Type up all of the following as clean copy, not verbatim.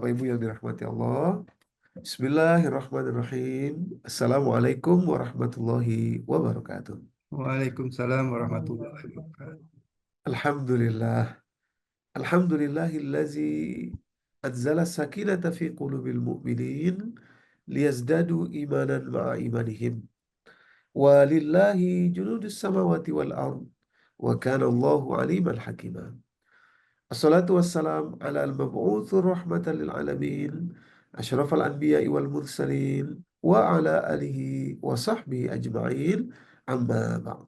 Bapak Ibu yang dirahmati Allah. Bismillahirrahmanirrahim. Assalamualaikum warahmatullahi wabarakatuh. Waalaikumsalam warahmatullahi wabarakatuh. Alhamdulillah. Alhamdulillahillazi anzala sakinata fi qulubil mu'minin liyazdadu imanan ma'a imanihim. Walillahi junudus samawati wal ard. Wa kana Allahu aliman hakima. Assalatu wassalam ala al-mab'uthur rahmatan lil alamin asyrafal anbiya'i wal mursalin wa ala alihi wa sahbihi ajma'in amma ba'd.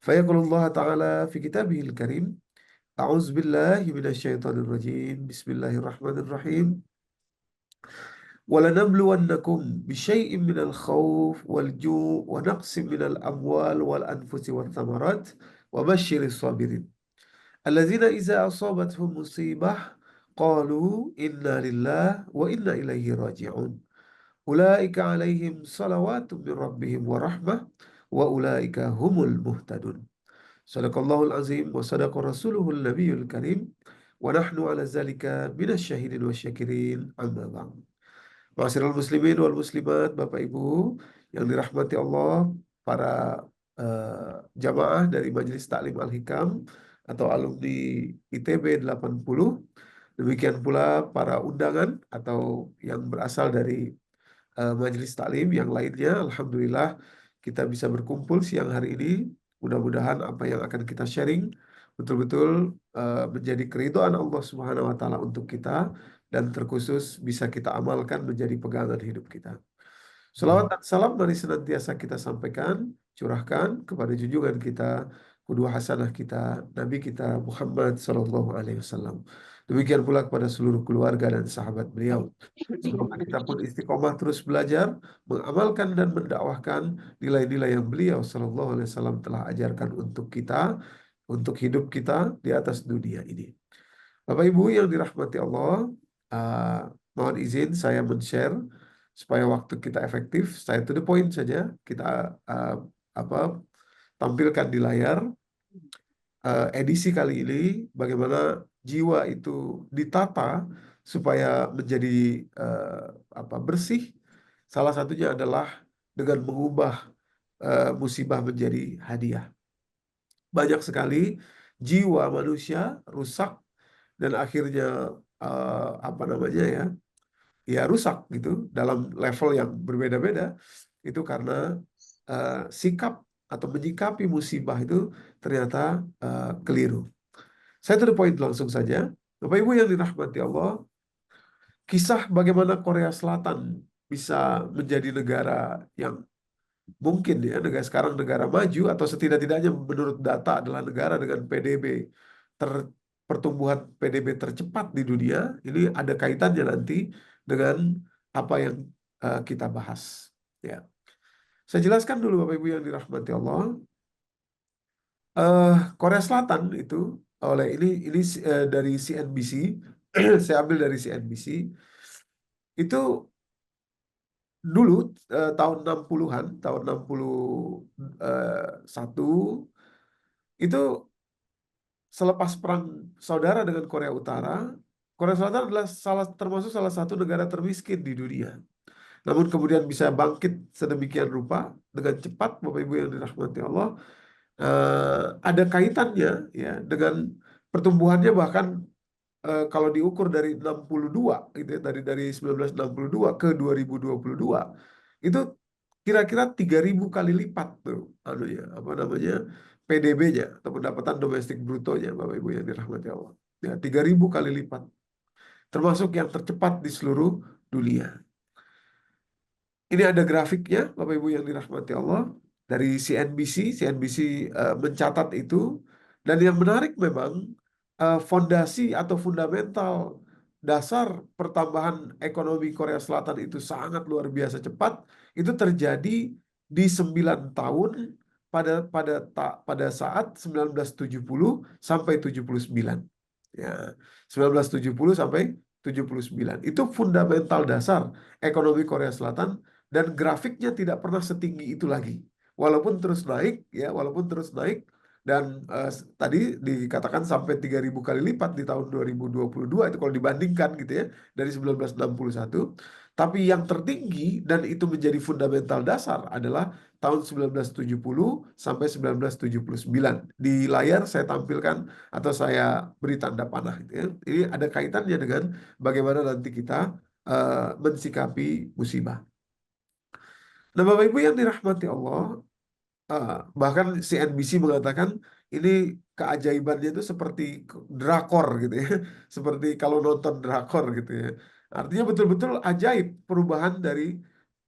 Fayaqulullah ta'ala fi kitabihil karim a'udzu billahi minasyaitonir rajim. Bismillahirrahmanirrahim. وَلَنَبْلُوَنَّكُمْ بِشَيْءٍ مِّنَ الْخَوْفِ وَالْجُوعِ وَنَقْصٍ مِّنَ الْأَمْوَالِ وَالْأَنفُسِ وَالثَّمَرَاتِ وَبَشِّرِ الصَّابِرِينَ الَّذِينَ إِذَا أَصَابَتْهُم مُّصِيبَةٌ قَالُوا إِنَّا لِلَّهِ وَإِنَّا إِلَيْهِ راجعون أُولَئِكَ عَلَيْهِمْ صَلَوَاتٌ مِّن رَّبِّهِمْ وَرَحْمَةٌ وَأُولَئِكَ هُمُ المهتدون. Sadaqallahul azim wa sadaqa rasuluhul nabiyul karim wa nahnu ala zalika minasyahidin wasyakirin amma ba'd. Ma'asyiral muslimin wal muslimat, Bapak Ibu yang dirahmati Allah, para jamaah dari Majelis Taklim Al-Hikam atau alumni ITB 80. Demikian pula para undangan atau yang berasal dari majelis taklim yang lainnya. Alhamdulillah kita bisa berkumpul siang hari ini. Mudah-mudahan apa yang akan kita sharing betul-betul menjadi keridhaan Allah Subhanahu wa taala untuk kita dan terkhusus bisa kita amalkan menjadi pegangan hidup kita. Salawat dan salam mari senantiasa kita sampaikan, curahkan kepada junjungan kita, qudwah hasanah kita, Nabi kita Muhammad sallallahu alaihi wasallam. Demikian pula kepada seluruh keluarga dan sahabat beliau. Semoga kita pun istiqomah terus belajar, mengamalkan dan mendakwahkan nilai-nilai yang beliau sallallahu alaihi wasallam telah ajarkan untuk kita, untuk hidup kita di atas dunia ini. Bapak Ibu yang dirahmati Allah, uh, mohon izin saya men-share supaya waktu kita efektif. Saya to the point saja. Kita uh, apa tampilkan di layar edisi kali ini bagaimana jiwa itu ditata supaya menjadi bersih. Salah satunya adalah dengan mengubah musibah menjadi hadiah. Banyak sekali jiwa manusia rusak dan akhirnya rusak gitu dalam level yang berbeda-beda. Itu karena sikap atau menyikapi musibah itu ternyata keliru. Saya to the point langsung saja. Bapak Ibu yang dirahmati Allah, kisah bagaimana Korea Selatan bisa menjadi negara yang mungkin ya sekarang negara maju atau setidak-tidaknya menurut data adalah negara dengan pertumbuhan PDB tercepat di dunia. Ini ada kaitannya nanti dengan apa yang kita bahas. Ya, saya jelaskan dulu Bapak Ibu yang dirahmati Allah. Korea Selatan itu ini dari CNBC, saya ambil dari CNBC itu dulu tahun 60-an, tahun 61 itu selepas perang saudara dengan Korea Utara, Korea Selatan adalah termasuk salah satu negara termiskin di dunia. Namun kemudian bisa bangkit sedemikian rupa dengan cepat, Bapak Ibu yang dirahmati Allah. Ada kaitannya ya dengan pertumbuhannya, bahkan kalau diukur dari 62 gitu ya, dari 1962 ke 2022 itu kira-kira 3.000 kali lipat tuh PDB-nya atau pendapatan domestik brutonya, Bapak Ibu yang dirahmati Allah. Ya, 3.000 kali lipat. Termasuk yang tercepat di seluruh dunia. Ini ada grafiknya, Bapak Ibu yang dirahmati Allah, dari CNBC. CNBC mencatat itu. Dan yang menarik memang, fondasi atau fundamental dasar pertambahan ekonomi Korea Selatan itu sangat luar biasa cepat. Itu terjadi di 9 tahun pada saat 1970 sampai 79. Ya, 1970 sampai 79. Itu fundamental dasar ekonomi Korea Selatan. Dan grafiknya tidak pernah setinggi itu lagi. Walaupun terus naik, Dan tadi dikatakan sampai 3.000 kali lipat di tahun 2022 itu kalau dibandingkan gitu ya dari 1961. Tapi yang tertinggi dan itu menjadi fundamental dasar adalah tahun 1970 sampai 1979. Di layar saya tampilkan atau saya beri tanda panah gitu ya. Ini ada kaitannya dengan bagaimana nanti kita mensikapi musibah. Nah, Bapak Ibu yang dirahmati Allah, bahkan CNBC mengatakan ini keajaibannya itu seperti drakor gitu ya, seperti kalau nonton drakor gitu ya. Artinya betul-betul ajaib perubahan dari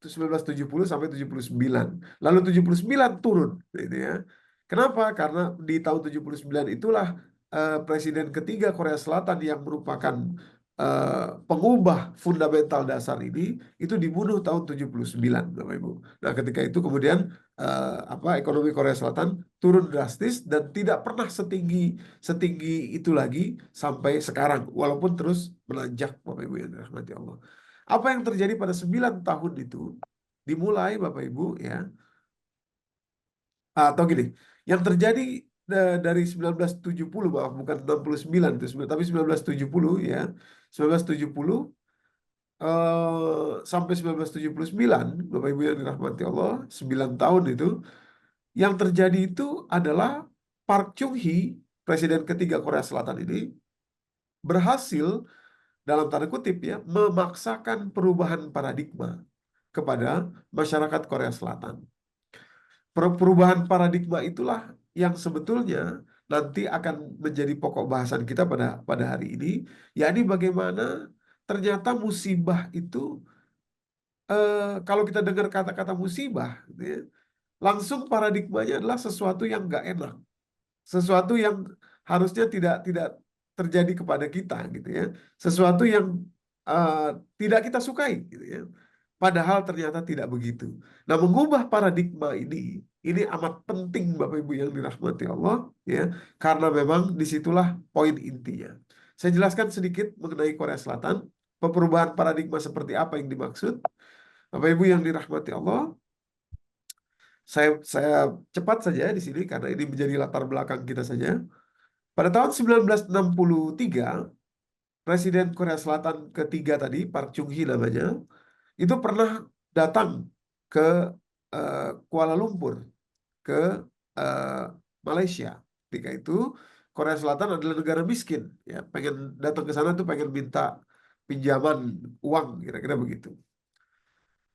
1970 sampai 79. Lalu 79 turun gitu ya. Kenapa? Karena di tahun 79 itulah presiden ketiga Korea Selatan yang merupakan pengubah fundamental dasar ini itu dibunuh tahun 79, Bapak Ibu. Nah, ketika itu kemudian ekonomi Korea Selatan turun drastis dan tidak pernah setinggi setinggi itu lagi sampai sekarang, walaupun terus menanjak, Bapak Ibu yang dirahmati Allah. Apa yang terjadi pada 9 tahun itu dimulai, Bapak Ibu ya, atau gini, yang terjadi dari 1970, maaf, bukan 69 itu, tapi 1970 ya, 1970 sampai 1979, Bapak Ibu yang dirahmati Allah, 9 tahun itu, yang terjadi itu adalah Park Chung-hee, presiden ketiga Korea Selatan ini, berhasil, dalam tanda kutip ya, memaksakan perubahan paradigma kepada masyarakat Korea Selatan. Perubahan paradigma itulah yang sebetulnya nanti akan menjadi pokok bahasan kita pada hari ini, yakni bagaimana ternyata musibah itu, kalau kita dengar kata-kata musibah, gitu ya, langsung paradigmanya adalah sesuatu yang nggak enak, sesuatu yang harusnya tidak tidak terjadi kepada kita gitu ya, sesuatu yang uh, tidak kita sukai gitu ya. Padahal ternyata tidak begitu. Nah, mengubah paradigma ini amat penting, Bapak Ibu yang dirahmati Allah ya, karena memang disitulah poin intinya. Saya jelaskan sedikit mengenai Korea Selatan, perubahan paradigma seperti apa yang dimaksud. Bapak Ibu yang dirahmati Allah, saya cepat saja di sini karena ini menjadi latar belakang kita saja. Pada tahun 1963, Presiden Korea Selatan ketiga tadi, Park Chung-hee namanya, itu pernah datang ke Kuala Lumpur, ke eh, Malaysia. Ketika itu, Korea Selatan adalah negara miskin, ya, pengen datang ke sana tuh pengen minta pinjaman uang, kira-kira begitu.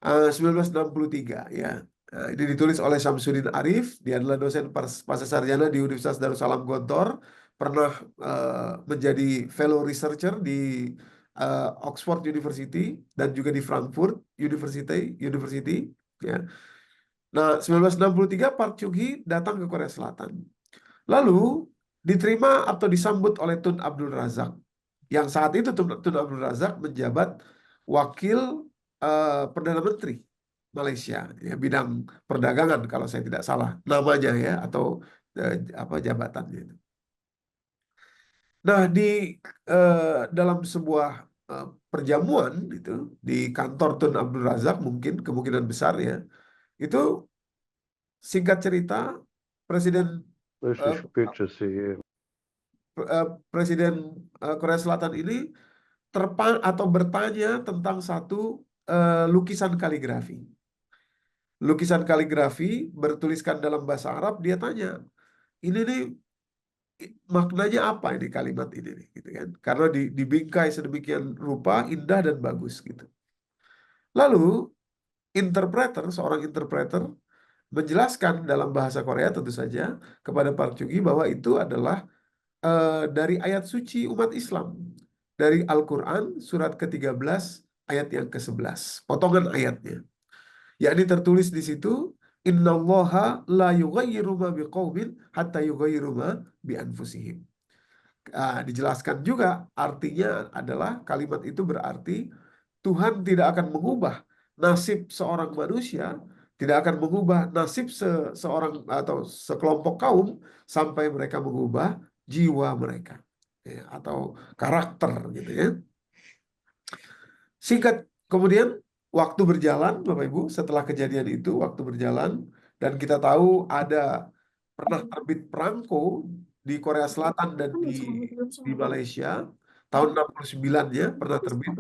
1963 ya. Ini ditulis oleh Syamsuddin Arif. Dia adalah dosen pasca sarjana di Universitas Darussalam Gontor, pernah menjadi fellow researcher di Oxford University dan juga di Frankfurt University ya. Nah, 1963 Park Chung-hee datang ke Korea Selatan. Lalu diterima atau disambut oleh Tun Abdul Razak, yang saat itu Tun Abdul Razak menjabat wakil Perdana Menteri Malaysia, ya, bidang perdagangan kalau saya tidak salah namanya ya, atau apa jabatannya itu. Nah, di dalam sebuah perjamuan itu di kantor Tun Abdul Razak, mungkin kemungkinan besar ya, itu singkat cerita Presiden eh, Richtig spitze sie. Presiden Korea Selatan ini atau bertanya tentang satu lukisan kaligrafi. Lukisan kaligrafi bertuliskan dalam bahasa Arab, dia tanya, ini nih maknanya apa ini kalimat ini nih, gitu kan? Karena dibingkai sedemikian rupa, indah dan bagus gitu. Lalu seorang interpreter menjelaskan dalam bahasa Korea tentu saja kepada Park Chung-hee bahwa itu adalah dari ayat suci umat Islam, dari Al-Quran surat ke-13 ayat yang ke-11, potongan ayatnya, yakni tertulis di situ, innallaha la yughayyiru ma biqaumin hatta yughayyiru ma bi anfusihim. Dijelaskan juga artinya adalah kalimat itu berarti Tuhan tidak akan mengubah nasib seorang manusia, tidak akan mengubah nasib seorang atau sekelompok kaum sampai mereka mengubah jiwa mereka ya, atau karakter gitu ya. Singkat kemudian waktu berjalan, Bapak Ibu, setelah kejadian itu waktu berjalan dan kita tahu ada pernah terbit perangko di Korea Selatan dan di Malaysia tahun 69 ya pernah terbit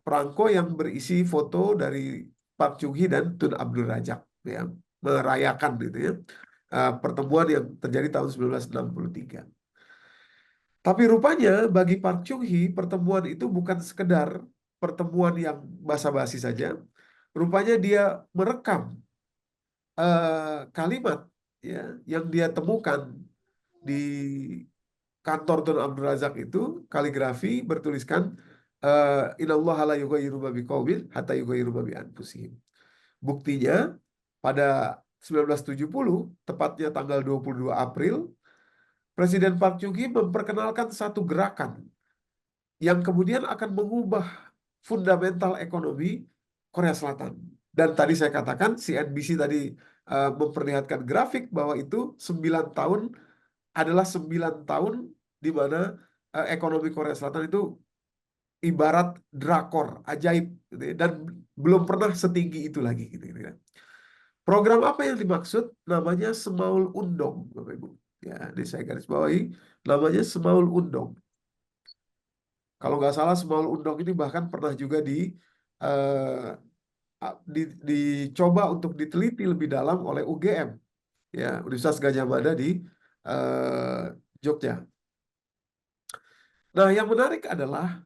perangko yang berisi foto dari Park Chung Hee dan Tun Abdul Razak ya, merayakan gitu ya pertemuan yang terjadi tahun 1963. Tapi rupanya bagi Park Chung Hee pertemuan itu bukan sekedar pertemuan yang basa-basi saja. Rupanya dia merekam kalimat ya yang dia temukan di kantor Tun Abdul Razak itu, kaligrafi bertuliskan Innallaha la yughayyiru ma biqaumin hatta yughayyiru ma bi anfusihim. Buktinya pada 1970, tepatnya tanggal 22 April, Presiden Park Chung-hee memperkenalkan satu gerakan yang kemudian akan mengubah fundamental ekonomi Korea Selatan. Dan tadi saya katakan, CNBC tadi memperlihatkan grafik bahwa itu 9 tahun adalah 9 tahun di mana ekonomi Korea Selatan itu ibarat drakor, ajaib, gitu ya, dan belum pernah setinggi itu lagi. Gitu, ya. Program apa yang dimaksud? Namanya Semaul Undong, Bapak Ibu. Ya, ini saya garis bawahi, namanya Semaul Undong. Kalau nggak salah, Semaul Undong ini bahkan pernah juga eh, dicoba untuk diteliti lebih dalam oleh UGM, ya, Universitas Gadjah Mada di Jogja. Nah, yang menarik adalah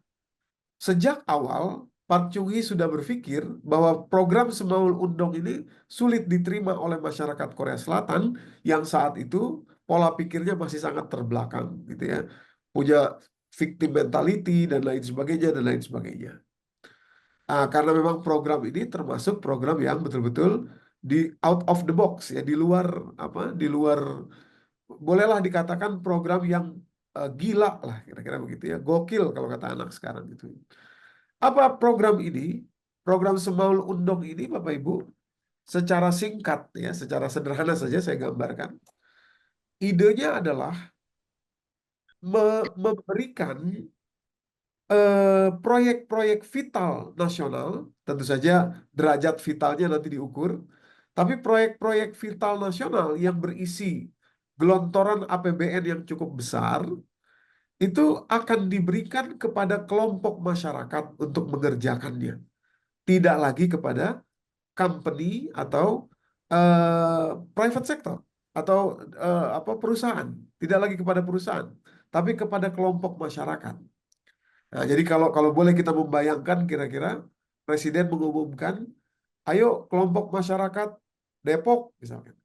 sejak awal Park Chung-hee sudah berpikir bahwa program Semaul Undong ini sulit diterima oleh masyarakat Korea Selatan yang saat itu pola pikirnya masih sangat terbelakang, gitu ya, punya victim mentality dan lain sebagainya dan lain sebagainya. Karena memang program ini termasuk program yang betul-betul di out of the box ya, di luar di luar, bolehlah dikatakan program yang gila lah kira-kira begitu ya, gokil kalau kata anak sekarang gitu. Apa program ini? Program Semaul Undong ini Bapak Ibu, secara singkat ya, secara sederhana saja saya gambarkan. Idenya adalah memberikan proyek-proyek vital nasional, tentu saja derajat vitalnya nanti diukur, tapi proyek-proyek vital nasional yang berisi gelontoran APBN yang cukup besar, itu akan diberikan kepada kelompok masyarakat untuk mengerjakannya. Tidak lagi kepada company atau private sector atau perusahaan. Tidak lagi kepada perusahaan, tapi kepada kelompok masyarakat. Nah, jadi kalau boleh kita membayangkan kira-kira Presiden mengumumkan, ayo kelompok masyarakat Depok misalkan,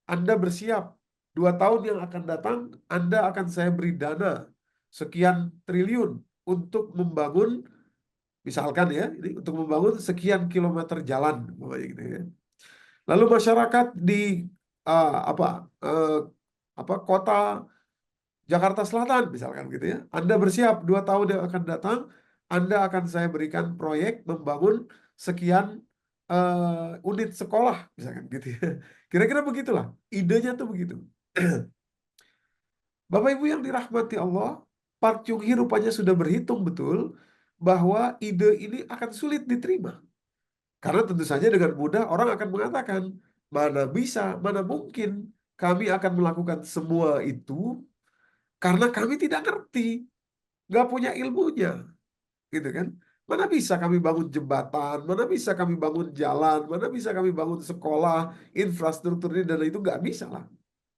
Anda bersiap 2 tahun yang akan datang, Anda akan saya beri dana sekian triliun untuk membangun, misalkan ya, ini untuk membangun sekian kilometer jalan, gitu ya. Lalu masyarakat di uh, apa kota Jakarta Selatan misalkan gitu ya, Anda bersiap 2 tahun yang akan datang, Anda akan saya berikan proyek membangun sekian unit sekolah misalkan gitu ya. Kira-kira begitulah, idenya tuh begitu. Bapak Ibu yang dirahmati Allah, Park Chung-hee rupanya sudah berhitung betul bahwa ide ini akan sulit diterima. Karena tentu saja dengan mudah orang akan mengatakan, mana bisa, mana mungkin kami akan melakukan semua itu karena kami tidak ngerti, nggak punya ilmunya, gitu kan? Mana bisa kami bangun jembatan, mana bisa kami bangun jalan, mana bisa kami bangun sekolah, infrastruktur ini dan itu nggak bisa lah,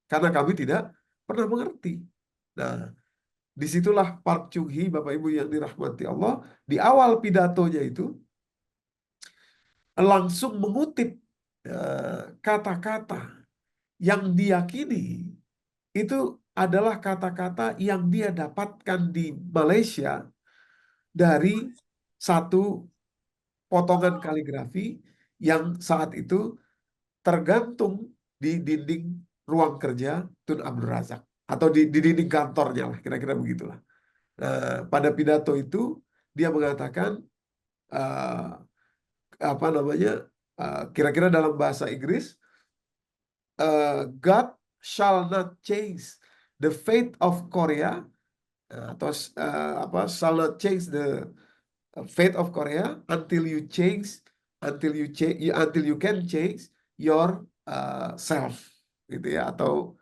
karena kami tidak pernah mengerti. Nah, disitulah Park Chung-hee, Bapak Ibu yang dirahmati Allah, di awal pidatonya itu langsung mengutip kata-kata yang diyakini itu adalah kata-kata yang dia dapatkan di Malaysia dari satu potongan kaligrafi yang saat itu tergantung di dinding ruang kerja Tun Abdul Razak atau di dinding kantornya lah, kira-kira begitulah. Pada pidato itu dia mengatakan apa namanya, kira-kira dalam bahasa Inggris, God shall not change the fate of Korea, atau shall not change the fate of Korea until you can change your self, gitu ya, atau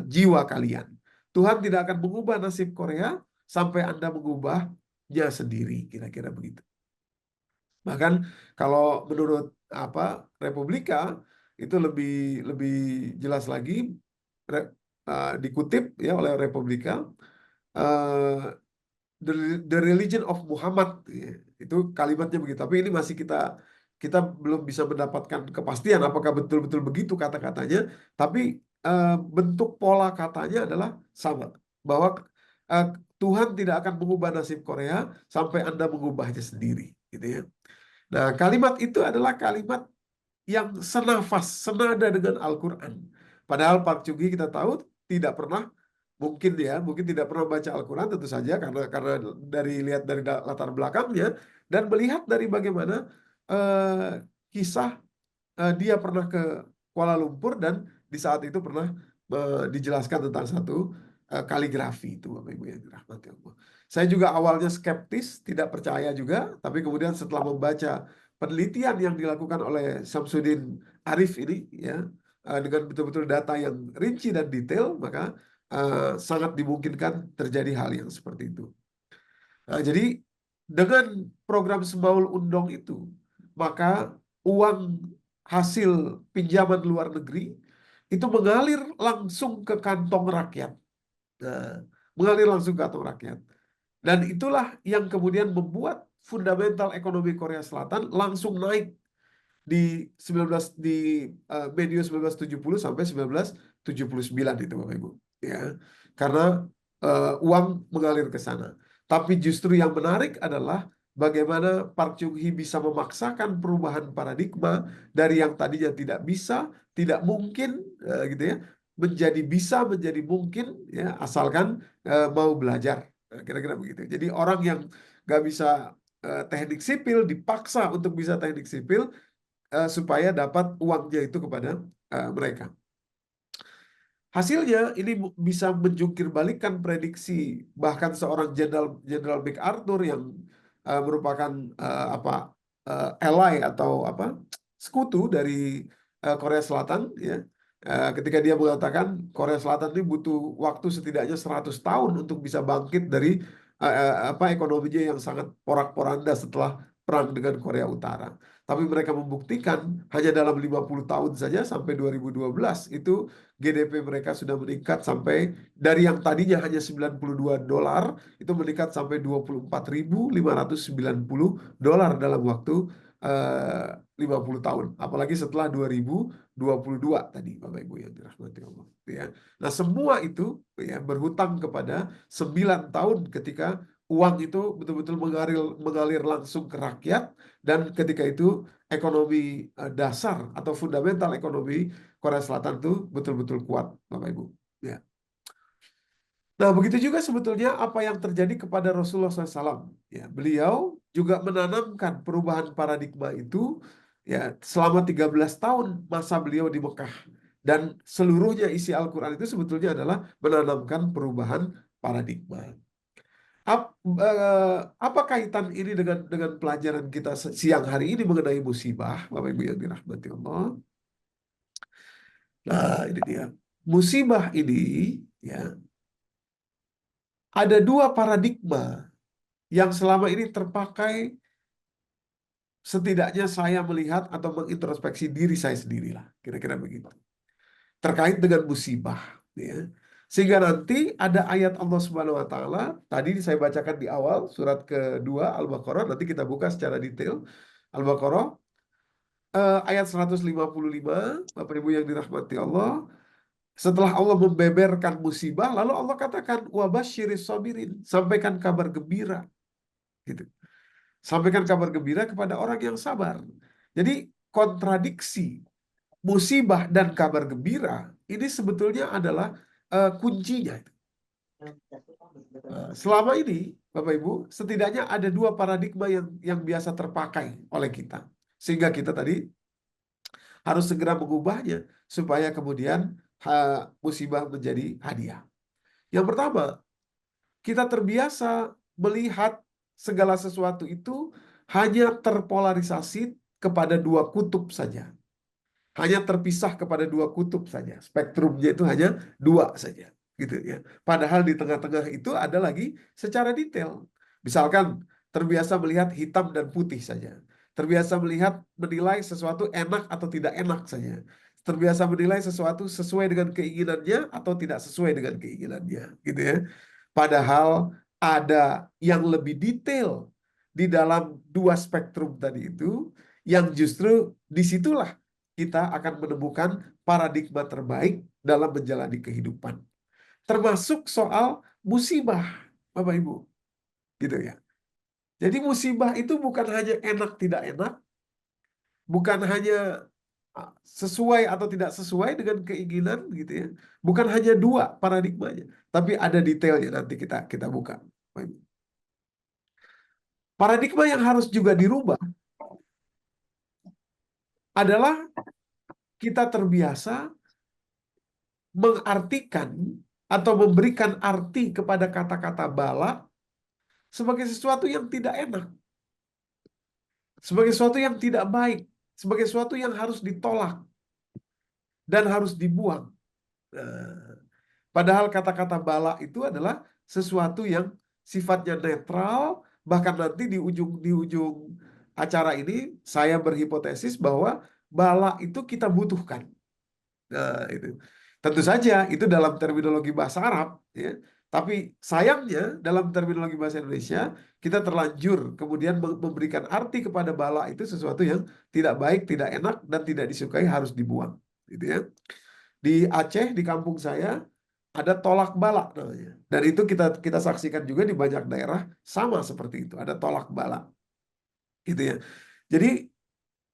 jiwa kalian. Tuhan tidak akan mengubah nasib Korea sampai Anda mengubahnya sendiri, kira-kira begitu. Bahkan kalau menurut Republika itu lebih lebih jelas lagi, dikutip ya oleh Republika, eh, the religion of Muhammad, ya, itu kalimatnya begitu. Tapi ini masih kita belum bisa mendapatkan kepastian apakah betul-betul begitu kata-katanya. Tapi bentuk pola katanya adalah sama, bahwa eh, Tuhan tidak akan mengubah nasib Korea sampai Anda mengubahnya sendiri, gitu ya. Nah, kalimat itu adalah kalimat yang senafas, senada dengan Al-Quran. Padahal Park Chung-hee kita tahu tidak pernah, mungkin tidak pernah baca Al-Quran, tentu saja karena lihat dari latar belakangnya dan melihat dari bagaimana kisah dia pernah ke Kuala Lumpur dan di saat itu pernah dijelaskan tentang satu kaligrafi itu, Bapak Ibu yang dirahmati Allah. Saya juga awalnya skeptis, tidak percaya juga, tapi kemudian setelah membaca penelitian yang dilakukan oleh Samsudin Arif ini, ya, dengan betul-betul data yang rinci dan detail, maka sangat dimungkinkan terjadi hal yang seperti itu. Nah, jadi dengan program Semaul Undong itu, maka uang hasil pinjaman luar negeri itu mengalir langsung ke kantong rakyat. Nah, mengalir langsung ke kantong rakyat. Dan itulah yang kemudian membuat fundamental ekonomi Korea Selatan langsung naik di medio 1970 sampai 1979 itu, Bapak Ibu. Ya. Karena uang mengalir ke sana. Tapi justru yang menarik adalah bagaimana Park Chung-hee bisa memaksakan perubahan paradigma dari yang tadinya tidak bisa, tidak mungkin, gitu ya, menjadi bisa, menjadi mungkin, ya, asalkan mau belajar. Nah, kira-kira begitu. Jadi orang yang nggak bisa teknik sipil dipaksa untuk bisa teknik sipil supaya dapat uangnya itu kepada mereka. Hasilnya ini bisa menjungkir balikan prediksi bahkan seorang Jenderal MacArthur yang merupakan ally atau sekutu dari Korea Selatan, ya. Ketika dia mengatakan Korea Selatan ini butuh waktu setidaknya 100 tahun untuk bisa bangkit dari ekonominya yang sangat porak-poranda setelah perang dengan Korea Utara. Tapi mereka membuktikan hanya dalam 50 tahun saja sampai 2012 itu GDP mereka sudah meningkat sampai dari yang tadinya hanya $92 itu meningkat sampai $24.590 dalam waktu 50 tahun. Apalagi setelah 2022 tadi, Bapak Ibu yang dirahmati Allah. Ya. Nah, semua itu ya berhutang kepada 9 tahun ketika uang itu betul-betul mengalir langsung ke rakyat, dan ketika itu ekonomi dasar atau fundamental ekonomi Korea Selatan itu betul-betul kuat, Bapak Ibu. Ya. Nah, begitu juga sebetulnya apa yang terjadi kepada Rasulullah SAW. Ya, beliau juga menanamkan perubahan paradigma itu ya selama 13 tahun masa beliau di Mekah. Dan seluruhnya isi Al-Quran itu sebetulnya adalah menanamkan perubahan paradigma. Apa kaitan ini dengan pelajaran kita siang hari ini mengenai musibah, Bapak Ibu yang dirahmati Allah? Nah, ini dia. Musibah ini ya ada dua paradigma yang selama ini terpakai, setidaknya saya melihat atau mengintrospeksi diri saya sendirilah, kira-kira begitu. Terkait dengan musibah, ya. Sehingga nanti ada ayat Allah Subhanahu wa taala, tadi saya bacakan di awal surat kedua Al-Baqarah, nanti kita buka secara detail. Al-Baqarah ayat 155, Bapak Ibu yang dirahmati Allah. Setelah Allah membeberkan musibah, lalu Allah katakan wabasyiris sabirin, sampaikan kabar gembira, gitu. Sampaikan kabar gembira kepada orang yang sabar. Jadi kontradiksi musibah dan kabar gembira ini sebetulnya adalah kuncinya. Selama ini, Bapak Ibu, setidaknya ada dua paradigma yang biasa terpakai oleh kita, sehingga kita tadi harus segera mengubahnya supaya kemudian musibah menjadi hadiah. Yang pertama, kita terbiasa melihat segala sesuatu itu hanya terpolarisasi kepada dua kutub saja. hanya terpisah kepada dua kutub saja. Spektrumnya itu hanya dua saja, gitu ya. Padahal di tengah-tengah itu ada lagi secara detail. Misalkan terbiasa melihat hitam dan putih saja. Terbiasa melihat menilai sesuatu enak atau tidak enak saja. Terbiasa menilai sesuatu sesuai dengan keinginannya atau tidak sesuai dengan keinginannya, gitu ya. Padahal ada yang lebih detail di dalam dua spektrum tadi itu, yang justru disitulah kita akan menemukan paradigma terbaik dalam menjalani kehidupan. Termasuk soal musibah, Bapak Ibu. Gitu ya. Jadi musibah itu bukan hanya enak tidak enak, bukan hanya sesuai atau tidak sesuai dengan keinginan gitu ya. Bukan hanya dua paradigmanya, tapi ada detailnya, nanti kita buka. Paradigma yang harus juga dirubah adalah kita terbiasa mengartikan atau memberikan arti kepada kata-kata bala sebagai sesuatu yang tidak enak, sebagai sesuatu yang tidak baik, sebagai sesuatu yang harus ditolak dan harus dibuang. Padahal kata-kata bala itu adalah sesuatu yang sifatnya netral, bahkan nanti di ujung acara ini saya berhipotesis bahwa bala itu kita butuhkan. Nah, itu. Tentu saja itu dalam terminologi bahasa Arab, ya. Tapi sayangnya dalam terminologi bahasa Indonesia kita terlanjur kemudian memberikan arti kepada bala itu sesuatu yang tidak baik, tidak enak dan tidak disukai, harus dibuang, gitu ya. Di Aceh, di kampung saya ada tolak bala namanya. Dan itu kita saksikan juga di banyak daerah sama seperti itu, ada tolak bala. Gitu ya. Jadi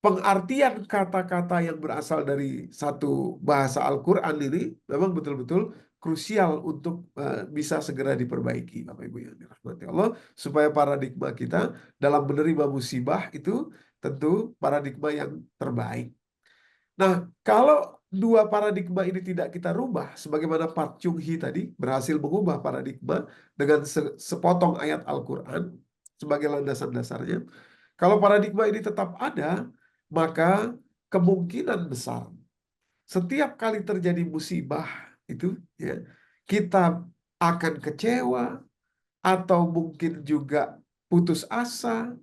pengartian kata-kata yang berasal dari satu bahasa Al-Quran ini memang betul-betul krusial untuk bisa segera diperbaiki, Bapak Ibu yang dirahmati Allah, supaya paradigma kita dalam menerima musibah itu tentu paradigma yang terbaik. Nah, kalau dua paradigma ini tidak kita rubah, sebagaimana Park Chung Hee tadi berhasil mengubah paradigma dengan sepotong ayat Al-Quran sebagai landasan dasarnya. Kalau paradigma ini tetap ada, maka kemungkinan besar setiap kali terjadi musibah itu, ya, kita akan kecewa atau mungkin juga putus asa,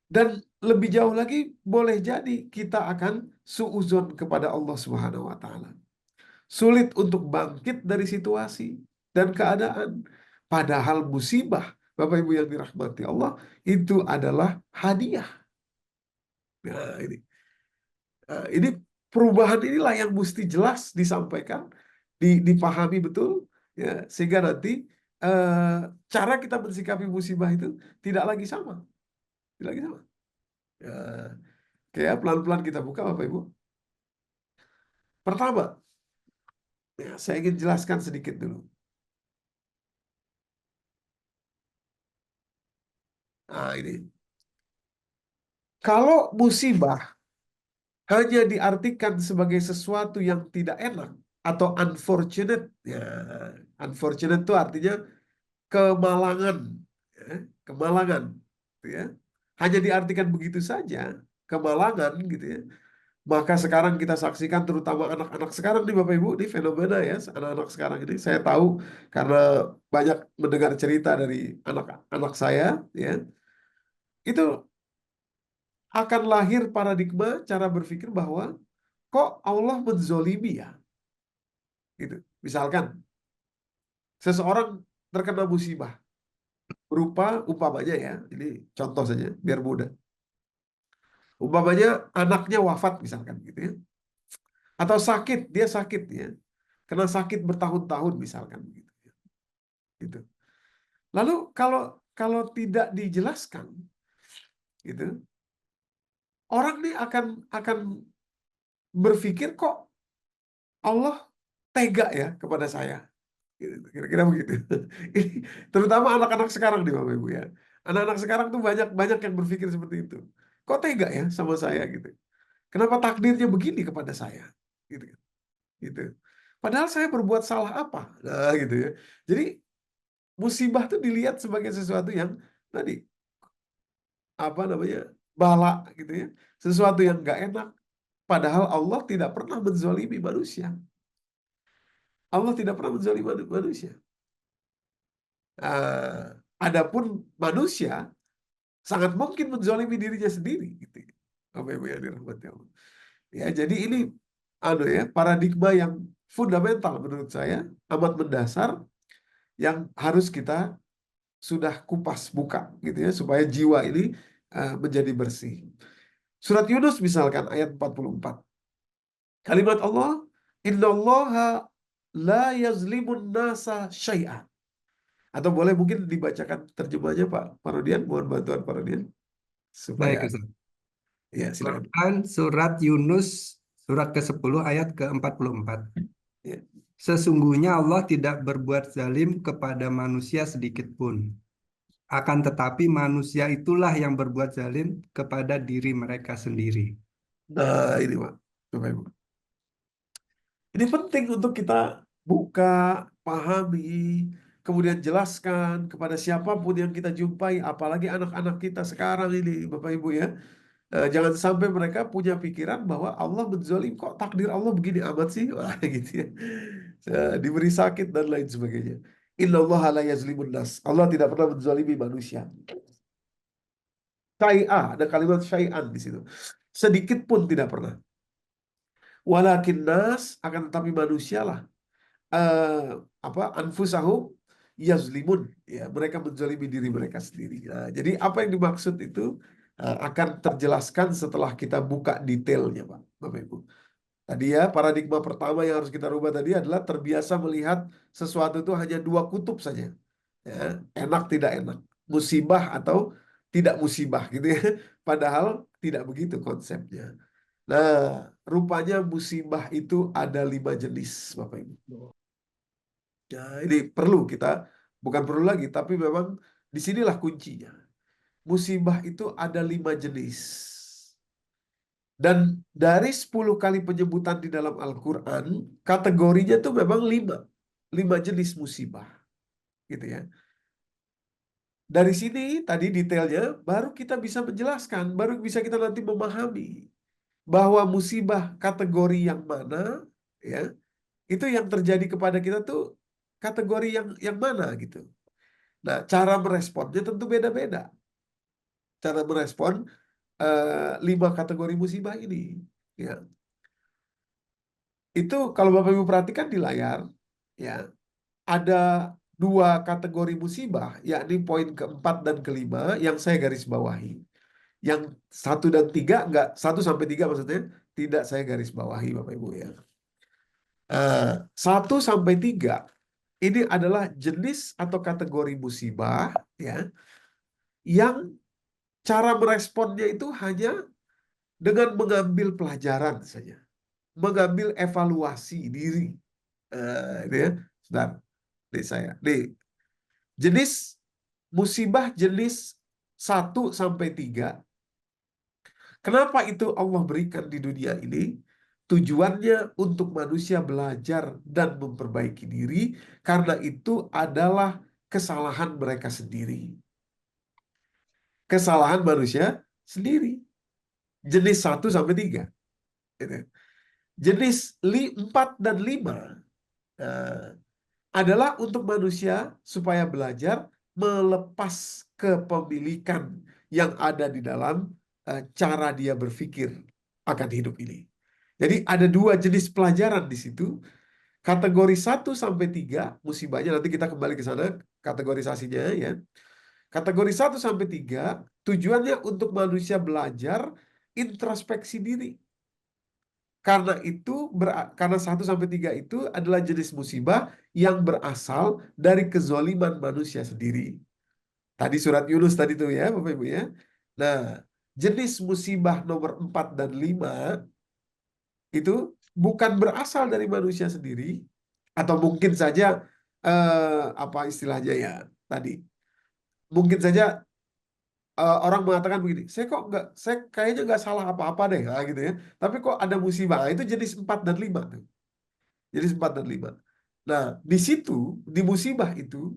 dan lebih jauh lagi boleh jadi kita akan suuzon kepada Allah Subhanahu wa taala. Sulit untuk bangkit dari situasi dan keadaan. Padahal musibah, Bapak Ibu yang dirahmati Allah, itu adalah hadiah. Nah, ini perubahan inilah yang mesti jelas disampaikan, dipahami betul, ya, sehingga nanti cara kita mensikapi musibah itu tidak lagi sama, tidak lagi sama. Ya, oke ya, pelan-pelan kita buka Bapak Ibu. Pertama, ya, saya ingin jelaskan sedikit dulu. Nah, ini. Kalau musibah hanya diartikan sebagai sesuatu yang tidak enak atau unfortunate, ya, unfortunate itu artinya kemalangan, ya, kemalangan, gitu ya. Hanya diartikan begitu saja, kemalangan, gitu ya. Maka sekarang kita saksikan, terutama anak-anak sekarang nih Bapak Ibu, ini fenomena ya, anak-anak sekarang ini saya tahu karena banyak mendengar cerita dari anak-anak saya, ya, itu akan lahir paradigma cara berpikir bahwa kok Allah menzolimi ya, gitu. Misalkan seseorang terkena musibah berupa, umpamanya ya, ini contoh saja biar mudah. Umpamanya anaknya wafat misalkan, gitu ya. Atau sakit, dia sakit ya. Kena sakit bertahun-tahun misalkan, gitu ya. Gitu. Lalu kalau tidak dijelaskan, gitu, orang nih akan berpikir kok Allah tega ya kepada saya. Gitu, kira-kira begitu. Ini terutama anak-anak sekarang nih Bapak Ibu ya. Anak-anak sekarang tuh banyak yang berpikir seperti itu. Kok tega ya sama saya gitu. Kenapa takdirnya begini kepada saya? Gitu. Gitu. Padahal saya berbuat salah apa? Nah, gitu ya. Jadi musibah tuh dilihat sebagai sesuatu yang tadi apa namanya? Bala gitu ya. Sesuatu yang nggak enak, Padahal Allah tidak pernah menzalimi manusia. Allah tidak pernah menzalimi manusia. Adapun manusia sangat mungkin menzalimi dirinya sendiri, gitu. Bapak Ibu yang dirahmati Allah. Ya, jadi ini paradigma yang fundamental menurut saya, amat mendasar, yang harus kita sudah kupas buka, gitu ya, supaya jiwa ini menjadi bersih. Surat Yunus misalkan ayat 44. Kalimat Allah, innallaha la yazlimun nasa syai'a. Atau boleh mungkin dibacakan terjemahnya Pak Parodian, mohon bantuan Parodian supaya Baik, Ustaz. ya silakan. Quran surat Yunus surat ke-10 ayat ke-44. Ya. Sesungguhnya Allah tidak berbuat zalim kepada manusia sedikit pun. Akan tetapi manusia itulah yang berbuat zalim kepada diri mereka sendiri. Nah, ini Pak, Bapak Ibu. Ini penting untuk kita buka, pahami, kemudian jelaskan kepada siapapun yang kita jumpai, apalagi anak-anak kita sekarang ini, Bapak Ibu ya. Jangan sampai mereka punya pikiran bahwa Allah menzalim, kok takdir Allah begini amat sih, wah gitu ya. Diberi sakit dan lain sebagainya. Innallaha la yazlimun nas. Allah tidak pernah menzalimi manusia. Syai'a, ada kalimat syai'an di situ. Sedikit pun tidak pernah. Walakin nas, akan tetapi manusialah anfusahum yazlimun, ya, mereka menzalimi diri mereka sendiri. Nah, jadi apa yang dimaksud itu akan terjelaskan setelah kita buka detailnya, Pak, Bapak Ibu. Tadi ya, paradigma pertama yang harus kita rubah tadi adalah terbiasa melihat sesuatu itu hanya dua kutub saja, ya, enak tidak enak, musibah atau tidak musibah, gitu ya. Padahal tidak begitu konsepnya. Nah, rupanya musibah itu ada 5 jenis, Bapak Ibu. Nah, ini bukan perlu lagi, tapi memang disinilah kuncinya. Musibah itu ada 5 jenis. Dan dari 10 kali penyebutan di dalam Al-Quran, kategorinya itu memang 5 jenis musibah. Gitu ya. Dari sini tadi detailnya, baru kita bisa menjelaskan, baru bisa kita nanti memahami bahwa musibah kategori yang mana, ya, itu yang terjadi kepada kita tuh kategori yang mana gitu. Nah, cara meresponnya tentu beda-beda. Cara merespon 5 kategori musibah ini, ya. Itu kalau Bapak Ibu perhatikan di layar, ya, ada 2 kategori musibah, yakni poin keempat dan kelima yang saya garis bawahi. Yang 1 dan 3 enggak, 1 sampai 3 maksudnya tidak saya garis bawahi, Bapak Ibu ya. 1 sampai 3 ini adalah jenis atau kategori musibah, ya, yang cara meresponnya itu hanya dengan mengambil pelajaran saja, mengambil evaluasi diri. Ini ya, sebentar, jenis musibah jenis 1 sampai 3. Kenapa itu Allah berikan di dunia ini? Tujuannya untuk manusia belajar dan memperbaiki diri, karena itu adalah kesalahan mereka sendiri. Kesalahan manusia sendiri. Jenis 1 sampai 3. Jenis 4 dan 5 adalah untuk manusia supaya belajar melepas kepemilikan yang ada di dalam cara dia berpikir akan hidup ini. Jadi ada 2 jenis pelajaran di situ. Kategori 1 sampai 3 musibahnya, nanti kita kembali ke sana kategorisasinya ya. Kategori 1 sampai 3 tujuannya untuk manusia belajar introspeksi diri. Karena 1 sampai 3 itu adalah jenis musibah yang berasal dari kezoliman manusia sendiri. Tadi surat Yunus tadi tuh ya, Bapak Ibu ya. Nah, jenis musibah nomor 4 dan 5 itu bukan berasal dari manusia sendiri, atau mungkin saja apa istilahnya ya tadi. Mungkin saja orang mengatakan begini, saya kayaknya nggak salah apa-apa deh, gitu ya. Tapi kok ada musibah? Itu jenis 4 dan 5 tuh. Jenis 4 dan 5. Nah, di situ, di musibah itu,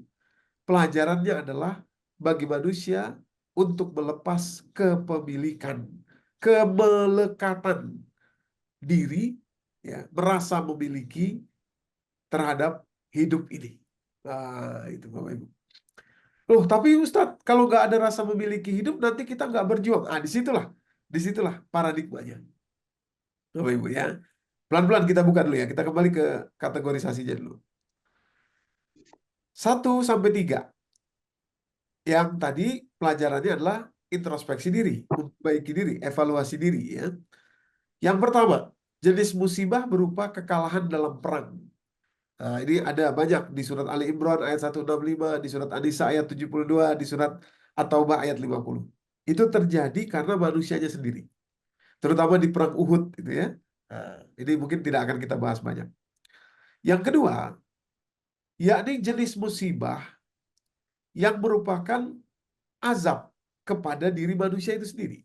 pelajarannya adalah bagi manusia untuk melepas kepemilikan, kemelekatan diri, ya, merasa memiliki terhadap hidup ini. Nah, itu Bapak Ibu. Loh, tapi Ustadz, kalau nggak ada rasa memiliki hidup, nanti kita nggak berjuang. Ah, disitulah paradigmanya, Bapak Ibu ya. Pelan-pelan kita buka dulu ya. Kita kembali ke kategorisasinya dulu. 1 sampai 3. Yang tadi pelajarannya adalah introspeksi diri, memperbaiki diri, evaluasi diri ya. Yang pertama, jenis musibah berupa kekalahan dalam perang. Nah, ini ada banyak di surat Ali Imran ayat 165, di surat An-Nisa ayat 72, di surat At-Taubah ayat 50. Itu terjadi karena manusianya sendiri. Terutama di perang Uhud itu ya. Nah, ini mungkin tidak akan kita bahas banyak. Yang kedua, yakni jenis musibah yang merupakan azab kepada diri manusia itu sendiri.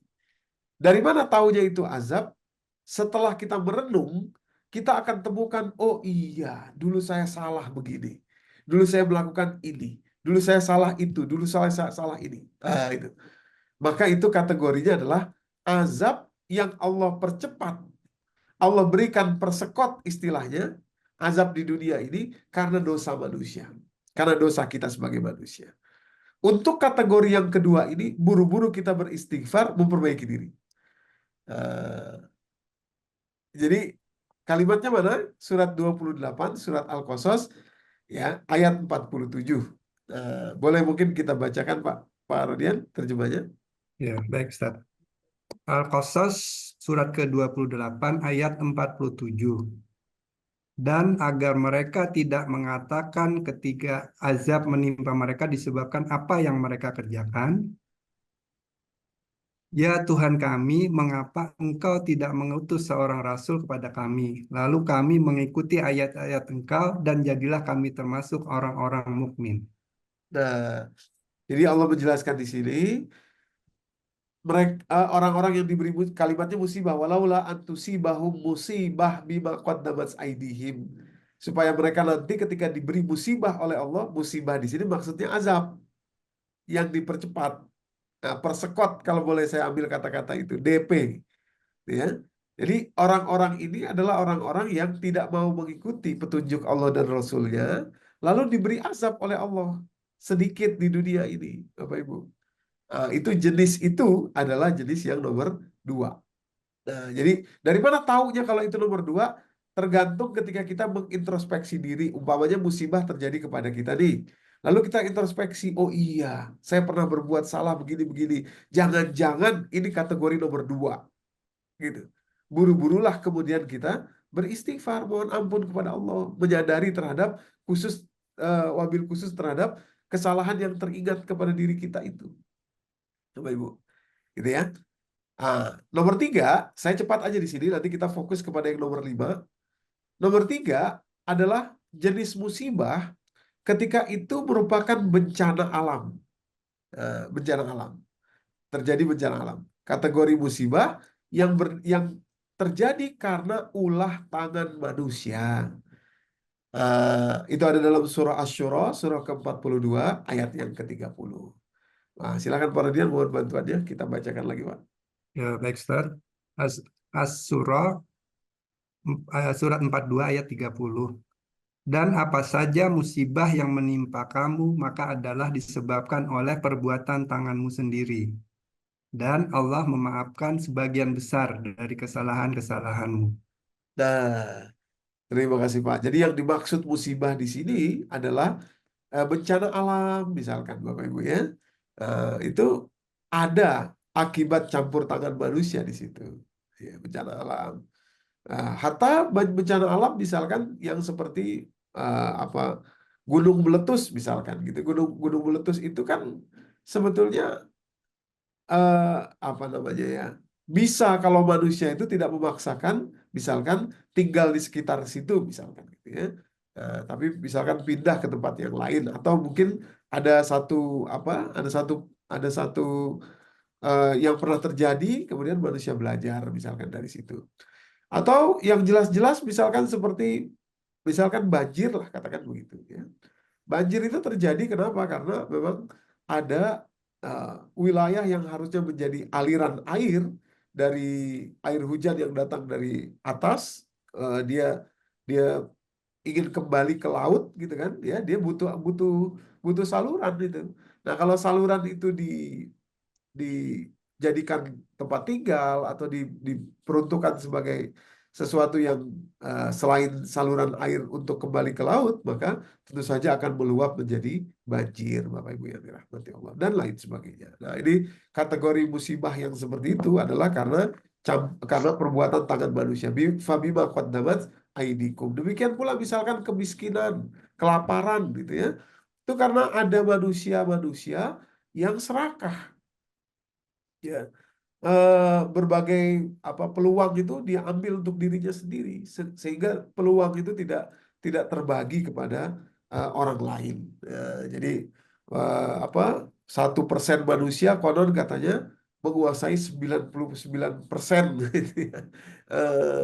Dari mana taunya itu azab? Setelah kita merenung, kita akan temukan, oh iya, dulu saya salah begini. Dulu saya melakukan ini. Dulu saya salah itu. Dulu saya salah ini. Ah, itu. Maka itu kategorinya adalah azab yang Allah percepat. Allah berikan persekot istilahnya, azab di dunia ini karena dosa manusia. Karena dosa kita sebagai manusia. Untuk kategori yang kedua ini, buru-buru kita beristighfar, memperbaiki diri. Jadi kalimatnya mana? Surat 28, surat Al-Qasas, ya, ayat 47. Boleh mungkin kita bacakan Pak Rodian terjemahnya? Ya, baik Ustaz. Al-Qasas surat ke-28 ayat 47. Dan agar mereka tidak mengatakan ketika azab menimpa mereka disebabkan apa yang mereka kerjakan, ya Tuhan kami, mengapa Engkau tidak mengutus seorang rasul kepada kami? Lalu kami mengikuti ayat-ayat Engkau dan jadilah kami termasuk orang-orang mukmin. Nah, jadi Allah menjelaskan di sini, mereka orang-orang yang diberi kalimatnya musibah, walaula antusibahum musibah bima qaddamat aidihim, supaya mereka nanti ketika diberi musibah oleh Allah, musibah di sini maksudnya azab yang dipercepat. Nah, persekot kalau boleh saya ambil kata-kata itu, DP, ya. Jadi orang-orang ini adalah orang-orang yang tidak mau mengikuti petunjuk Allah dan Rasul-Nya, lalu diberi azab oleh Allah sedikit di dunia ini, Bapak Ibu. Itu jenis itu adalah jenis yang nomor 2. Nah, jadi dari mana taunya kalau itu nomor 2? Tergantung ketika kita mengintrospeksi diri. Umpamanya musibah terjadi kepada kita nih. Lalu kita introspeksi, oh iya, saya pernah berbuat salah begini-begini. Jangan-jangan ini kategori nomor 2. Gitu. Buru-burulah kemudian kita beristighfar, mohon ampun kepada Allah, menyadari terhadap wabil khusus terhadap kesalahan yang teringat kepada diri kita itu. Coba Ibu, gitu ya. Nomor 3, saya cepat aja di sini, nanti kita fokus kepada yang nomor 5. Nomor 3 adalah jenis musibah ketika itu merupakan bencana alam. Bencana alam. Terjadi bencana alam. Kategori musibah yang terjadi karena ulah tangan manusia. Itu ada dalam surah Asy-Syura, surah ke-42, ayat yang ke-30. Silakan Pak Radian, mohon bantuannya, kita bacakan lagi Pak. Ya, baik Ustaz. As-Surah surat 42 ayat 30. Dan apa saja musibah yang menimpa kamu, maka adalah disebabkan oleh perbuatan tanganmu sendiri. Dan Allah memaafkan sebagian besar dari kesalahan-kesalahanmu. Nah, terima kasih Pak. Jadi yang dimaksud musibah di sini adalah bencana alam, misalkan Bapak Ibu ya. Itu ada akibat campur tangan manusia di situ. Ya, bencana alam. Hatta bencana alam misalkan yang seperti apa, gunung meletus misalkan gitu. Gunung meletus itu kan sebetulnya apa namanya ya, bisa kalau manusia itu tidak memaksakan misalkan tinggal di sekitar situ misalkan gitu ya. Tapi misalkan pindah ke tempat yang lain, atau mungkin ada satu apa ada satu yang pernah terjadi kemudian manusia belajar misalkan dari situ. Atau yang jelas-jelas misalkan seperti misalkan banjir lah, katakan begitu ya. Banjir itu terjadi kenapa? Karena memang ada wilayah yang harusnya menjadi aliran air dari air hujan yang datang dari atas, dia dia ingin kembali ke laut gitu kan, ya dia butuh butuh butuh saluran itu. Nah, kalau saluran itu dijadikan tempat tinggal atau diperuntukkan sebagai sesuatu yang selain saluran air untuk kembali ke laut, maka tentu saja akan meluap menjadi banjir, Bapak Ibu yang dirahmati Allah, dan lain sebagainya. Nah, ini kategori musibah yang seperti itu adalah karena perbuatan tangan manusia. Fabima qaddamat aidikum. Demikian pula misalkan kemiskinan, kelaparan gitu ya. Itu karena ada manusia-manusia yang serakah. Ya, berbagai peluang itu dia ambil untuk dirinya sendiri, sehingga peluang itu tidak terbagi kepada orang lain. Jadi 1% manusia konon katanya menguasai 99% gitu ya,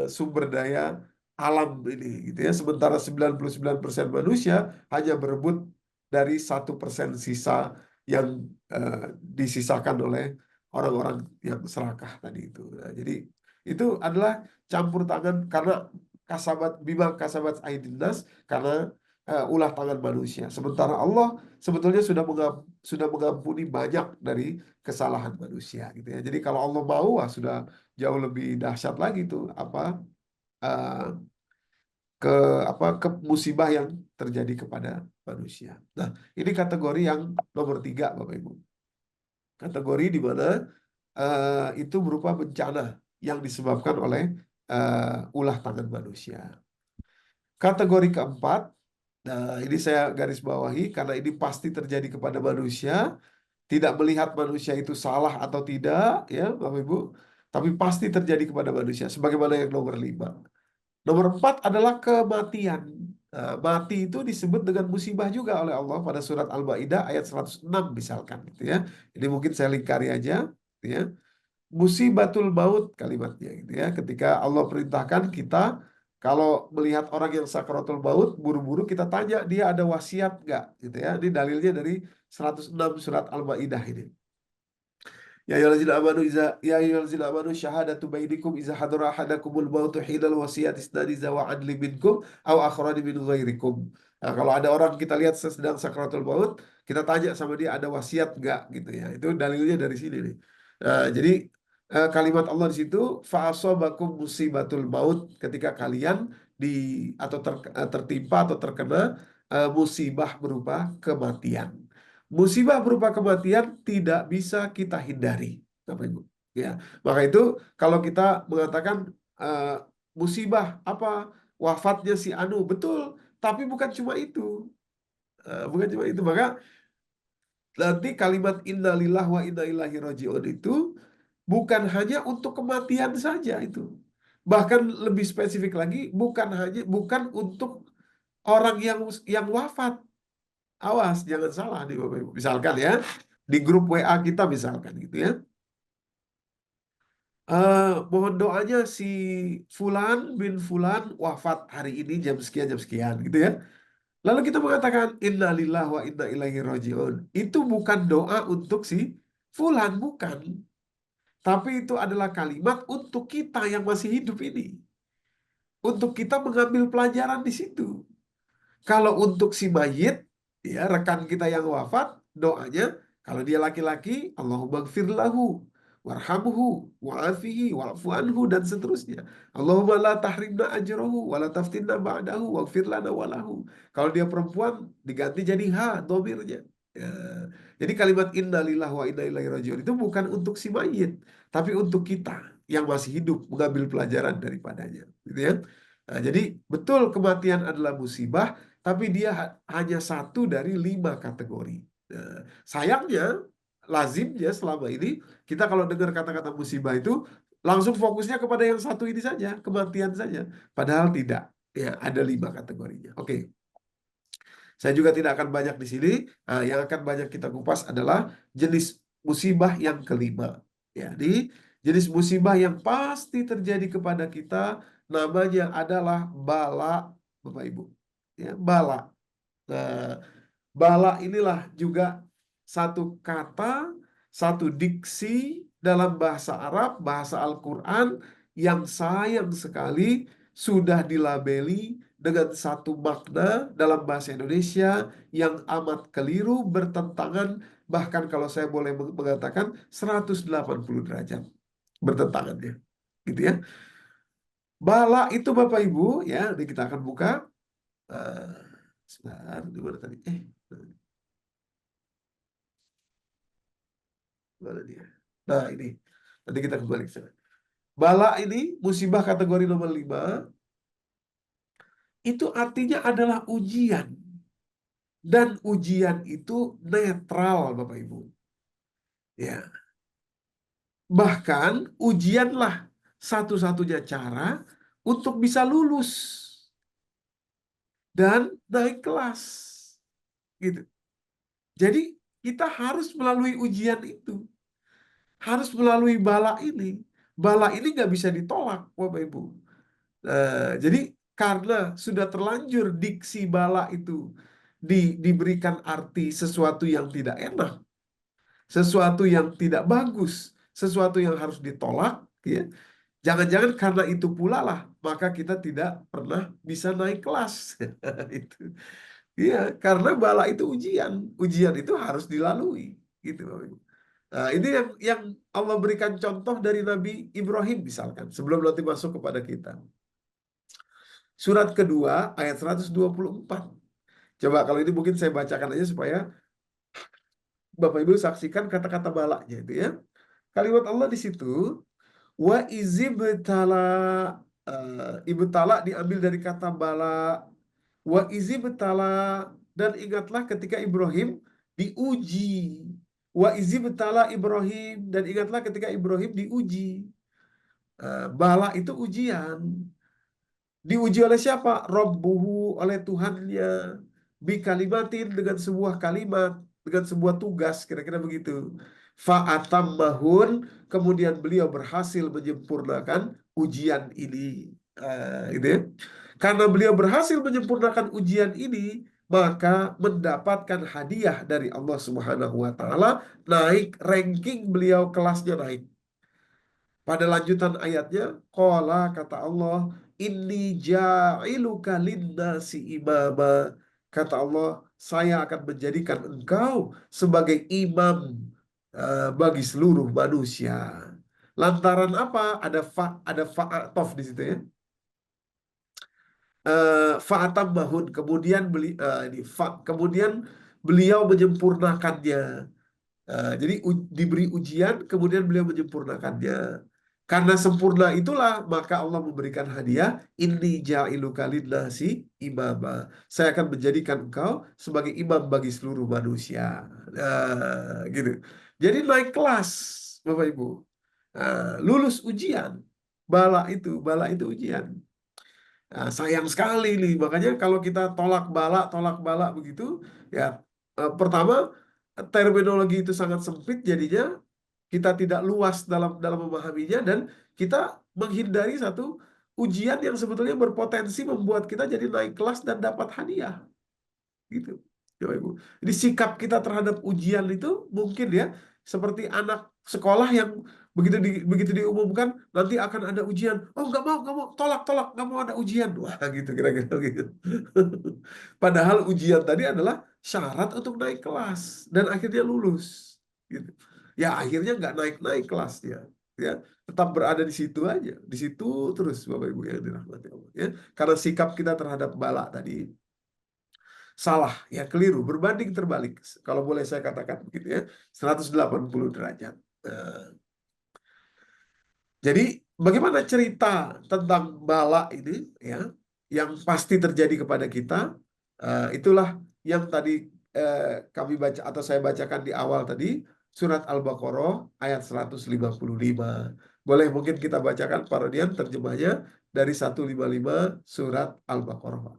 sumber daya alam ini gitu ya. Sementara 99% manusia hanya berebut dari 1% sisa yang disisakan oleh orang-orang yang serakah tadi itu. Nah, jadi itu adalah campur tangan karena bima kasabat aidin nas, karena ulah tangan manusia. Sementara Allah sebetulnya sudah mengampuni banyak dari kesalahan manusia gitu ya. Jadi kalau Allah mau, sudah jauh lebih dahsyat lagi tuh eh, ke ke musibah yang terjadi kepada manusia. Nah, ini kategori yang nomor 3, Bapak Ibu. Kategori di mana itu berupa bencana yang disebabkan oleh ulah tangan manusia. Kategori keempat, nah ini saya garis bawahi karena ini pasti terjadi kepada manusia, tidak melihat manusia itu salah atau tidak, ya Bapak Ibu, tapi pasti terjadi kepada manusia, sebagaimana yang nomor 5. Nomor 4 adalah kematian. Nah, mati itu disebut dengan musibah juga oleh Allah pada surat Al-Maidah ayat 106 misalkan gitu ya. Ini mungkin saya lingkari aja gitu ya. Musibatul maut kalimatnya gitu ya. Ketika Allah perintahkan kita kalau melihat orang yang sakaratul maut, buru-buru kita tanya dia ada wasiat nggak gitu ya. Ini dalilnya dari 106 surat Al-Maidah ini. Ya ayyuhallazina amanu ya ayyuhallazina amanu syahadatu bainikum iza hadara ahadakumul mautu hinal wasiyati isnani zawa adli minkum aw akhrani min ghairikum. Nah, kalau ada orang kita lihat sedang sakratul maut, kita tanya sama dia ada wasiat enggak gitu ya. Itu dalilnya dari sini nih. Nah, jadi kalimat Allah di situ fa'asabakum musibatul maut, ketika kalian di atau tertimpa atau terkena musibah berupa kematian. Musibah berupa kematian tidak bisa kita hindari, Bapak Ibu. Ya, maka itu kalau kita mengatakan eh, musibah apa wafatnya si Anu, betul, tapi bukan cuma itu. Bukan cuma itu. Maka nanti kalimat innalillah wa inna ilaihi rajiun itu bukan hanya untuk kematian saja itu. Bahkan lebih spesifik lagi, bukan untuk orang yang wafat. Awas, jangan salah nih Bapak Ibu. Misalkan ya, di grup WA kita misalkan gitu ya. Mohon doanya si Fulan bin Fulan wafat hari ini jam sekian gitu ya. Lalu kita mengatakan innalillahi wa inna ilaihi rajiun. Itu bukan doa untuk si Fulan, bukan. Tapi itu adalah kalimat untuk kita yang masih hidup ini. Untuk kita mengambil pelajaran di situ. Kalau untuk si mayit, ya rekan kita yang wafat, doanya kalau dia laki-laki, Allahumma gfir lahu, warhamhu, wa'afihi, wa'fu anhu, dan seterusnya. Allahumma la tahrimna ajrahu, wa la taftinna ba'dahu, waghfir lana walahu. Kalau dia perempuan, diganti jadi ha, domirnya. Ya. Jadi kalimat inna lillahi wa inna ilaihi rajiun itu bukan untuk si mayit, tapi untuk kita yang masih hidup mengambil pelajaran daripadanya. Gitu ya. Nah, jadi betul kematian adalah musibah, tapi dia hanya satu dari 5 kategori. Nah, sayangnya, lazimnya selama ini kita kalau dengar kata-kata musibah itu langsung fokusnya kepada yang satu ini saja, kematian saja. Padahal tidak. Ya, ada 5 kategorinya. Oke. Saya juga tidak akan banyak di sini. Yang akan banyak kita kupas adalah jenis musibah yang kelima. Ya, di jenis musibah yang pasti terjadi kepada kita namanya adalah bala, Bapak Ibu. Ya, bala. Nah, bala inilah juga satu kata satu diksi dalam bahasa Arab, bahasa Al-Quran yang sayang sekali sudah dilabeli dengan satu makna dalam bahasa Indonesia yang amat keliru, bertentangan, bahkan kalau saya boleh mengatakan 180 derajat bertentangannya. Gitu ya. Bala itu Bapak Ibu, ya, ini kita akan buka. Sebentar, di mana tadi? Mana dia? Nah, ini. Nanti kita kembali ke sana. Bala ini, musibah kategori nomor 5, itu artinya adalah ujian. Dan ujian itu netral, Bapak Ibu. Ya. Bahkan, ujianlah satu-satunya cara untuk bisa lulus dan naik kelas. Gitu. Jadi, kita harus melalui ujian itu. Harus melalui bala ini. Bala ini nggak bisa ditolak, Bapak Ibu. Jadi karena sudah terlanjur diksi bala itu diberikan arti sesuatu yang tidak enak, sesuatu yang tidak bagus, sesuatu yang harus ditolak, ya. Jangan-jangan karena itu pula lah, maka kita tidak pernah bisa naik kelas. Itu. Iya, karena bala itu ujian. Ujian itu harus dilalui, gitu, Bapak Ibu. Nah, ini yang Allah berikan contoh dari Nabi Ibrahim misalkan, sebelum nanti masuk kepada kita. Surat kedua ayat 124. Coba kalau ini mungkin saya bacakan aja supaya Bapak Ibu saksikan kata-kata balaknya itu ya. Kalimat Allah di situ, wa izibtala, ibtala diambil dari kata bala, wa izibtala, dan ingatlah ketika Ibrahim diuji. Wa izibtala Ibrahim, dan ingatlah ketika Ibrahim diuji. Bala itu ujian. Diuji oleh siapa? Rabbuhu, oleh Tuhannya. Bi kalimatin, dengan sebuah kalimat, dengan sebuah tugas, kira-kira begitu. Fa'atammahun, kemudian beliau berhasil menyempurnakan ujian ini. Gitu ya. Karena beliau berhasil menyempurnakan ujian ini, maka mendapatkan hadiah dari Allah Subhanahu wa Ta'ala, naik ranking beliau, kelasnya naik. Pada lanjutan ayatnya, qala, kata Allah, inni ja'iluka linnasi imama. Kata Allah, saya akan menjadikan engkau sebagai imam bagi seluruh manusia. Lantaran apa? Ada fa'atof di situ ya. Fa'atammahun, kemudian kemudian beliau menyempurnakannya. Jadi diberi ujian, kemudian beliau menyempurnakannya. Karena sempurna itulah, maka Allah memberikan hadiah, inni ja'iluka linnasi imama. Saya akan menjadikan engkau sebagai imam bagi seluruh manusia. Gitu. Jadi naik kelas, Bapak Ibu. Lulus ujian. Bala itu ujian. Sayang sekali nih, makanya kalau kita tolak bala begitu, ya pertama terminologi itu sangat sempit, jadinya kita tidak luas dalam memahaminya, dan kita menghindari satu ujian yang sebetulnya berpotensi membuat kita jadi naik kelas dan dapat hadiah. Gitu. Bapak Ibu. Jadi sikap kita terhadap ujian itu mungkin ya seperti anak sekolah yang begitu diumumkan nanti akan ada ujian. Oh, nggak mau, tolak, nggak mau ada ujian. Wah, gitu kira-kira gitu. Padahal ujian tadi adalah syarat untuk naik kelas dan akhirnya lulus. Gitu. Ya akhirnya nggak naik kelasnya. Ya, tetap berada di situ aja, di situ terus Bapak Ibu yang dirahmati Allah. Ya, karena sikap kita terhadap bala tadi salah, ya keliru, berbanding terbalik. Kalau boleh saya katakan begitu ya, 180 derajat. Jadi bagaimana cerita tentang bala ini ya, yang pasti terjadi kepada kita, itulah yang tadi kami baca atau saya bacakan di awal tadi, surat Al-Baqarah ayat 155. Boleh mungkin kita bacakan parodian terjemahnya dari 155 surat Al-Baqarah.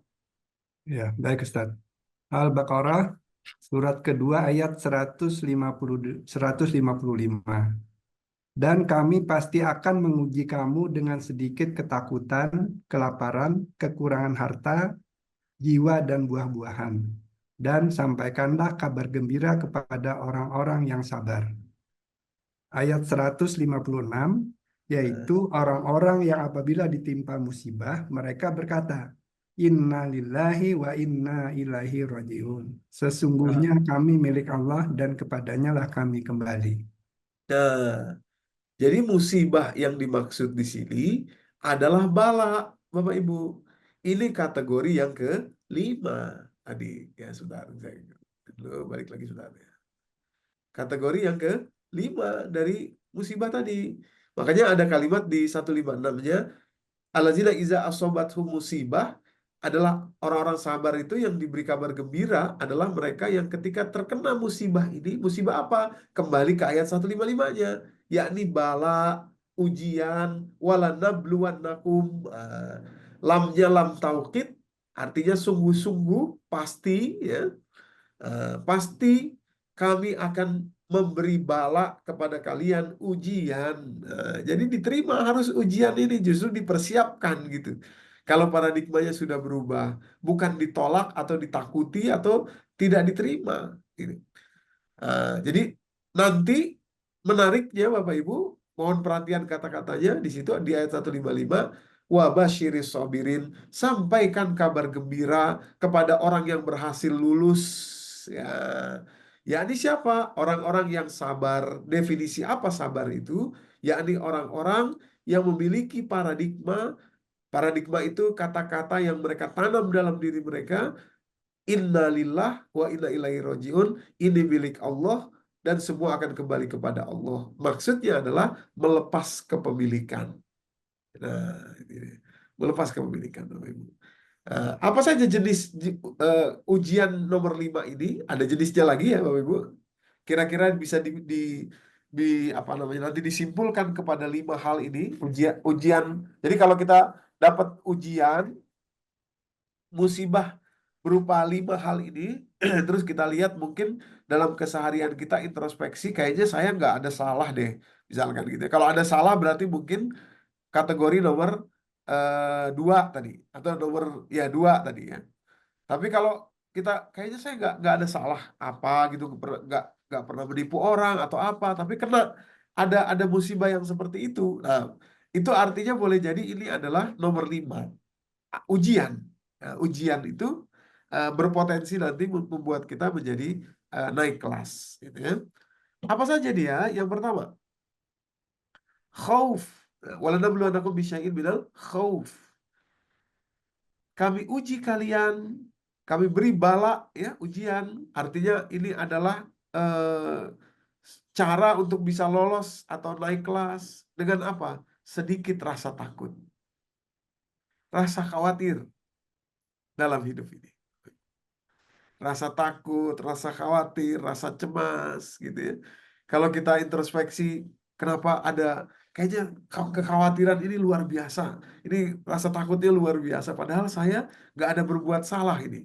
Ya, baik Ustaz. Al-Baqarah surat kedua ayat 155. Dan kami pasti akan menguji kamu dengan sedikit ketakutan, kelaparan, kekurangan harta, jiwa, dan buah-buahan. Dan sampaikanlah kabar gembira kepada orang-orang yang sabar. ayat 156, yaitu orang-orang yang apabila ditimpa musibah, mereka berkata, Inna lillahi wa inna ilaihi rajiun. Sesungguhnya kami milik Allah dan kepadanya lah kami kembali. Nah, jadi musibah yang dimaksud di sini adalah bala, Bapak Ibu. Ini kategori yang kelima tadi. Ya, sudah. Saya dulu balik lagi sudah. Kategori yang kelima dari musibah tadi. Makanya ada kalimat di 156-nya, Allazina iza asobathum musibah adalah orang-orang sabar itu yang diberi kabar gembira adalah mereka yang ketika terkena musibah ini, musibah apa? Kembali ke ayat 155-nya, yakni bala, ujian, walanabluwannakum, lamnya lam taukid, artinya sungguh-sungguh, pasti, ya, pasti kami akan memberi bala kepada kalian ujian. Jadi diterima harus ujian ini justru dipersiapkan gitu. Kalau paradigmanya sudah berubah, bukan ditolak atau ditakuti atau tidak diterima. Gitu. Jadi nanti menariknya Bapak Ibu, mohon perhatian kata-katanya di situ di ayat 155, wa basyiris sabirin, sampaikan kabar gembira kepada orang yang berhasil lulus, ya. Yakni siapa? Orang-orang yang sabar. Definisi apa sabar itu? Yakni orang-orang yang memiliki paradigma. Paradigma itu kata-kata yang mereka tanam dalam diri mereka. Inna lillah wa inna ilaihi rojiun. Ini milik Allah dan semua akan kembali kepada Allah. Maksudnya adalah melepas kepemilikan. Nah, ini. Melepas kepemilikan, Bapak Ibu. Apa saja jenis ujian nomor 5 ini? Ada jenisnya lagi ya, Bapak Ibu. Kira-kira bisa apa namanya nanti disimpulkan kepada 5 hal ini. Ujian. Jadi kalau kita dapat ujian musibah berupa 5 hal ini, terus kita lihat mungkin dalam keseharian kita introspeksi, kayaknya saya nggak ada salah deh, misalkan gitu. Kalau ada salah berarti mungkin kategori nomor 2 tadi, atau nomor ya 2 tadi ya. Tapi kalau kita kayaknya saya nggak ada salah apa gitu, nggak pernah menipu orang atau apa, tapi kena ada musibah yang seperti itu. Nah, itu artinya boleh jadi ini adalah nomor 5 ujian. Ujian itu berpotensi nanti membuat kita menjadi naik kelas, gitu ya. Apa saja dia? Yang pertama, khauf. Walanabluwannakum bisyai'in minal khauf. Kami uji kalian, kami beri bala, ya, ujian. Artinya ini adalah cara untuk bisa lolos atau naik kelas dengan apa? Sedikit rasa takut, rasa khawatir dalam hidup ini. Rasa takut, rasa khawatir, rasa cemas, gitu ya. Kalau kita introspeksi, kenapa ada kayaknya kekhawatiran ini luar biasa, ini rasa takutnya luar biasa, padahal saya nggak ada berbuat salah ini.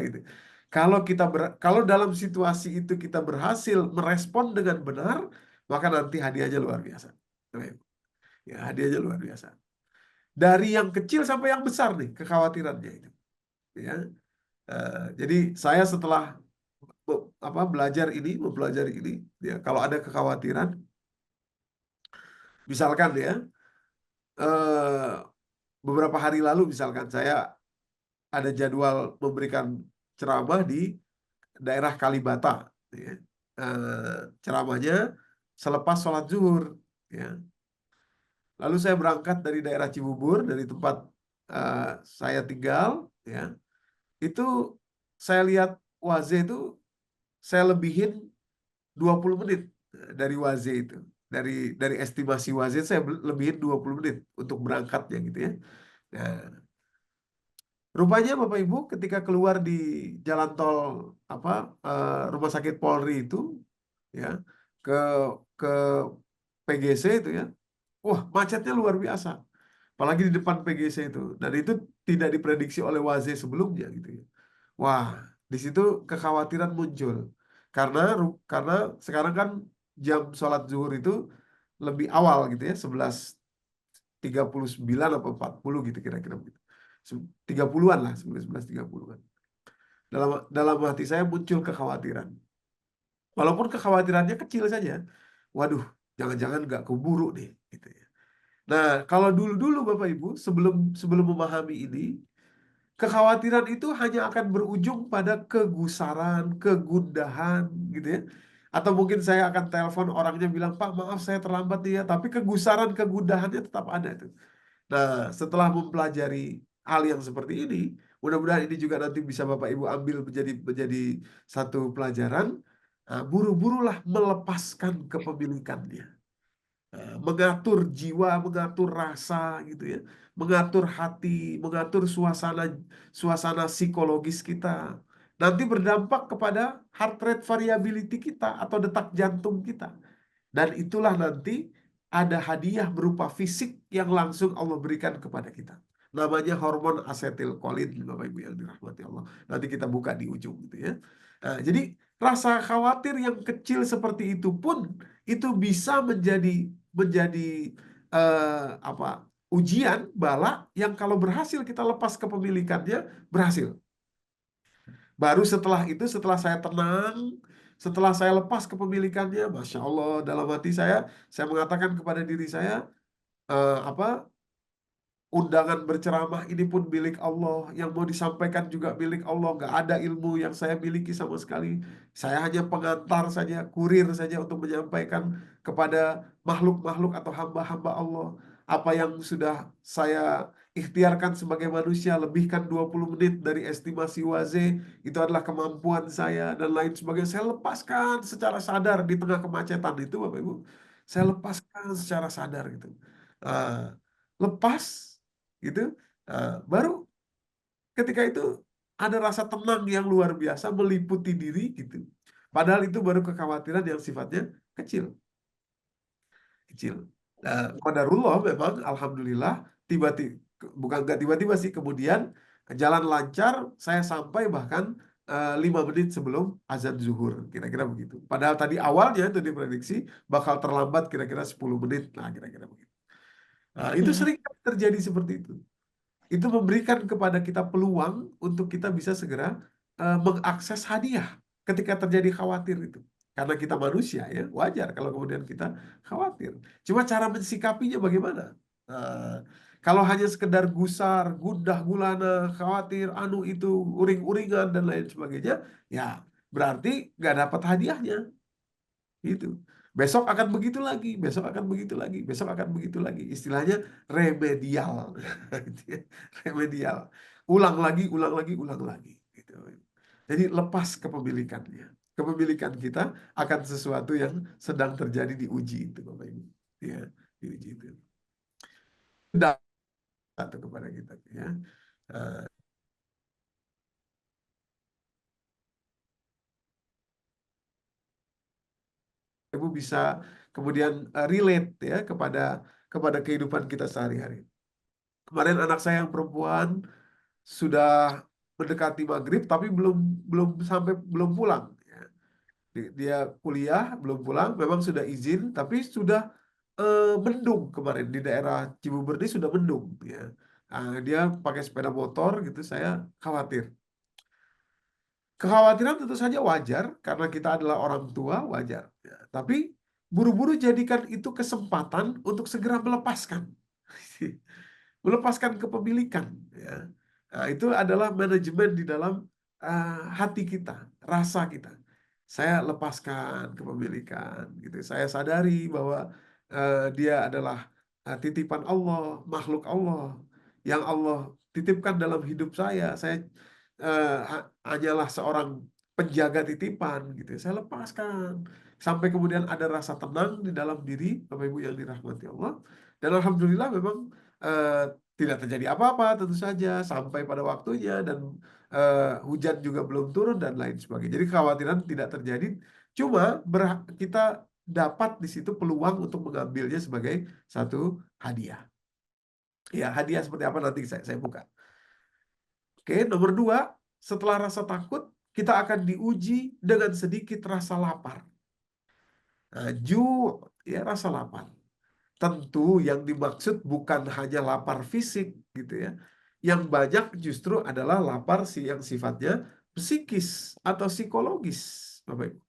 Gitu. Kalau dalam situasi itu kita berhasil merespon dengan benar, maka nanti hadiahnya luar biasa. Ya, hadiahnya luar biasa. Dari yang kecil sampai yang besar nih kekhawatirannya itu. Ya. Jadi saya setelah mempelajari ini, ya, kalau ada kekhawatiran, misalkan ya, beberapa hari lalu misalkan saya ada jadwal memberikan ceramah di daerah Kalibata, ya. Ceramahnya selepas sholat zuhur, ya. Lalu saya berangkat dari daerah Cibubur, dari tempat saya tinggal, ya. Itu saya lihat Waze itu saya lebihin 20 menit dari Waze itu. Dari estimasi Waze saya lebihin 20 menit untuk berangkatnya gitu ya. Nah, rupanya Bapak Ibu ketika keluar di jalan tol Rumah Sakit Polri itu ya, ke ke PGC itu ya. Wah, macetnya luar biasa. Apalagi di depan PGC itu. Dan itu tidak diprediksi oleh Waze sebelumnya gitu ya. Wah, di situ kekhawatiran muncul. Karena sekarang kan jam sholat zuhur itu lebih awal gitu ya, 11:39 atau 40 gitu kira-kira begitu. 30-an lah, 11:30-an. Dalam hati saya muncul kekhawatiran. Walaupun kekhawatirannya kecil saja. Waduh, Jangan-jangan nggak keburu nih, gitu ya. Nah, kalau dulu-dulu Bapak Ibu, sebelum memahami ini, kekhawatiran itu hanya akan berujung pada kegusaran, kegundahan, gitu ya. Atau mungkin saya akan telepon orangnya bilang, Pak, maaf saya terlambat nih ya, tapi kegusaran, kegundahannya tetap ada itu. Nah, setelah mempelajari hal yang seperti ini, mudah-mudahan ini juga nanti bisa Bapak Ibu ambil menjadi satu pelajaran. Buru-burulah melepaskan kepemilikannya. Mengatur jiwa, mengatur rasa gitu ya, mengatur hati, mengatur suasana suasana psikologis kita. Nanti berdampak kepada heart rate variability kita atau detak jantung kita. Dan itulah nanti ada hadiah berupa fisik yang langsung Allah berikan kepada kita. Namanya hormon asetilkolin, Bapak Ibu yang dirahmati Allah. Nanti kita buka di ujung gitu ya. Jadi rasa khawatir yang kecil seperti itu pun itu bisa menjadi apa ujian bala yang kalau berhasil kita lepas kepemilikannya berhasil. Baru setelah itu, setelah saya tenang, setelah saya lepas kepemilikannya, Masya Allah, dalam hati saya mengatakan kepada diri saya, apa undangan berceramah ini pun milik Allah, yang mau disampaikan juga milik Allah, nggak ada ilmu yang saya miliki sama sekali. Saya hanya pengantar saja, kurir saja untuk menyampaikan kepada makhluk-makhluk atau hamba-hamba Allah. Apa yang sudah saya ikhtiarkan sebagai manusia, lebihkan 20 menit dari estimasi waze, itu adalah kemampuan saya, dan lain sebagainya. Saya lepaskan secara sadar di tengah kemacetan itu, Bapak Ibu. Saya lepaskan secara sadar gitu. Lepas gitu. Baru ketika itu ada rasa tenang yang luar biasa meliputi diri gitu. Padahal itu baru kekhawatiran yang sifatnya kecil. Kecil. Qadarullah memang alhamdulillah tiba-tiba, bukan nggak tiba-tiba sih, kemudian jalan lancar, saya sampai bahkan 5 menit sebelum azan zuhur, kira-kira begitu. Padahal tadi awalnya itu diprediksi bakal terlambat kira-kira 10 menit, nah kira-kira begitu. Itu sering terjadi seperti itu. Itu memberikan kepada kita peluang untuk kita bisa segera mengakses hadiah ketika terjadi khawatir itu. Karena kita manusia ya, wajar kalau kemudian kita khawatir. Cuma cara mensikapinya bagaimana? Nah, kalau hanya sekedar gusar, gundah gulana, khawatir, anu itu, uring-uringan dan lain sebagainya, ya berarti nggak dapat hadiahnya. Itu. Besok akan begitu lagi, besok akan begitu lagi, besok akan begitu lagi. Istilahnya remedial. Gitu ya. Remedial. Ulang lagi, ulang lagi, ulang lagi. Gitu. Jadi lepas kepemilikannya. Kepemilikan kita akan sesuatu yang sedang terjadi diuji itu, Bapak Ibu. Ya, diuji itu. Satu kepada kita ya. Ibu bisa kemudian relate ya kepada kehidupan kita sehari-hari. Kemarin anak saya yang perempuan sudah mendekati maghrib tapi belum pulang. Ya. Dia kuliah belum pulang, memang sudah izin tapi sudah mendung kemarin di daerah Cibubur ini sudah mendung. Ya. Dia pakai sepeda motor gitu, saya khawatir. Kekhawatiran tentu saja wajar karena kita adalah orang tua, wajar. Ya. Tapi buru-buru jadikan itu kesempatan untuk segera melepaskan. Melepaskan kepemilikan ya. Nah, itu adalah manajemen di dalam hati kita, rasa kita. Saya lepaskan kepemilikan gitu. Saya sadari bahwa dia adalah titipan Allah, makhluk Allah yang Allah titipkan dalam hidup saya. Saya hanyalah seorang penjaga titipan gitu. Saya lepaskan sampai kemudian ada rasa tenang di dalam diri Bapak Ibu yang dirahmati Allah. Dan alhamdulillah memang eh, tidak terjadi apa-apa tentu saja sampai pada waktunya, dan hujan juga belum turun dan lain sebagainya. Jadi kekhawatiran tidak terjadi. Cuma kita dapat di situ peluang untuk mengambilnya sebagai satu hadiah. Ya, hadiah seperti apa nanti saya buka. Oke, nomor 2, setelah rasa takut, kita akan diuji dengan sedikit rasa lapar. Ya rasa lapar. Tentu yang dimaksud bukan hanya lapar fisik gitu ya. Yang banyak justru adalah lapar yang sifatnya psikis atau psikologis, Bapak Ibu.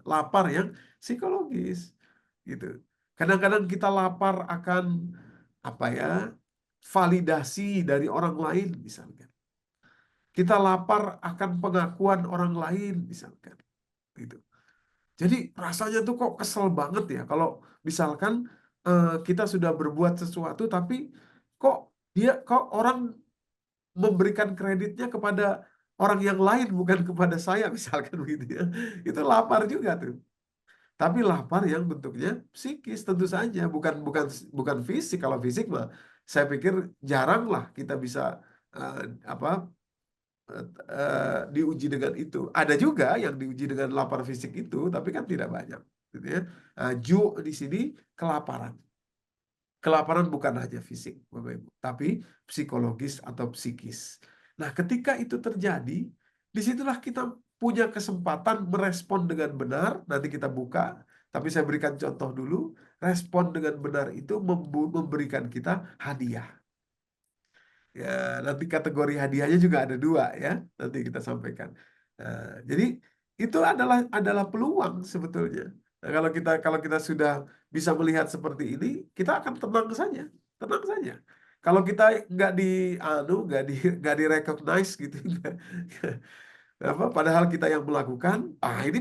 Lapar yang psikologis. gitu. Kadang-kadang kita lapar akan apa ya, validasi dari orang lain misalkan. Kita lapar akan pengakuan orang lain misalkan, gitu. Jadi rasanya tuh kok kesel banget ya kalau misalkan kita sudah berbuat sesuatu tapi kok orang memberikan kreditnya kepada orang yang lain bukan kepada saya misalkan begitu ya. Itu lapar juga tuh. Tapi lapar yang bentuknya psikis tentu saja, bukan bukan bukan fisik. Kalau fisik mah saya pikir jarang lah kita bisa eh, apa diuji dengan itu. Ada juga yang diuji dengan lapar fisik itu, tapi kan tidak banyak, gitu ya. Ju di sini kelaparan. Kelaparan bukan hanya fisik, Bapak Ibu, tapi psikologis atau psikis. Nah, ketika itu terjadi, disitulah kita punya kesempatan merespon dengan benar. Nanti kita buka, tapi saya berikan contoh dulu. Respon dengan benar itu memberikan kita hadiah. Ya, nanti kategori hadiahnya juga ada 2 ya. Nanti kita sampaikan. Jadi itu adalah peluang sebetulnya. Nah, kalau kita sudah bisa melihat seperti ini, kita akan tenang saja, tenang saja. Kalau kita nggak di recognize gitu, padahal kita yang melakukan, ini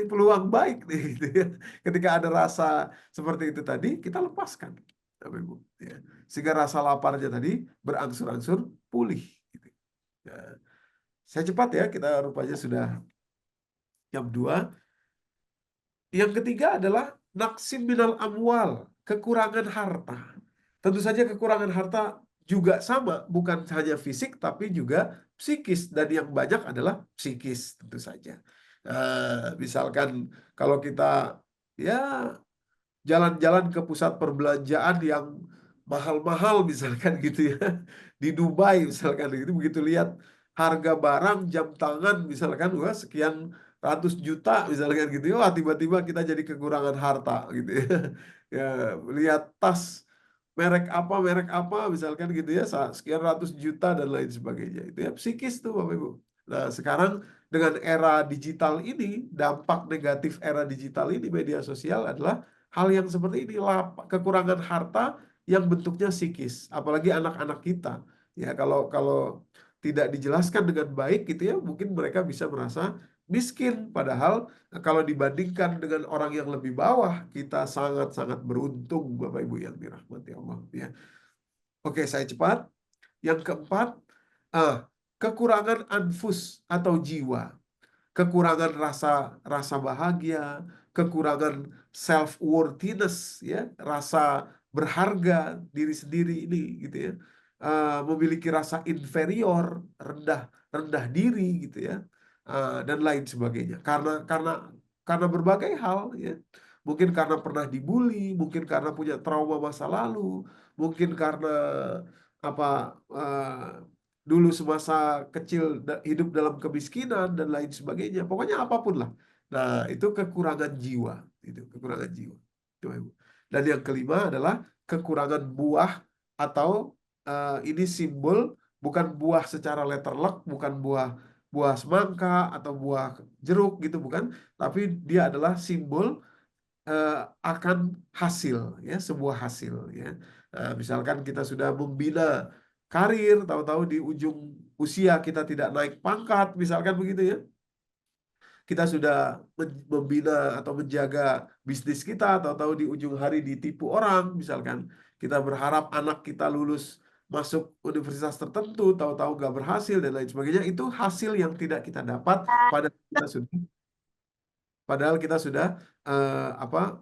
peluang baik nih, gitu ya. Ketika ada rasa seperti itu tadi, kita lepaskan, Bapak Ibu, ya. Sehingga rasa laparnya tadi berangsur-angsur pulih, gitu. Ya. Saya cepat ya, kita rupanya sudah jam 2. Yang ketiga adalah naksim minal amwal, kekurangan harta. Tentu saja kekurangan harta juga sama, bukan hanya fisik tapi juga psikis, dan yang banyak adalah psikis tentu saja. Misalkan kalau kita ya jalan-jalan ke pusat perbelanjaan yang mahal-mahal misalkan gitu ya, di Dubai misalkan gitu, begitu lihat harga barang jam tangan misalkan, wah sekian ratus juta misalkan gitu ya, wah tiba-tiba kita jadi kekurangan harta gitu ya. Ya, lihat tas merek apa misalkan gitu ya, sekian ratus juta dan lain sebagainya, itu ya psikis tuh Bapak Ibu. Nah, sekarang dengan era digital ini, dampak negatif era digital ini, media sosial adalah hal yang seperti ini, kekurangan harta yang bentuknya psikis, apalagi anak-anak kita. Ya, kalau tidak dijelaskan dengan baik gitu ya, mungkin mereka bisa merasa miskin. Padahal kalau dibandingkan dengan orang yang lebih bawah, kita sangat-sangat beruntung, Bapak Ibu yang dirahmati Allah. Ya. Oke, saya cepat. Yang keempat, kekurangan anfus atau jiwa, kekurangan rasa bahagia, kekurangan self worthiness, ya, rasa berharga diri sendiri ini, gitu ya. Memiliki rasa inferior, rendah rendah diri, gitu ya. Dan lain sebagainya. Karena berbagai hal, ya. Mungkin karena pernah dibully, mungkin karena punya trauma masa lalu, mungkin karena apa dulu semasa kecil hidup dalam kemiskinan dan lain sebagainya. Pokoknya apapun lah. Nah, itu kekurangan jiwa, itu kekurangan jiwa. Coba, Ibu. Dan yang kelima adalah kekurangan buah atau ini simbol, bukan buah secara letterlock, bukan buah buah semangka atau buah jeruk gitu, bukan, tapi dia adalah simbol akan hasil, ya, sebuah hasil, ya. Misalkan kita sudah membina karir, tahu-tahu di ujung usia kita tidak naik pangkat, misalkan begitu ya. Kita sudah membina atau menjaga bisnis kita, tahu-tahu di ujung hari ditipu orang, misalkan. Kita berharap anak kita lulus masuk universitas tertentu, tahu-tahu gak berhasil dan lain sebagainya. Itu hasil yang tidak kita dapat padahal kita sudah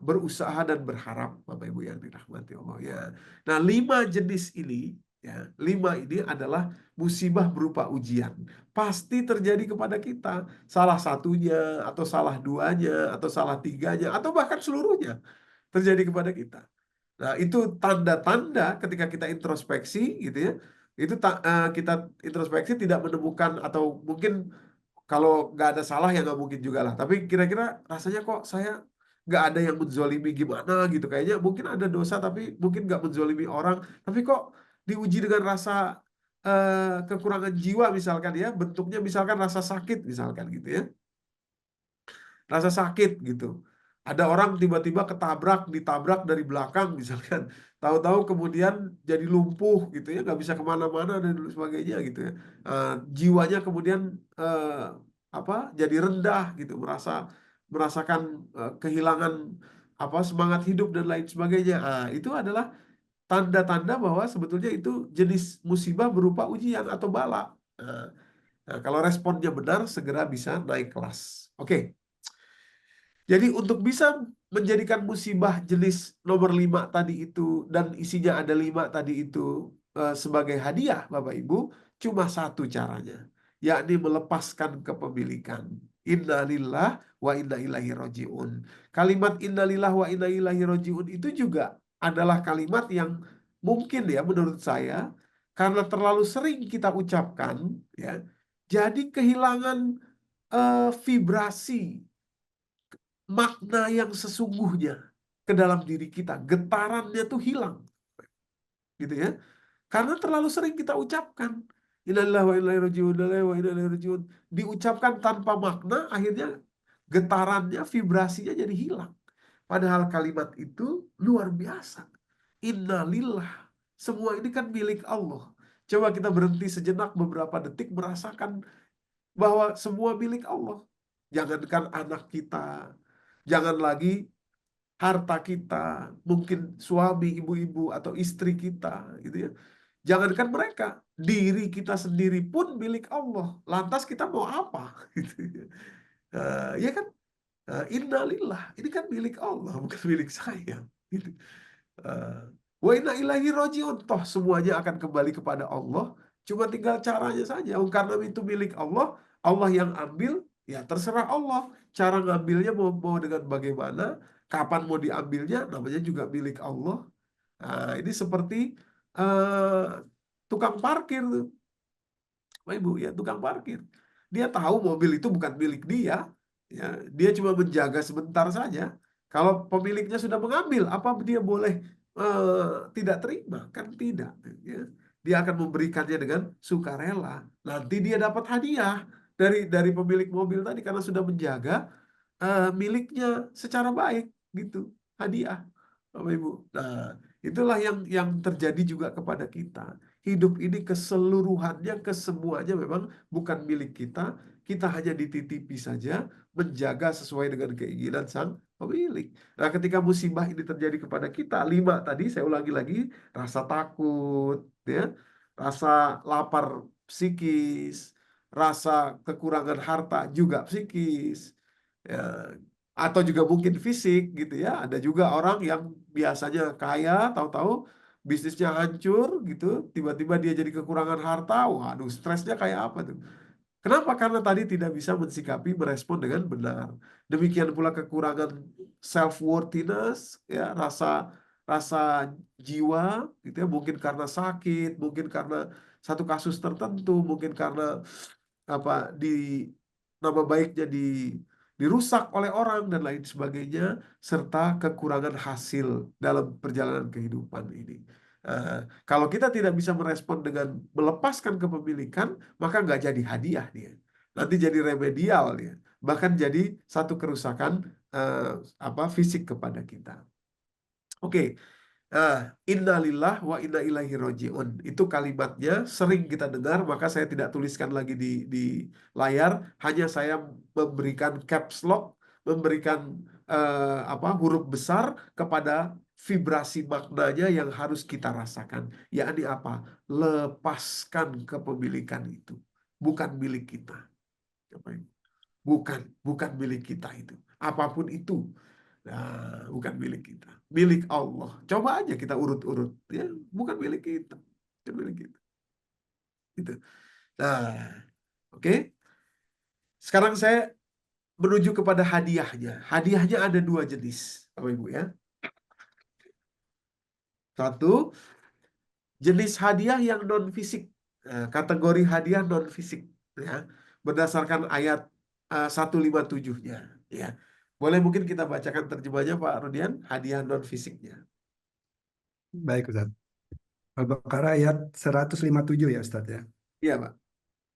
berusaha dan berharap, Bapak Ibu yang dirahmati Allah, ya. Nah, 5 jenis ini, ya, 5 ini adalah musibah berupa ujian. Pasti terjadi kepada kita. Salah satunya, atau salah duanya, atau salah tiganya, atau bahkan seluruhnya terjadi kepada kita. Nah, itu tanda-tanda ketika kita introspeksi, gitu ya. Itu kita introspeksi tidak menemukan, atau mungkin kalau nggak ada salah ya nggak mungkin juga lah. Tapi kira-kira rasanya kok saya nggak ada yang menzolimi gimana gitu. Kayaknya mungkin ada dosa tapi mungkin nggak menzolimi orang. Tapi kok diuji dengan rasa kekurangan jiwa misalkan ya. Bentuknya misalkan rasa sakit misalkan gitu ya. Rasa sakit gitu. Ada orang tiba-tiba ditabrak dari belakang misalkan, tahu-tahu kemudian jadi lumpuh gitu ya, nggak bisa kemana-mana dan sebagainya gitu ya. Jiwanya kemudian jadi rendah gitu, merasakan kehilangan semangat hidup dan lain sebagainya. Itu adalah tanda-tanda bahwa sebetulnya itu jenis musibah berupa ujian atau bala. Nah, kalau responnya benar, segera bisa naik kelas. Oke. Jadi untuk bisa menjadikan musibah jenis nomor 5 tadi itu dan isinya ada 5 tadi itu sebagai hadiah Bapak Ibu, cuma satu caranya, yakni melepaskan kepemilikan. Innalillah wa inna ilaihi roji'un. Kalimat innalillah wa inna ilaihi roji'un itu juga adalah kalimat yang mungkin ya menurut saya, karena terlalu sering kita ucapkan ya, jadi kehilangan vibrasi makna yang sesungguhnya ke dalam diri kita. Getarannya tuh hilang. Gitu ya. Karena terlalu sering kita ucapkan. Innalillahi wa inna ilaihi raji'un, innalillahi wa inna ilaihi raji'un. Diucapkan tanpa makna, akhirnya getarannya, vibrasinya jadi hilang. Padahal kalimat itu luar biasa. Innalillah. Semua ini kan milik Allah. Coba kita berhenti sejenak beberapa detik merasakan bahwa semua milik Allah. Jangankan anak kita, jangan lagi harta kita, mungkin suami, ibu-ibu, atau istri kita, gitu ya. Jangankan mereka, diri kita sendiri pun milik Allah. Lantas kita mau apa? Gitu ya. Ya kan? Innalillah, ini kan milik Allah, bukan milik saya. Gitu. Wa inna ilaihi roji'un. Toh semuanya akan kembali kepada Allah. Cuma tinggal caranya saja. Karena itu milik Allah, Allah yang ambil, ya terserah Allah. Cara ngambilnya mau dengan bagaimana, kapan mau diambilnya, namanya juga milik Allah. Ini seperti tukang parkir tuh. Bapak Ibu, ya tukang parkir. Dia tahu mobil itu bukan milik dia. Ya, dia cuma menjaga sebentar saja. Kalau pemiliknya sudah mengambil, apa dia boleh tidak terima? Kan tidak. Ya. Dia akan memberikannya dengan sukarela. Nanti dia dapat hadiah dari pemilik mobil tadi karena sudah menjaga miliknya secara baik, gitu. Hadiah, Bapak Ibu. Nah, itulah yang terjadi juga kepada kita. Hidup ini keseluruhannya, kesemuanya memang bukan milik kita. Kita hanya dititipi saja, menjaga sesuai dengan keinginan sang pemilik. Nah, ketika musibah ini terjadi kepada kita, 5 tadi, saya ulangi lagi, rasa takut, ya, rasa lapar psikis, rasa kekurangan harta juga psikis, ya, atau juga mungkin fisik gitu ya. Ada juga orang yang biasanya kaya, tahu-tahu bisnisnya hancur gitu, tiba-tiba dia jadi kekurangan harta, waduh stresnya kayak apa tuh. Kenapa? Karena tadi tidak bisa mensikapi, merespon dengan benar. Demikian pula kekurangan self-worthiness, ya, rasa rasa jiwa gitu ya, mungkin karena sakit, mungkin karena satu kasus tertentu, mungkin karena di nama baiknya dirusak oleh orang dan lain sebagainya, serta kekurangan hasil dalam perjalanan kehidupan ini. Kalau kita tidak bisa merespon dengan melepaskan kepemilikan, maka nggak jadi hadiah dia. Nanti jadi remedial dia. Bahkan jadi satu kerusakan fisik kepada kita. Oke. Innalillah wa inna ilaihi roji'un. Itu kalimatnya sering kita dengar, maka saya tidak tuliskan lagi di layar, hanya saya memberikan caps lock, memberikan huruf besar kepada vibrasi maknanya yang harus kita rasakan. Yakni apa? Lepaskan kepemilikan itu. Bukan milik kita. Bukan milik kita itu. Apapun itu. Nah, bukan milik kita, milik Allah. Coba aja kita urut-urut, ya, bukan milik kita, bukan milik kita. Gitu. Nah, oke. Sekarang saya menuju kepada hadiahnya. Hadiahnya ada 2 jenis, Bapak Ibu ya. Satu, jenis hadiah yang non fisik. Kategori hadiah non fisik, ya, berdasarkan ayat 157-nya, ya. Boleh mungkin kita bacakan terjemahnya Pak Rudian, hadiah non fisiknya. Baik, Ustaz. Al-Baqarah ayat 157 ya, Ustaz ya. Iya, Pak.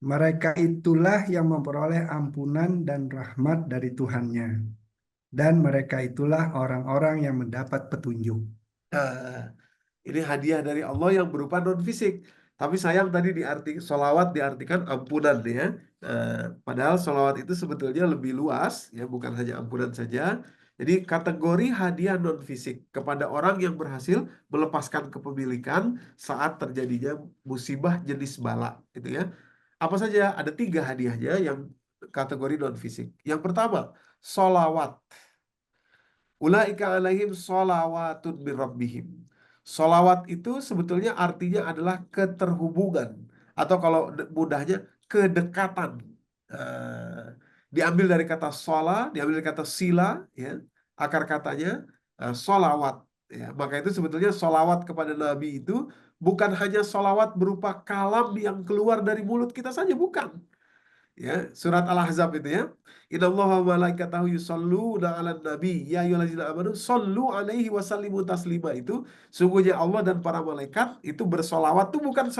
Mereka itulah yang memperoleh ampunan dan rahmat dari Tuhannya. dan mereka itulah orang-orang yang mendapat petunjuk. Nah, ini hadiah dari Allah yang berupa non fisik. Tapi sayang tadi solawat diartikan ampunan ya. Padahal solawat itu sebetulnya lebih luas ya, bukan hanya ampunan saja. Jadi kategori hadiah non fisik kepada orang yang berhasil melepaskan kepemilikan saat terjadinya musibah jenis bala, gitu ya. Apa saja? Ada 3 hadiahnya yang kategori non fisik. Yang pertama, solawat. Ulaika alaihim sholawatun min rabbihim. Sholawat itu sebetulnya artinya adalah keterhubungan. Atau kalau mudahnya, kedekatan. Eh, Diambil dari kata shola, diambil dari kata sila, ya. Akar katanya sholawat. Ya. Maka itu sebetulnya sholawat kepada Nabi itu bukan hanya sholawat berupa kalam yang keluar dari mulut kita saja, bukan. Ya, surat Al-Ahzab itu ya. Innallaha wa malaikatahu yusholluna 'alan nabi ya ayyuhallazina amanu shollu 'alaihi wa sallimu taslima, itu sungguhnya Allah dan para malaikat itu bersolawat, itu bukan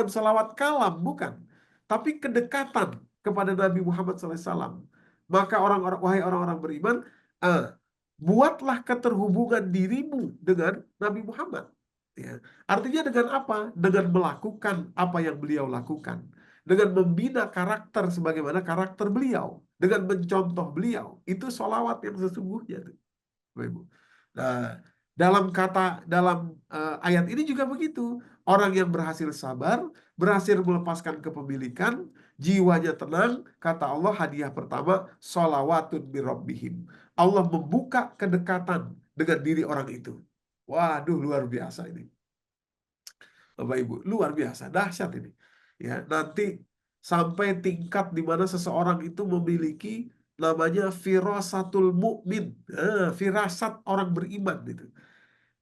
solawat kalam, bukan, tapi kedekatan kepada Nabi Muhammad SAW. Maka wahai orang-orang beriman, ah, buatlah keterhubungan dirimu dengan Nabi Muhammad. Ya. Artinya dengan apa? Dengan melakukan apa yang beliau lakukan, dengan membina karakter sebagaimana karakter beliau, dengan mencontoh beliau. Itu sholawat yang sesungguhnya, Bapak Ibu. Nah, dalam ayat ini juga begitu. Orang yang berhasil sabar, berhasil melepaskan kepemilikan, jiwanya tenang, kata Allah hadiah pertama, sholawatun birabbihim. Allah membuka kedekatan dengan diri orang itu. Waduh, luar biasa ini. Bapak Ibu, luar biasa, dahsyat ini. Ya, nanti sampai tingkat di mana seseorang itu memiliki namanya firasatul mukmin, firasat orang beriman itu.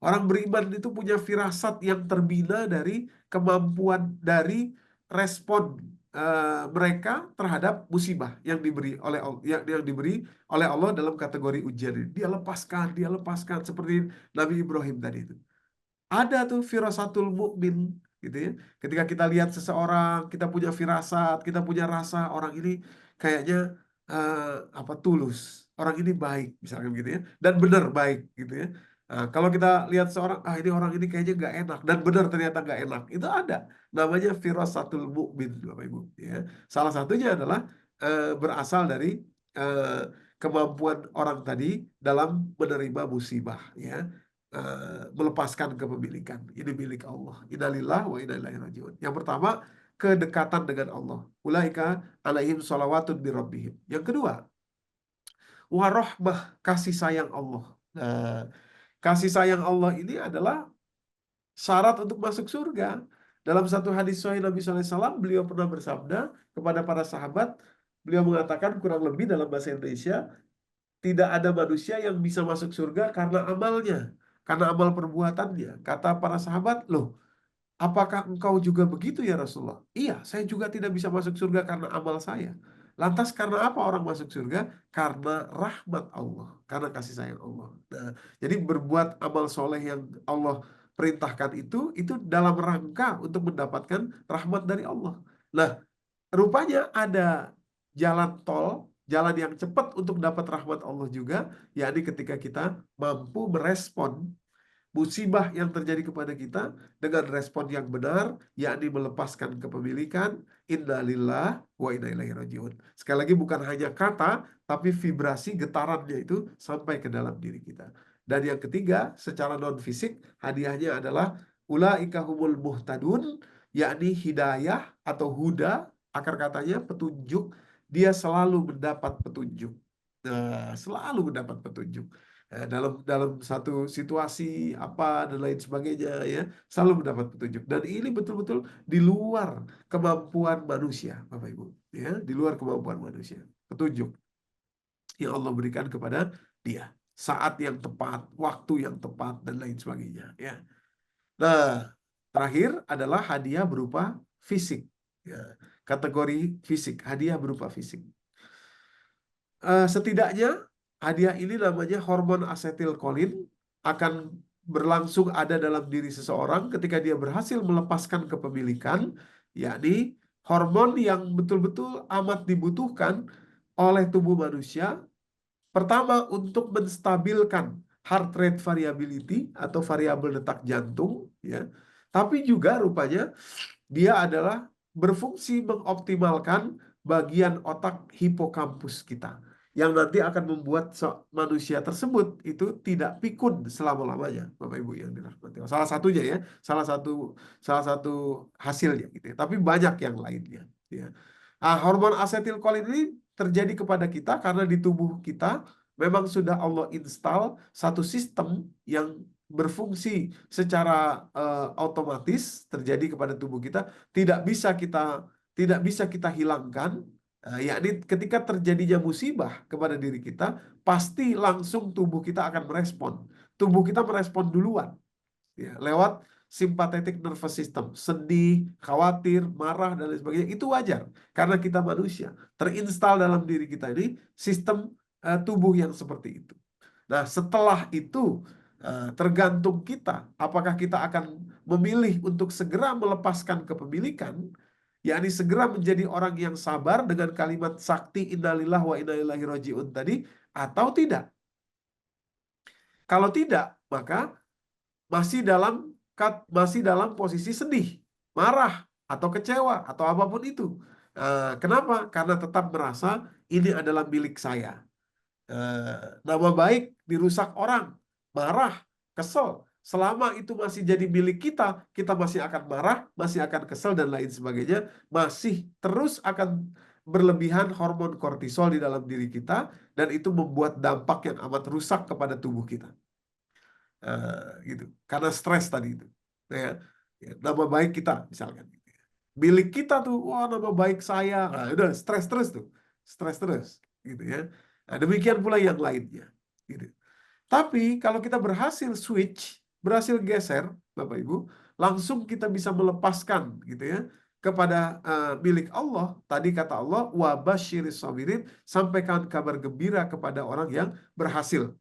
Orang beriman itu punya firasat yang terbina dari kemampuan dari respon mereka terhadap musibah yang diberi oleh yang diberi oleh Allah dalam kategori ujian ini. Dia lepaskan seperti Nabi Ibrahim tadi itu. Ada tuh firasatul mukmin, gitu ya. Ketika kita lihat seseorang, kita punya firasat, kita punya rasa orang ini kayaknya tulus, orang ini baik, misalkan gitu ya, dan benar baik, gitu ya. Kalau kita lihat seorang, ini orang ini kayaknya nggak enak, dan benar ternyata nggak enak, itu ada namanya firasatul mukmin, Bapak Ibu. Ya. Salah satunya adalah berasal dari eh, kemampuan orang tadi dalam menerima musibah, ya. Melepaskan kepemilikan. Ini milik Allah. Innalillah wa inna ilaihi rajiun. Yang pertama, kedekatan dengan Allah. Ulaika alaihim sholawatun bi rabbihim. Yang kedua, warahmah, kasih sayang Allah. Nah, kasih sayang Allah ini adalah syarat untuk masuk surga. Dalam satu hadis sahih Nabi SAW, beliau pernah bersabda kepada para sahabat, beliau mengatakan kurang lebih dalam bahasa Indonesia, tidak ada manusia yang bisa masuk surga karena amalnya, karena amal perbuatannya. Kata para sahabat, loh, apakah engkau juga begitu ya Rasulullah? Iya, saya juga tidak bisa masuk surga karena amal saya. Lantas karena apa orang masuk surga? Karena rahmat Allah, karena kasih sayang Allah. Nah, jadi berbuat amal soleh yang Allah perintahkan itu dalam rangka untuk mendapatkan rahmat dari Allah. Nah, rupanya ada jalan tol, jalan yang cepat untuk dapat rahmat Allah juga, yakni ketika kita mampu merespon musibah yang terjadi kepada kita dengan respon yang benar, yakni melepaskan kepemilikan, innalillah wa inna ilaihi rajiun. Sekali lagi bukan hanya kata, tapi vibrasi getarannya itu sampai ke dalam diri kita. Dan yang ketiga, secara non-fisik, hadiahnya adalah ulaika humul muhtadun, yakni hidayah atau huda, akar katanya petunjuk, dia selalu mendapat petunjuk. Nah, selalu mendapat petunjuk. Dalam satu situasi apa dan lain sebagainya, ya, selalu mendapat petunjuk. Dan ini betul-betul di luar kemampuan manusia, Bapak Ibu, ya, di luar kemampuan manusia. Petunjuk yang Allah berikan kepada dia, saat yang tepat, waktu yang tepat, dan lain sebagainya, ya. Nah, terakhir adalah hadiah berupa fisik, ya. Kategori fisik, hadiah berupa fisik. Setidaknya hadiah ini namanya hormon asetilkolin, akan berlangsung ada dalam diri seseorang ketika dia berhasil melepaskan kepemilikan, yakni hormon yang betul-betul amat dibutuhkan oleh tubuh manusia Pertama, untuk menstabilkan heart rate variability atau variabel detak jantung, ya. Tapi juga rupanya dia adalah berfungsi mengoptimalkan bagian otak hipokampus kita, yang nanti akan membuat manusia tersebut itu tidak pikun selama-lamanya, Bapak Ibu yang dirahmati Allah. Salah satunya ya, salah satu hasilnya gitu ya. Tapi banyak yang lainnya, ya. Hormon asetilkolin ini terjadi kepada kita karena di tubuh kita memang sudah Allah install satu sistem yang berfungsi secara otomatis terjadi kepada tubuh kita, tidak bisa kita hilangkan. Yakni ketika terjadinya musibah kepada diri kita, pasti langsung tubuh kita akan merespon. Tubuh kita merespon duluan, ya, lewat sympathetic nervous system, sedih, khawatir, marah, dan lain sebagainya. Itu wajar, karena kita manusia. Terinstal dalam diri kita ini sistem tubuh yang seperti itu. Nah, setelah itu tergantung kita, apakah kita akan memilih untuk segera melepaskan kepemilikan, yakni segera menjadi orang yang sabar dengan kalimat sakti innalillah wa inna ilaihi raji'un tadi, atau tidak. Kalau tidak, maka masih dalam posisi sedih, marah, atau kecewa, atau apapun itu. Kenapa? Karena tetap merasa ini adalah milik saya. Nama baik dirusak orang, marah, kesel. Selama itu masih jadi milik kita, kita masih akan marah, masih akan kesel, dan lain sebagainya. Masih terus akan berlebihan hormon kortisol di dalam diri kita, dan itu membuat dampak yang amat rusak kepada tubuh kita. Gitu. Karena stres tadi itu. Ya, nama baik kita misalkan. Milik kita tuh, wah nama baik saya. Nah, udah stres terus tuh. Stres terus. Gitu ya. Nah, demikian pula yang lainnya. Gitu. Tapi kalau kita berhasil switch, berhasil geser, Bapak Ibu, langsung kita bisa melepaskan gitu ya kepada milik Allah. Tadi kata Allah, wa basyiris sabirin, sampaikan kabar gembira kepada orang yang berhasil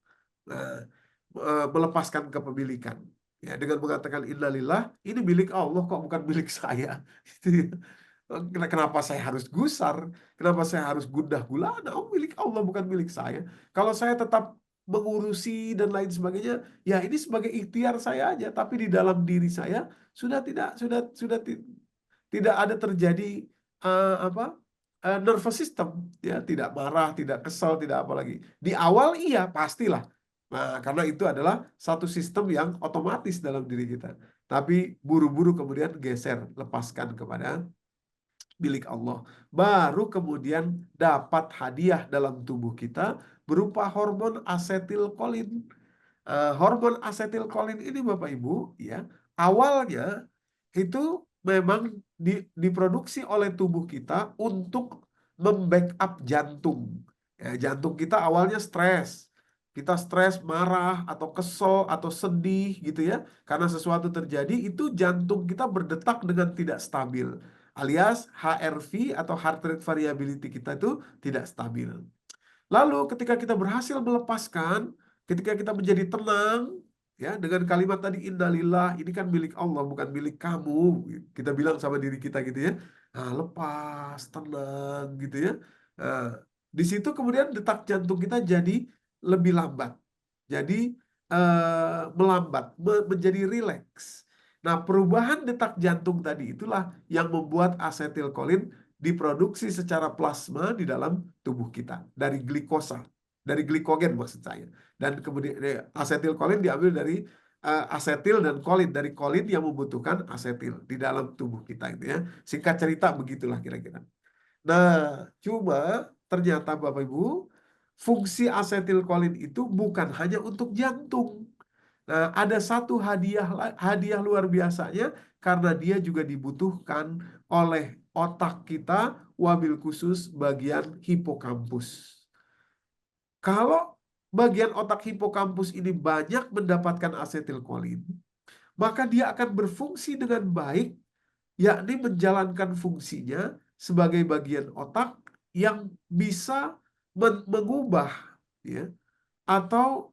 melepaskan kepemilikan. Ya, dengan mengatakan innalillah, ini milik Allah kok, bukan milik saya. Kenapa saya harus gusar? Kenapa saya harus gundah gulana? Oh, milik Allah, bukan milik saya. Kalau saya tetap mengurusi dan lain sebagainya, ya ini sebagai ikhtiar saya aja. Tapi di dalam diri saya sudah tidak ada terjadi nervous system, ya, tidak marah, tidak kesal, tidak apa lagi. Di awal iya pastilah. Nah, karena itu adalah satu sistem yang otomatis dalam diri kita. Tapi buru-buru kemudian geser, lepaskan kepada milik Allah. Baru kemudian dapat hadiah dalam tubuh kita berupa hormon asetilkolin. Hormon asetilkolin ini Bapak Ibu, ya, awalnya itu memang diproduksi oleh tubuh kita untuk membackup jantung. Ya, jantung kita awalnya stres. Kita stres, marah, atau kesel, atau sedih gitu ya. Karena sesuatu terjadi, itu jantung kita berdetak dengan tidak stabil. Alias HRV atau heart rate variability kita itu tidak stabil. Lalu ketika kita berhasil melepaskan, ketika kita menjadi tenang, ya, dengan kalimat tadi innalillah, ini kan milik Allah, bukan milik kamu. Kita bilang sama diri kita gitu ya. Nah, lepas, tenang gitu ya. Nah, di situ kemudian detak jantung kita jadi lebih lambat. Jadi melambat, menjadi rileks. Nah, perubahan detak jantung tadi itulah yang membuat asetilkolin diproduksi secara plasma di dalam tubuh kita dari glikosa, dari glikogen maksud saya. Dan kemudian asetilkolin diambil dari asetil dan kolin, dari kolin yang membutuhkan asetil di dalam tubuh kita itu ya. Singkat cerita begitulah kira-kira. Nah, cuma ternyata Bapak Ibu, fungsi asetilkolin itu bukan hanya untuk jantung. Nah, ada satu hadiah luar biasanya karena dia juga dibutuhkan oleh otak kita, wabil khusus bagian hipokampus. Kalau bagian otak hipokampus ini banyak mendapatkan asetilkolin, maka dia akan berfungsi dengan baik, yakni menjalankan fungsinya sebagai bagian otak yang bisa mengubah, ya, atau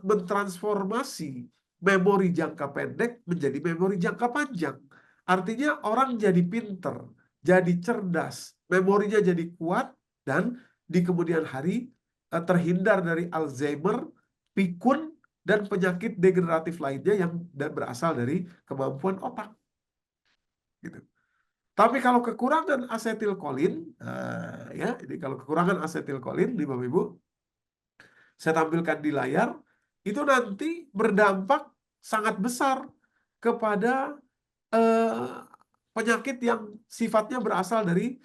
mentransformasi memori jangka pendek menjadi memori jangka panjang. Artinya orang jadi pinter, jadi cerdas, memorinya jadi kuat, dan di kemudian hari terhindar dari Alzheimer, pikun, dan penyakit degeneratif lainnya yang berasal dari kemampuan otak. Gitu. Tapi kalau kekurangan asetilkolin, ya, jadi kalau kekurangan asetilkolin, nih Bapak Ibu, saya tampilkan di layar, itu nanti berdampak sangat besar kepada penyakit yang sifatnya berasal dari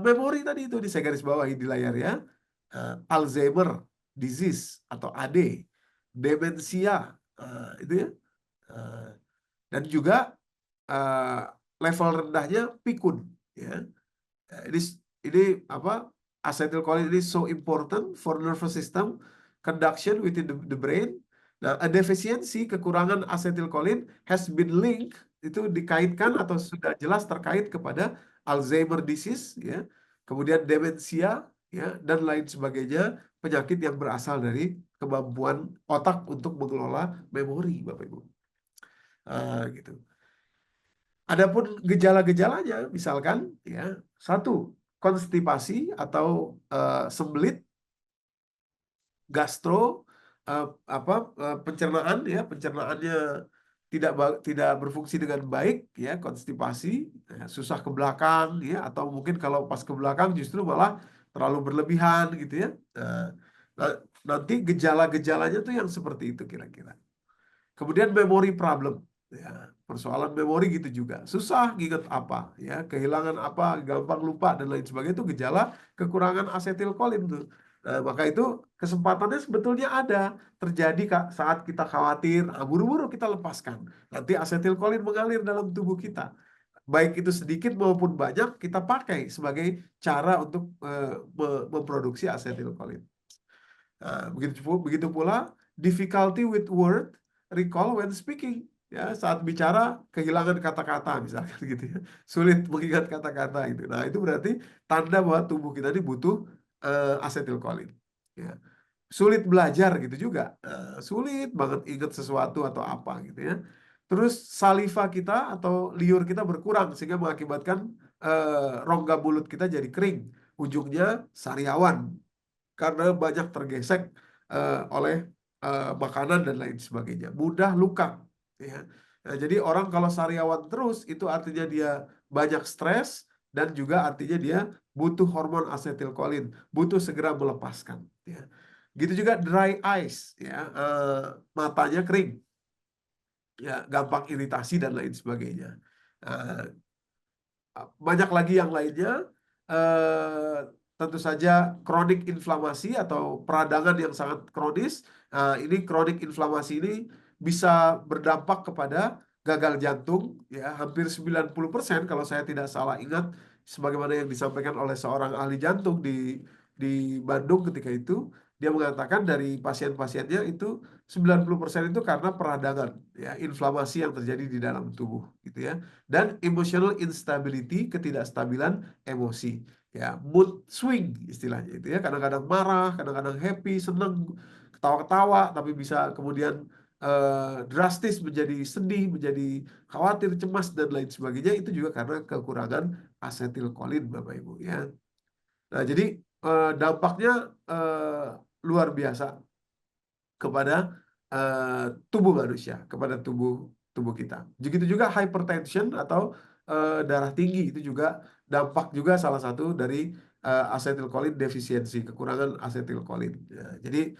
memori tadi itu, saya garis bawahi di layar ya. Alzheimer disease atau AD, demensia, itu ya. Dan juga level rendahnya pikun ya. Ini apa, acetylcholine ini so important for nervous system conduction within the brain. Nah, a deficiency, kekurangan acetylcholine has been linked, itu dikaitkan atau sudah jelas terkait kepada Alzheimer disease ya, kemudian demensia ya, dan lain sebagainya, penyakit yang berasal dari kemampuan otak untuk mengelola memori, Bapak Ibu. Gitu. Adapun gejala-gejalanya, misalkan ya, satu, konstipasi atau sembelit, gastro, pencernaan ya, pencernaannya tidak berfungsi dengan baik ya, konstipasi, susah ke belakang ya, atau mungkin kalau pas ke belakang justru malah terlalu berlebihan gitu ya. Nanti gejala-gejalanya tuh yang seperti itu kira-kira. Kemudian memory problem, ya, persoalan memori gitu juga, susah nginget apa, ya, kehilangan apa, gampang lupa dan lain sebagainya, itu gejala kekurangan asetilkolin tuh. Nah, maka itu kesempatannya sebetulnya ada terjadi saat kita khawatir, buru-buru kita lepaskan, nanti asetilkolin mengalir dalam tubuh kita, baik itu sedikit maupun banyak, kita pakai sebagai cara untuk memproduksi asetilkolin. Nah, begitu pula difficulty with word recall when speaking, ya, saat bicara kehilangan kata-kata misalkan gitu ya, sulit mengingat kata-kata itu. Nah, itu berarti tanda bahwa tubuh kita ini butuh asetilkolin ya. Sulit belajar gitu juga, sulit banget ingat sesuatu atau apa gitu ya. Terus saliva kita atau liur kita berkurang sehingga mengakibatkan rongga mulut kita jadi kering, ujungnya sariawan karena banyak tergesek oleh makanan dan lain sebagainya. Mudah luka. Ya. Nah, jadi orang kalau sariawan terus, itu artinya dia banyak stres, dan juga artinya dia butuh hormon asetilkolin, butuh segera melepaskan. Ya. Gitu juga dry eyes, ya, matanya kering, ya, gampang iritasi dan lain sebagainya. Banyak lagi yang lainnya, tentu saja kronik inflamasi atau peradangan yang sangat kronis. Ini kronik inflamasi ini bisa berdampak kepada gagal jantung ya, hampir 90% kalau saya tidak salah ingat, sebagaimana yang disampaikan oleh seorang ahli jantung di Bandung ketika itu. Dia mengatakan dari pasien-pasiennya itu 90% itu karena peradangan ya, inflamasi yang terjadi di dalam tubuh gitu ya. Dan emotional instability, ketidakstabilan emosi ya, mood swing istilahnya itu ya, kadang-kadang marah, kadang-kadang happy, seneng, ketawa-ketawa, tapi bisa kemudian drastis menjadi sedih, menjadi khawatir, cemas dan lain sebagainya. Itu juga karena kekurangan asetilkolin, Bapak Ibu ya. Nah, jadi dampaknya luar biasa kepada tubuh manusia, kepada tubuh kita. Begitu juga hypertension atau darah tinggi, itu juga dampak juga salah satu dari asetilkolin defisiensi, kekurangan asetilkolin. Ya, jadi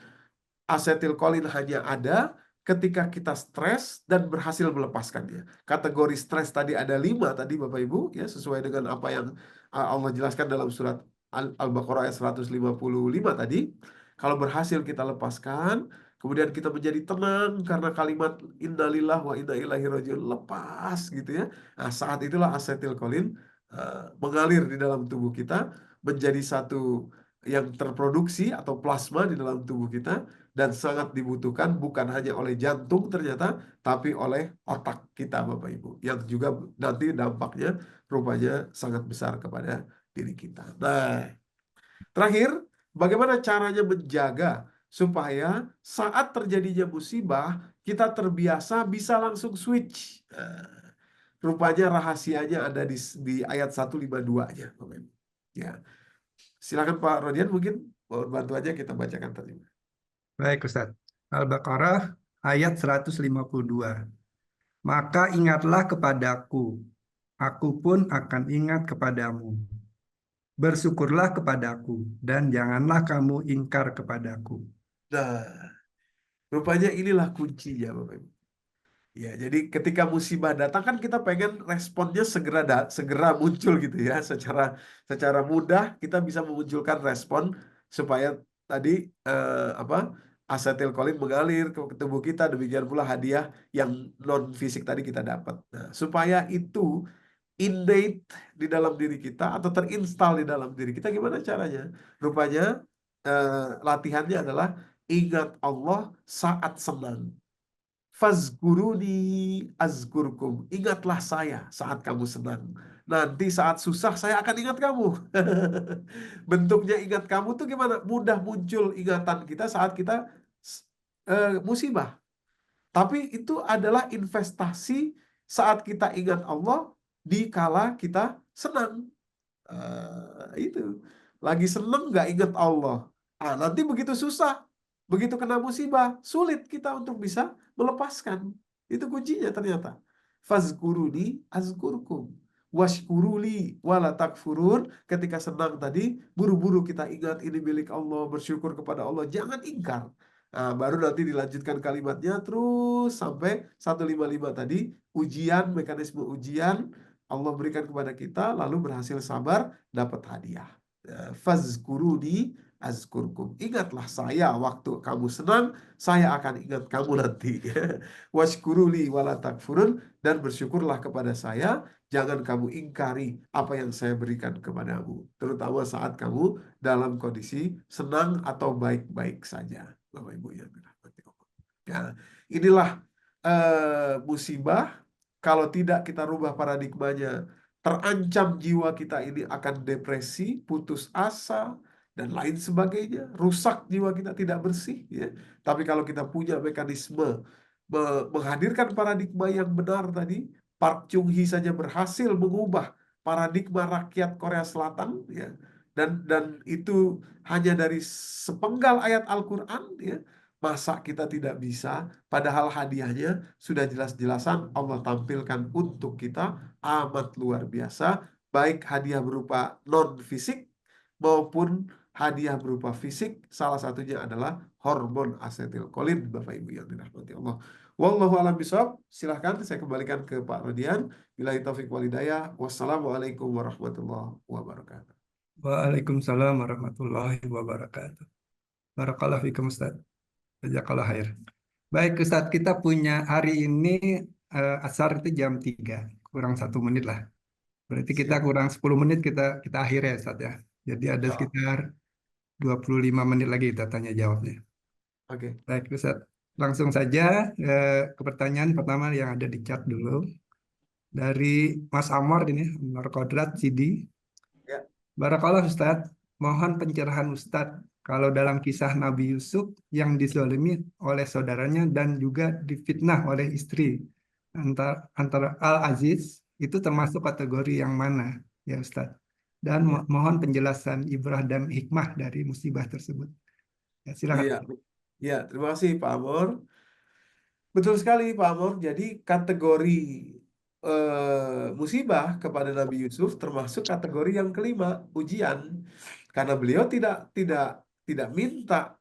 asetilkolin hanya ada ketika kita stres dan berhasil melepaskannya. Kategori stres tadi ada 5 tadi Bapak Ibu ya, sesuai dengan apa yang Allah jelaskan dalam surat Al-Baqarah ayat 155 tadi. Kalau berhasil kita lepaskan, kemudian kita menjadi tenang karena kalimat innalillah wa inna ilaihi rajiun, lepas gitu ya. Nah, saat itulah asetilkolin mengalir di dalam tubuh kita menjadi satu yang terproduksi atau plasma di dalam tubuh kita, dan sangat dibutuhkan bukan hanya oleh jantung ternyata, tapi oleh otak kita Bapak Ibu, yang juga nanti dampaknya rupanya sangat besar kepada diri kita. Nah, terakhir, bagaimana caranya menjaga supaya saat terjadinya musibah kita terbiasa bisa langsung switch. Nah, rupanya rahasianya ada di ayat 152-nya, Bapak Ibu. Ya. Silakan Pak Rodian mungkin Mohon bantuannya kita bacakan terjemah. Baik, Ustaz. Al-Baqarah ayat 152. Maka ingatlah kepadaku, aku pun akan ingat kepadamu. Bersyukurlah kepadaku, dan janganlah kamu ingkar kepadaku. Nah, rupanya inilah kuncinya, Bapak Ibu. Ya, jadi ketika musibah datang kan kita pengen responnya segera muncul gitu ya, secara mudah kita bisa memunculkan respon supaya tadi apa asetilkolin mengalir ke tubuh kita, demikian pula hadiah yang non fisik tadi kita dapat. Nah, supaya itu innate di dalam diri kita atau terinstal di dalam diri kita, gimana caranya? Rupanya latihannya adalah ingat Allah saat senang. Fazkuruni azkurkum. Ingatlah saya saat kamu senang. Nanti saat susah saya akan ingat kamu. Bentuknya ingat kamu tuh gimana? Mudah muncul ingatan kita saat kita musibah. Tapi itu adalah investasi saat kita ingat Allah di kala kita senang. Itu lagi seneng nggak ingat Allah. Nanti begitu susah, begitu kena musibah, sulit kita untuk bisa melepaskan. Itu kuncinya ternyata. Fazkuruni azkurkum. Washkuruli wala takfurun. Ketika senang tadi, buru-buru kita ingat ini milik Allah, bersyukur kepada Allah, jangan ingkar. Baru nanti dilanjutkan kalimatnya terus sampai 155 tadi, ujian, mekanisme ujian Allah berikan kepada kita, lalu berhasil sabar, dapat hadiah. Fazkuruni azkurkum. Ingatlah saya waktu kamu senang, saya akan ingat kamu nanti. Washkuruli wala takfurun, dan bersyukurlah kepada saya, jangan kamu ingkari apa yang saya berikan kepadamu, terutama saat kamu dalam kondisi senang atau baik-baik saja. Bapak Ibu yang dirahmati Allah. Ya, inilah musibah. Kalau tidak kita rubah paradigmanya, terancam jiwa kita ini akan depresi, putus asa, dan lain sebagainya. Rusak jiwa kita, tidak bersih. Ya. Tapi kalau kita punya mekanisme menghadirkan paradigma yang benar tadi, Park Chung-hee saja berhasil mengubah paradigma rakyat Korea Selatan, ya. Dan itu hanya dari sepenggal ayat Al-Quran, ya. Masa kita tidak bisa, padahal hadiahnya sudah jelas-jelasan Allah tampilkan untuk kita amat luar biasa, baik hadiah berupa non-fisik maupun hadiah berupa fisik. Salah satunya adalah hormon asetilkolin, Bapak Ibu yang dirahmati Allah. Wallahu a'lam bishawab. Silahkan saya kembalikan ke Pak Rodian. Billahi taufiq wal hidayah. Wassalamualaikum warahmatullahi wabarakatuh. Waalaikumsalam warahmatullahi wabarakatuh. Barakallahu fikum, Ustaz. Jazakallah khair. Baik, Ustaz, kita punya hari ini asar itu jam 3, kurang 1 menit lah. Berarti kita Siap. kurang 10 menit kita akhir ya, Ustaz ya. Jadi ada Insya Allah. sekitar 25 menit lagi kita tanya jawabnya. Oke. Baik, Ustaz. Langsung saja ke pertanyaan pertama yang ada di chat dulu. Dari Mas Amor ini, Amor Kodrat Sidi. Ya. Barakallah Ustaz, mohon pencerahan Ustaz kalau dalam kisah Nabi Yusuf yang dizalimi oleh saudaranya dan juga difitnah oleh istri antara Al-Aziz, itu termasuk kategori yang mana ya Ustaz? Dan Ya. mohon penjelasan ibrah dan hikmah dari musibah tersebut. Ya, silakan. Iya. Ya, terima kasih Pak Amor. Betul sekali Pak Amor. Jadi kategori musibah kepada Nabi Yusuf termasuk kategori yang kelima, ujian. Karena beliau tidak minta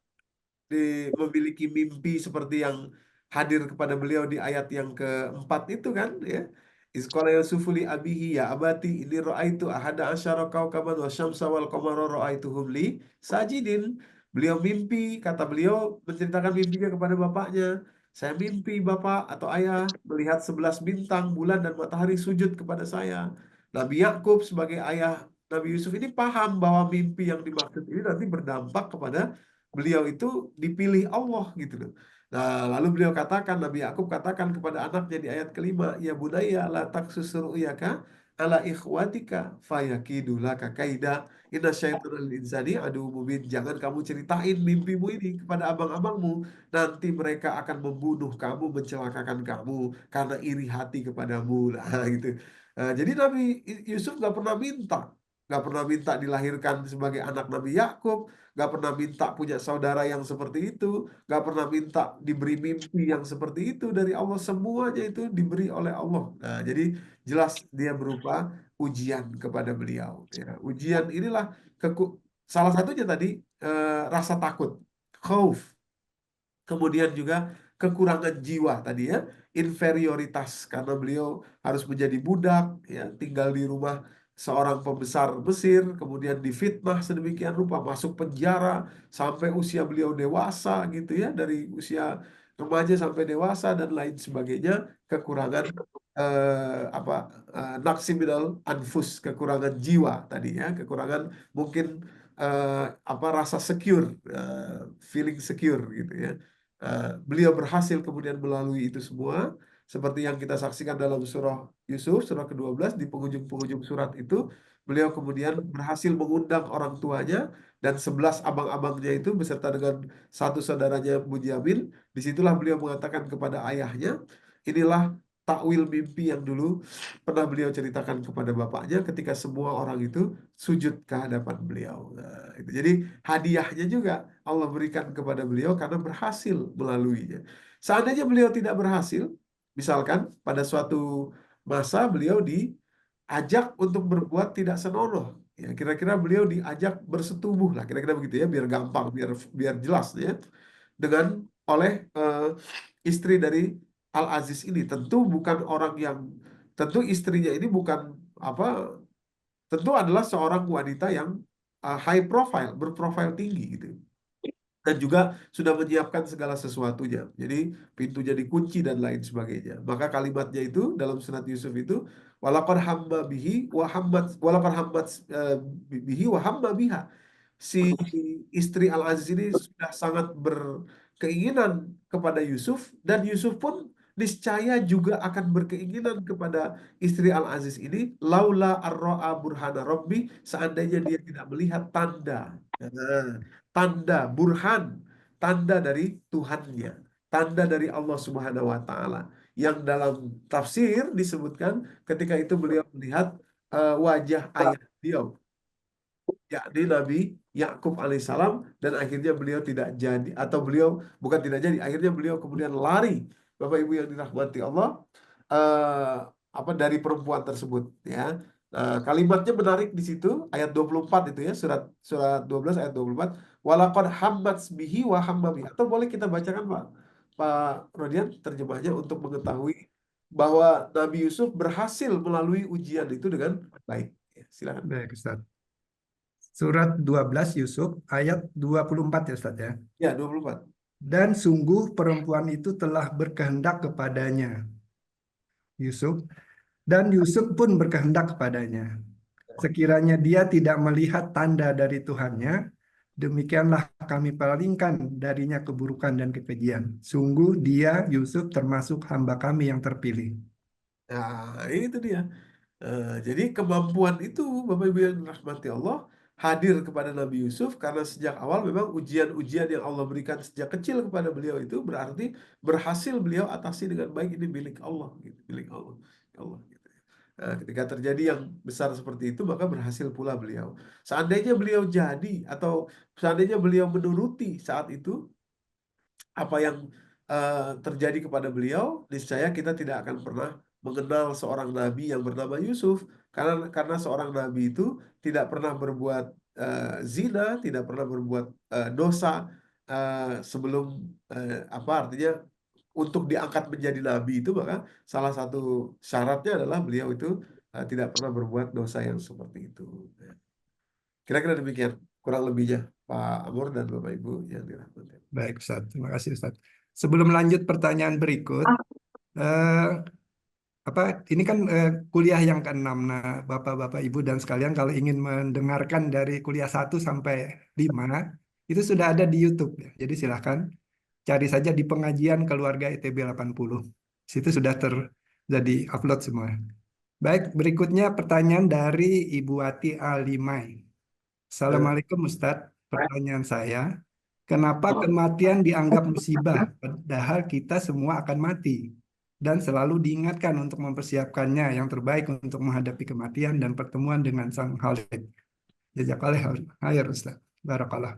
memiliki mimpi seperti yang hadir kepada beliau di ayat yang keempat itu kan, ya. Isqala Yusufu li abihi ya abati ini ra'aitu ahada asyara kaukaban wa syamsa wal qamara ra'aituhum li sajidin. Beliau mimpi, kata beliau menceritakan mimpinya kepada bapaknya. Saya mimpi bapak atau ayah melihat 11 bintang, bulan dan matahari sujud kepada saya. Nabi Yakub sebagai ayah Nabi Yusuf ini paham bahwa mimpi yang dimaksud ini nanti berdampak kepada beliau itu dipilih Allah gitu loh. Nah, lalu beliau katakan, Nabi Yakub katakan kepada anaknya di ayat kelima, ya budaya la taksus ru'yaka ala ikhwatika fayakidu laka kaida inna syaitanal insani adu mubin. Jangan kamu ceritain mimpimu ini kepada abang-abangmu, nanti mereka akan membunuh kamu, mencelakakan kamu karena iri hati kepadamu. Nah, gitu. Jadi Nabi Yusuf nggak pernah minta nggak pernah minta dilahirkan sebagai anak Nabi Yakub, nggak pernah minta punya saudara yang seperti itu, nggak pernah minta diberi mimpi yang seperti itu dari Allah. Semuanya itu diberi oleh Allah. Nah, jadi jelas dia berupa ujian kepada beliau. Ya. Ujian inilah salah satunya tadi rasa takut, khauf. Kemudian juga kekurangan jiwa tadi ya, inferioritas karena beliau harus menjadi budak, ya, tinggal di rumah seorang pembesar Mesir, kemudian difitnah sedemikian rupa, masuk penjara sampai usia beliau dewasa gitu ya, dari usia remaja sampai dewasa dan lain sebagainya, kekurangan apa naqsi minal anfus, kekurangan jiwa tadi ya, kekurangan mungkin apa rasa secure, feeling secure gitu ya. Beliau berhasil kemudian melalui itu semua seperti yang kita saksikan dalam surah Yusuf, surah ke-12, di penghujung-penghujung surat itu beliau kemudian berhasil mengundang orang tuanya dan 11 abang-abangnya itu beserta dengan satu saudaranya Bunyamin. Disitulah beliau mengatakan kepada ayahnya, inilah takwil mimpi yang dulu pernah beliau ceritakan kepada bapaknya ketika semua orang itu sujud ke hadapan beliau. Nah, itu. Jadi hadiahnya juga Allah berikan kepada beliau karena berhasil melaluinya. Seandainya beliau tidak berhasil, misalkan pada suatu masa beliau diajak untuk berbuat tidak senonoh, ya kira-kira beliau diajak bersetubuh lah, kira-kira begitu ya, biar gampang, biar jelas ya, dengan oleh istri dari Al-Aziz ini. Tentu istrinya ini bukan apa, tentu adalah seorang wanita yang high profile, berprofil tinggi gitu. Dan juga sudah menyiapkan segala sesuatunya. Jadi pintunya dikunci dan lain sebagainya. Maka kalimatnya itu dalam surat Yusuf itu, walaqad hamma bihi wa hammat walaqad hammat bihi wa hamma biha. Si istri Al-Aziz ini sudah sangat berkeinginan kepada Yusuf, dan Yusuf pun niscaya juga akan berkeinginan kepada istri Al-Aziz ini, laula arro'a burhana rabbi, seandainya dia tidak melihat tanda. Nah, tanda burhan, tanda dari Tuhannya, tanda dari Allah Subhanahu wa taala, yang dalam tafsir disebutkan ketika itu beliau melihat wajah ayah beliau, yakni Nabi Yakub alaihissalam, dan akhirnya beliau tidak jadi, atau beliau bukan tidak jadi, akhirnya beliau kemudian lari, Bapak Ibu yang dirahmati Allah, eh, apa dari perempuan tersebut ya. Kalimatnya menarik di situ ayat 24 itu ya, surat surat 12 ayat 24, walaqad hammat bihi wa hamma bihi. Atau boleh kita bacakan Pak Rodian terjemahnya untuk mengetahui bahwa Nabi Yusuf berhasil melalui ujian itu dengan baik. Ya, silakan. Baik, Ustaz. Surat 12 Yusuf ayat 24 ya Ustaz ya. Ya, 24. Dan sungguh perempuan itu telah berkehendak kepadanya, Yusuf, dan Yusuf pun berkehendak kepadanya. Sekiranya dia tidak melihat tanda dari Tuhannya, demikianlah kami palingkan darinya keburukan dan kekejian. Sungguh dia, Yusuf, termasuk hamba kami yang terpilih. Nah, itu dia. Jadi kemampuan itu, Bapak Ibu yang dirahmati Allah, hadir kepada Nabi Yusuf karena sejak awal memang ujian-ujian yang Allah berikan sejak kecil kepada beliau itu berarti berhasil beliau atasi dengan baik. Ini milik Allah, gitu, milik Allah, Allah. Gitu. Nah, ketika terjadi yang besar seperti itu, maka berhasil pula beliau. Seandainya beliau jadi, atau seandainya beliau menuruti saat itu apa yang terjadi kepada beliau, niscaya kita tidak akan pernah mengenal seorang nabi yang bernama Yusuf, karena seorang nabi itu tidak pernah berbuat zina, tidak pernah berbuat dosa sebelum apa artinya untuk diangkat menjadi nabi itu, maka salah satu syaratnya adalah beliau itu tidak pernah berbuat dosa yang seperti itu. Kira-kira demikian kurang lebihnya Pak Amor dan Bapak Ibu yang dirahmati. Baik, Ustaz. Terima kasih, Ustaz. Sebelum lanjut pertanyaan berikut, eh, apa ini kan kuliah yang ke-6. Nah, Bapak-bapak, Ibu dan sekalian kalau ingin mendengarkan dari kuliah 1 sampai 5 itu sudah ada di YouTube ya. Jadi silahkan cari saja di pengajian keluarga ITB 80. Situ sudah terjadi upload semua. Baik, berikutnya pertanyaan dari Ibu Wati Alimai. Assalamualaikum Ustadz. Pertanyaan saya, kenapa kematian dianggap musibah padahal kita semua akan mati? dan selalu diingatkan untuk mempersiapkannya yang terbaik untuk menghadapi kematian dan pertemuan dengan Sang Khalik. Jazakallah khair Ustaz. Barakallah.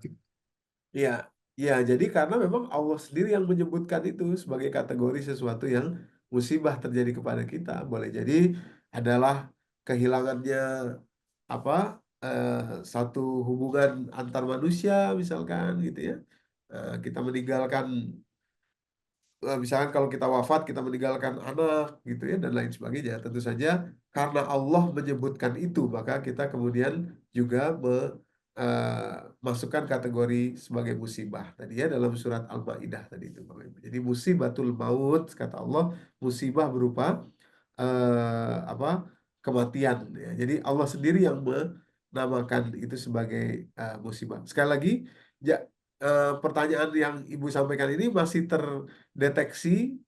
Iya, iya. Jadi karena memang Allah sendiri yang menyebutkan itu sebagai kategori sesuatu yang musibah terjadi kepada kita. Boleh jadi adalah kehilangannya apa eh, satu hubungan antar manusia misalkan gitu ya. Kita meninggalkan misalkan kalau kita wafat kita meninggalkan anak gitu ya dan lain sebagainya. Tentu saja karena Allah menyebutkan itu maka kita kemudian juga masukkan kategori sebagai musibah tadi ya dalam surat Al-Maidah tadi itu Bapak Ibu. Jadi musibatul maut kata Allah musibah berupa apa kematian ya. Jadi Allah sendiri yang menamakan itu sebagai musibah. Sekali lagi pertanyaan yang Ibu sampaikan ini masih terdeteksi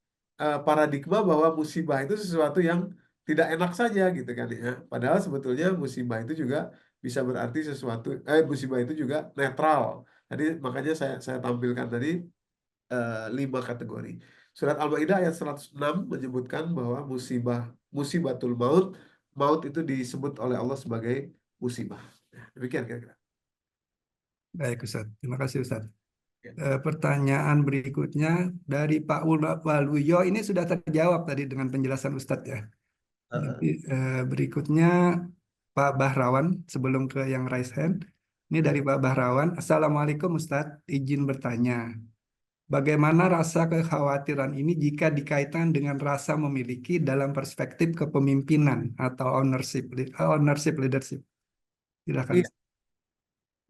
paradigma bahwa musibah itu sesuatu yang tidak enak saja gitu kan ya. Padahal sebetulnya musibah itu juga bisa berarti sesuatu musibah itu juga netral. Tadi makanya saya tampilkan tadi 5 kategori. Surat Al-Maidah ayat 106 menyebutkan bahwa musibatul maut, maut itu disebut oleh Allah sebagai musibah. Nah, demikian kira-kira. Baik Ustaz. Terima kasih Ustaz. Ya. Pertanyaan berikutnya dari Pak Waluyo, ini sudah terjawab tadi dengan penjelasan Ustadz ya. Jadi, berikutnya Pak Bahrawan, sebelum ke yang raise hand. Ini dari Pak Bahrawan. Assalamualaikum Ustadz, izin bertanya. Bagaimana rasa kekhawatiran ini jika dikaitkan dengan rasa memiliki dalam perspektif kepemimpinan atau ownership leadership? Silakan. Iya.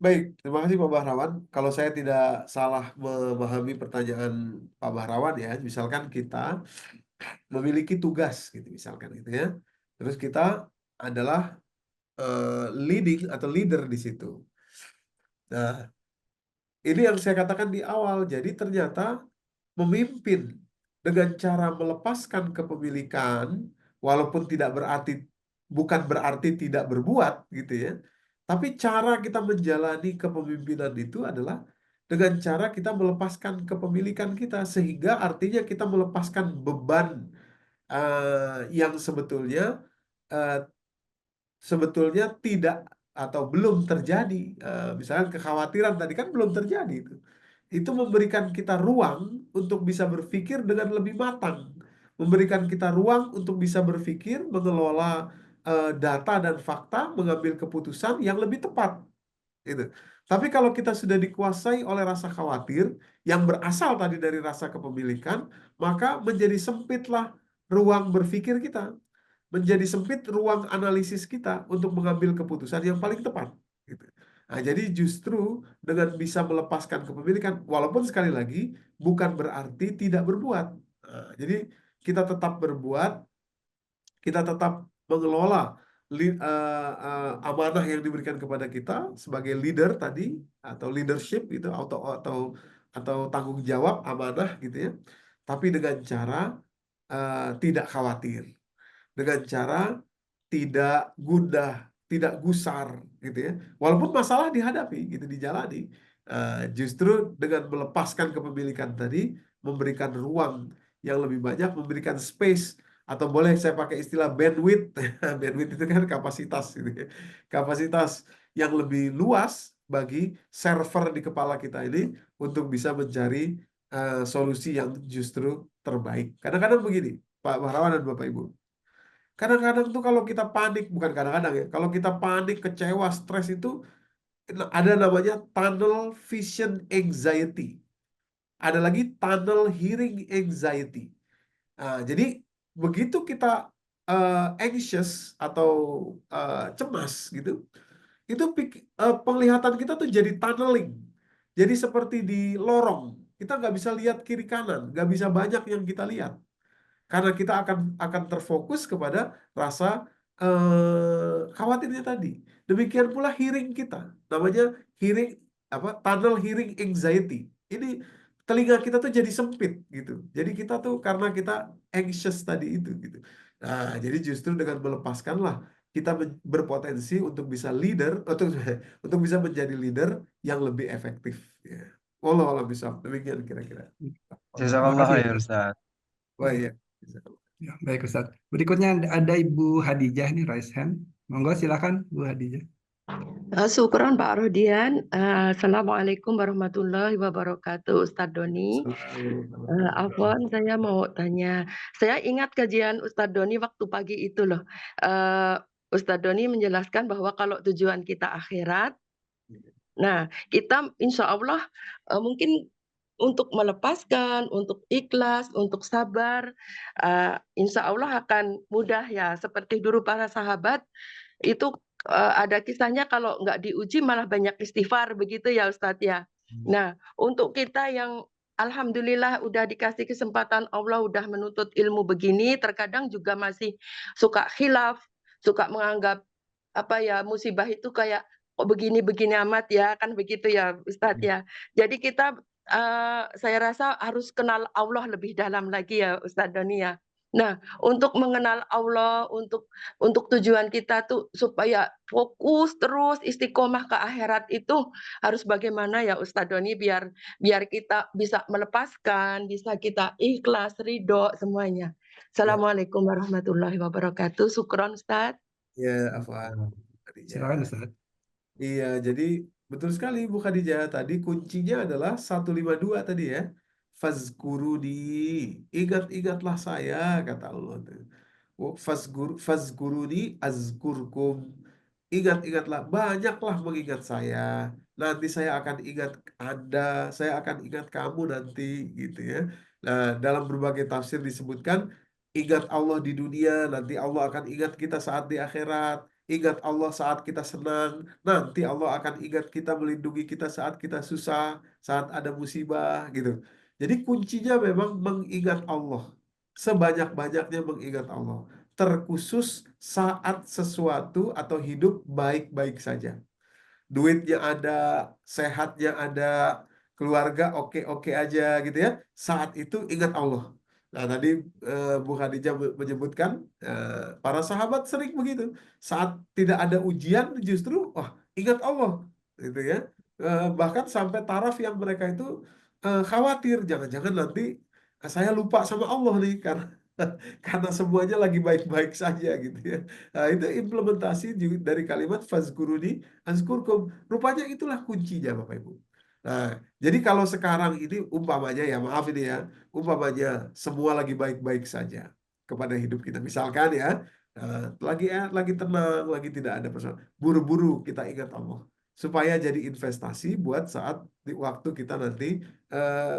Baik, terima kasih Pak Bahrawan. Kalau saya tidak salah memahami pertanyaan Pak Bahrawan ya, misalkan kita memiliki tugas gitu misalkan gitu ya. Terus kita adalah leading atau leader di situ. Nah, ini yang saya katakan di awal. Jadi ternyata memimpin dengan cara melepaskan kepemilikan, walaupun tidak berarti bukan berarti tidak berbuat gitu ya. Tapi cara kita menjalani kepemimpinan itu adalah dengan cara kita melepaskan kepemilikan kita, sehingga artinya kita melepaskan beban yang eh, sebetulnya tidak atau belum terjadi. Misalnya kekhawatiran tadi kan belum terjadi itu. Itu memberikan kita ruang untuk bisa berpikir dengan lebih matang, memberikan kita ruang untuk bisa berpikir, mengelola data dan fakta, mengambil keputusan yang lebih tepat. Gitu. Tapi kalau kita sudah dikuasai oleh rasa khawatir yang berasal tadi dari rasa kepemilikan, maka menjadi sempitlah ruang berpikir kita, menjadi sempit ruang analisis kita untuk mengambil keputusan yang paling tepat. Gitu. Nah, jadi justru dengan bisa melepaskan kepemilikan, walaupun sekali lagi bukan berarti tidak berbuat. Nah, jadi kita tetap berbuat, kita tetap mengelola amanah yang diberikan kepada kita sebagai leader tadi atau leadership itu atau tanggung jawab amanah gitu ya. Tapi dengan cara tidak khawatir, dengan cara tidak gundah, tidak gusar gitu ya. Walaupun masalah dihadapi gitu dijalani, justru dengan melepaskan kepemilikan tadi memberikan ruang yang lebih banyak, memberikan space atau boleh saya pakai istilah bandwidth. Bandwidth itu kan kapasitas gitu ya. Kapasitas yang lebih luas bagi server di kepala kita ini untuk bisa mencari solusi yang justru terbaik. Kadang-kadang begini, Pak Bahrawan dan Bapak Ibu. Kadang-kadang tuh kalau kita panik, bukan kadang-kadang ya, kalau kita panik, kecewa, stres itu ada namanya tunnel vision anxiety. Ada lagi tunnel hearing anxiety. Nah, jadi begitu kita anxious atau cemas gitu, itu penglihatan kita tuh jadi tunneling. Jadi seperti di lorong, kita nggak bisa lihat kiri kanan, nggak bisa banyak yang kita lihat. Karena kita akan terfokus kepada rasa khawatirnya tadi. Demikian pula hearing kita, namanya hearing tunnel hearing anxiety. Ini telinga kita tuh jadi sempit gitu. Jadi kita tuh karena kita anxious tadi itu gitu. Nah, jadi justru dengan melepaskanlah kita berpotensi untuk bisa leader untuk bisa menjadi leader yang lebih efektif. Ya. Wallahu a'lam bishawab. Demikian kira-kira. Terima Jazakallah kasih khair Ustaz. Ustaz. Wah, iya. Ya, baik Ustaz. Berikutnya ada Ibu Hadijah nih, raise hand. Monggo silakan Bu Hadijah. Syukron Pak Rodian. Assalamualaikum warahmatullahi wabarakatuh, Ustadz Doni. Afwan, saya mau tanya. Saya ingat kajian Ustadz Doni waktu pagi itu loh. Ustadz Doni menjelaskan bahwa kalau tujuan kita akhirat, nah kita insya Allah mungkin untuk melepaskan, untuk ikhlas, untuk sabar, insya Allah akan mudah ya. Seperti dulu para sahabat itu ada kisahnya kalau nggak diuji malah banyak istighfar begitu ya Ustadz ya. Nah untuk kita yang alhamdulillah udah dikasih kesempatan Allah udah menuntut ilmu begini, terkadang juga masih suka khilaf, suka menganggap apa ya musibah itu kayak kok begini-begini amat ya, kan begitu ya Ustadz ya. Jadi kita saya rasa harus kenal Allah lebih dalam lagi ya Ustadz Doni ya. Nah, untuk mengenal Allah, untuk tujuan kita tuh supaya fokus terus istiqomah ke akhirat itu harus bagaimana ya Ustadz Doni biar kita bisa melepaskan, bisa kita ikhlas, ridho semuanya. Assalamualaikum warahmatullahi wabarakatuh. Syukron Ustadz. Ya, Afwan. Silakan Ustaz. Iya, jadi betul sekali Bu Khadijah. Tadi kuncinya adalah 152 tadi ya. Fazkuruni, ingat-ingatlah saya, kata Allah. Fazkuruni azkurkum. Ingat-ingatlah, banyaklah mengingat saya. Nanti saya akan ingat Anda, saya akan ingat kamu nanti, gitu ya. Nah, dalam berbagai tafsir disebutkan, ingat Allah di dunia, nanti Allah akan ingat kita saat di akhirat. Ingat Allah saat kita senang, nanti Allah akan ingat kita, melindungi kita saat kita susah, saat ada musibah, gitu. Jadi kuncinya memang mengingat Allah. Sebanyak-banyaknya mengingat Allah. Terkhusus saat sesuatu atau hidup baik-baik saja. Duitnya ada, sehatnya ada, keluarga oke-oke aja gitu ya. Saat itu ingat Allah. Nah tadi Bu Khadijah menyebutkan para sahabat sering begitu. Saat tidak ada ujian justru ingat Allah gitu ya. Bahkan sampai taraf yang mereka itu khawatir jangan-jangan nanti saya lupa sama Allah nih karena semuanya lagi baik-baik saja gitu ya. Nah, itu implementasi dari kalimat fazkuruni azkurkum. Rupanya itulah kuncinya Bapak Ibu. Nah, jadi kalau sekarang ini umpamanya ya maaf ini ya, umpamanya semua lagi baik-baik saja kepada hidup kita. Misalkan ya, lagi tenang, lagi tidak ada persoalan. Buru-buru kita ingat Allah supaya jadi investasi buat saat di waktu kita nanti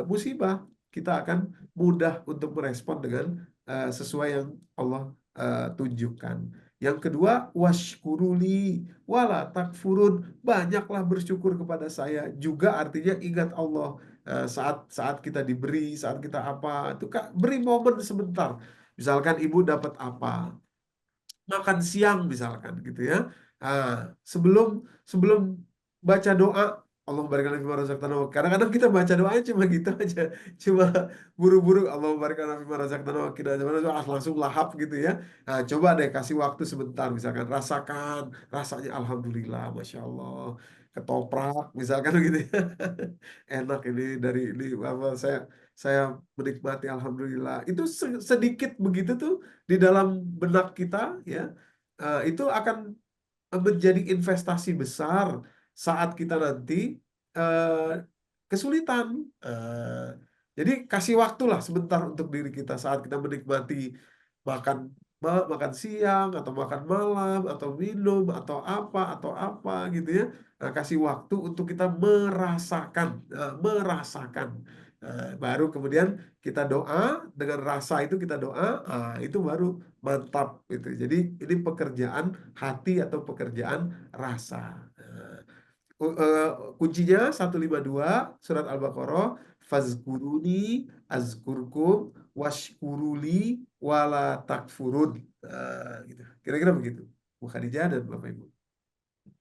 musibah, kita akan mudah untuk merespon dengan sesuai yang Allah tunjukkan. Yang kedua, washkuruli wala takfurun. Banyaklah bersyukur kepada saya. Juga artinya ingat Allah. Saat kita diberi, saat kita apa, itu Kak, beri momen sebentar. Misalkan ibu dapat apa, makan siang misalkan gitu ya. Sebelum baca doa, Allah barik lana fima razaqtana. Kadang-kadang kita baca doanya cuma gitu aja, cuma buru-buru Allah barik lana fima razaqtana kita langsung lahap gitu ya. Nah, coba deh kasih waktu sebentar, misalkan rasakan rasanya, alhamdulillah, masya Allah, ketoprak misalkan gitu ya. Enak ini ini apa, saya menikmati, alhamdulillah. Itu sedikit begitu tuh di dalam benak kita ya, itu akan menjadi investasi besar saat kita nanti kesulitan. Jadi kasih waktulah sebentar untuk diri kita saat kita menikmati makan siang atau makan malam atau minum atau apa gitu ya. Nah, kasih waktu untuk kita merasakan. Baru kemudian kita doa, dengan rasa itu kita doa, itu baru mantap gitu. Jadi ini pekerjaan hati atau pekerjaan rasa. Kuncinya 152 surat Al-Baqarah, fazkuruni azkurkum washkuruli wala takfurun. Gitu. Kira-kira begitu Bu Khadijah dan Bapak Ibu.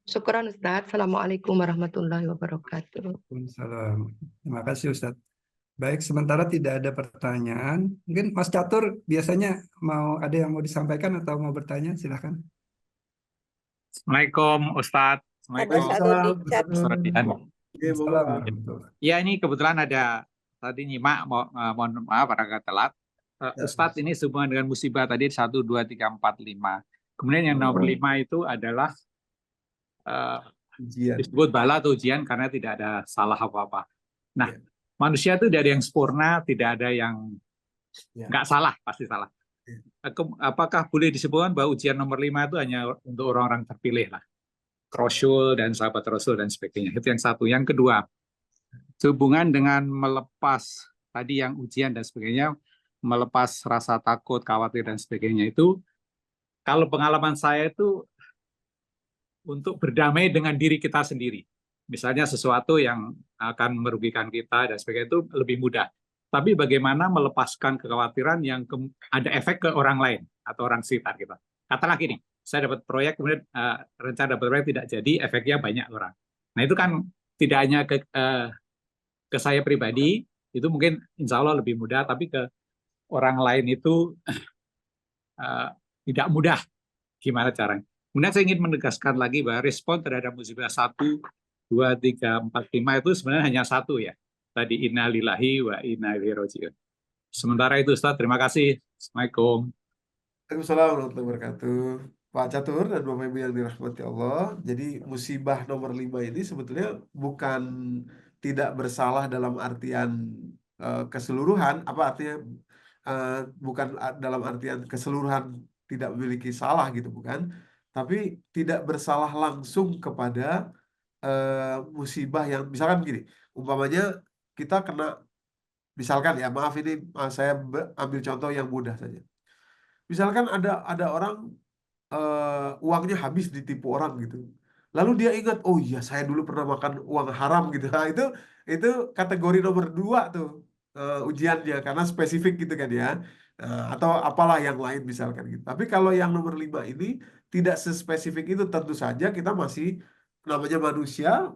Syukron Ustadz. Assalamualaikum warahmatullahi wabarakatuh. Waalaikumsalam. Terima kasih Ustaz. Baik, sementara tidak ada pertanyaan. Mungkin Mas Catur biasanya ada yang mau disampaikan atau mau bertanya, silahkan. Assalamualaikum Ustadz. Assalamualaikum Waalaikumsalam. Ustadz Rodian. Waalaikumsalam. Ya ini kebetulan ada tadi nyimak, mohon maaf agak telat. Ya. Ustadz ini sehubungan dengan musibah tadi 1, 2, 3, 4, 5. Kemudian yang nomor 5 itu adalah Ujian. disebut bala atau ujian karena tidak ada salah apa-apa. Nah, Ya. manusia itu tidak ada yang sempurna, tidak ada yang Ya. nggak salah, pasti salah. Apakah boleh disebutkan bahwa ujian nomor 5 itu hanya untuk orang-orang terpilih lah? Rasul dan sahabat Rasul dan sebagainya. Itu yang satu. Yang kedua, sehubungan dengan melepas tadi yang ujian dan sebagainya, melepas rasa takut, khawatir dan sebagainya itu, kalau pengalaman saya itu untuk berdamai dengan diri kita sendiri. Misalnya sesuatu yang akan merugikan kita dan sebagainya itu lebih mudah. Tapi bagaimana melepaskan kekhawatiran yang ada efek ke orang lain atau orang sekitar kita. Katakanlah gini, saya dapat proyek, kemudian rencana dapat proyek tidak jadi, efeknya banyak orang. Nah itu kan tidak hanya ke saya pribadi, itu mungkin insya Allah lebih mudah, tapi ke orang lain itu tidak mudah. Gimana caranya? Kemudian saya ingin menegaskan lagi bahwa respon terhadap musibah 1, 2, 3, 4, 5 itu sebenarnya hanya satu ya. Tadi inna lillahi wa inna ilaihi raji'un. Sementara itu Ustaz, terima kasih. Assalamualaikum. Waalaikumsalam warahmatullahi wabarakatuh. Pak Catur dan Bapak Ibu yang dirahmati Allah. Jadi musibah nomor 5 ini sebetulnya bukan tidak bersalah dalam artian keseluruhan. Apa artinya? Bukan dalam artian keseluruhan tidak memiliki salah gitu, bukan. Tapi tidak bersalah langsung kepada musibah yang misalkan gini. Umpamanya kita kena, misalkan ya, maaf ini saya ambil contoh yang mudah saja. Misalkan ada orang uangnya habis ditipu orang gitu. Lalu dia ingat, oh iya saya dulu pernah makan uang haram gitu. Nah, itu kategori nomor 2 tuh ujiannya karena spesifik gitu kan ya. Atau apalah yang lain misalkan gitu. Tapi kalau yang nomor 5 ini tidak sespesifik itu, tentu saja kita masih namanya manusia,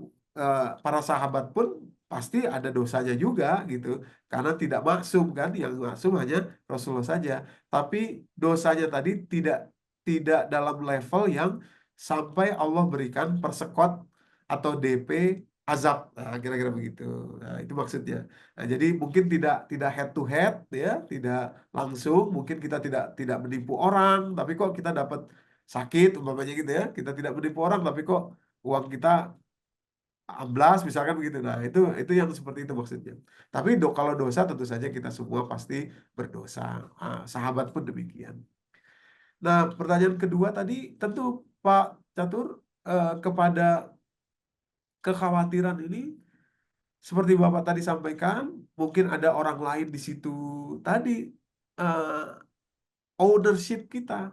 para sahabat pun pasti ada dosanya juga gitu. Karena tidak maksum kan, yang maksum hanya Rasulullah saja. Tapi dosanya tadi tidak dalam level yang sampai Allah berikan persekot atau DP azab. Nah, kira-kira begitu. Nah, itu maksudnya. Nah, jadi mungkin tidak head to head ya, tidak langsung, mungkin kita tidak menipu orang, tapi kok kita dapat sakit umpamanya gitu ya. Kita tidak menipu orang tapi kok uang kita amblas misalkan begitu. Nah, itu yang seperti itu maksudnya. Tapi kalau dosa tentu saja kita semua pasti berdosa. Sahabat pun demikian. Nah, pertanyaan kedua tadi tentu Pak Catur, kepada kekhawatiran ini seperti Bapak tadi sampaikan, mungkin ada orang lain di situ tadi, ownership kita.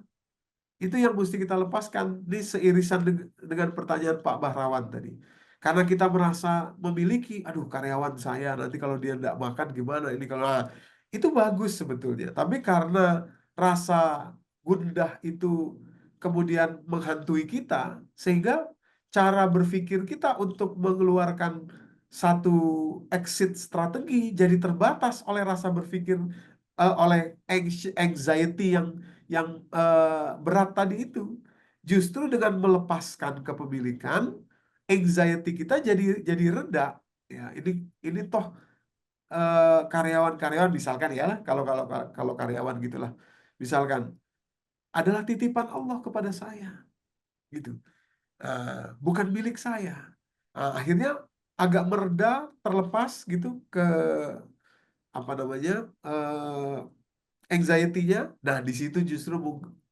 Itu yang mesti kita lepaskan. Ini seirisan dengan pertanyaan Pak Bahrawan tadi. Karena kita merasa memiliki, aduh karyawan saya nanti kalau dia tidak makan gimana ini kalau itu bagus sebetulnya. Tapi karena rasa gundah itu kemudian menghantui kita, sehingga cara berpikir kita untuk mengeluarkan satu exit strategi jadi terbatas oleh rasa berpikir, oleh anxiety yang berat tadi itu. Justru dengan melepaskan kepemilikan, anxiety kita jadi reda. Ya, ini toh karyawan-karyawan misalkan ya, kalau karyawan gitulah. Misalkan adalah titipan Allah kepada saya. Gitu. Bukan milik saya. Akhirnya agak mereda, terlepas gitu ke apa namanya? Anxiety-nya. Nah, di situ justru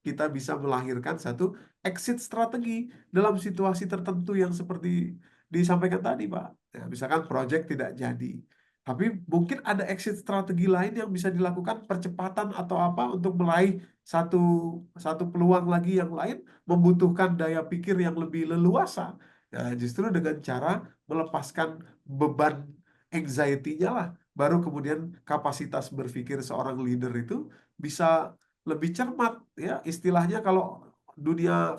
kita bisa melahirkan satu exit strategi dalam situasi tertentu yang seperti disampaikan tadi, Pak. Ya, misalkan project tidak jadi. Tapi mungkin ada exit strategi lain yang bisa dilakukan, percepatan atau apa untuk meraih satu peluang lagi yang lain, membutuhkan daya pikir yang lebih leluasa. Nah, justru dengan cara melepaskan beban anxiety-nya lah, baru kemudian kapasitas berpikir seorang leader itu bisa lebih cermat ya. Istilahnya kalau dunia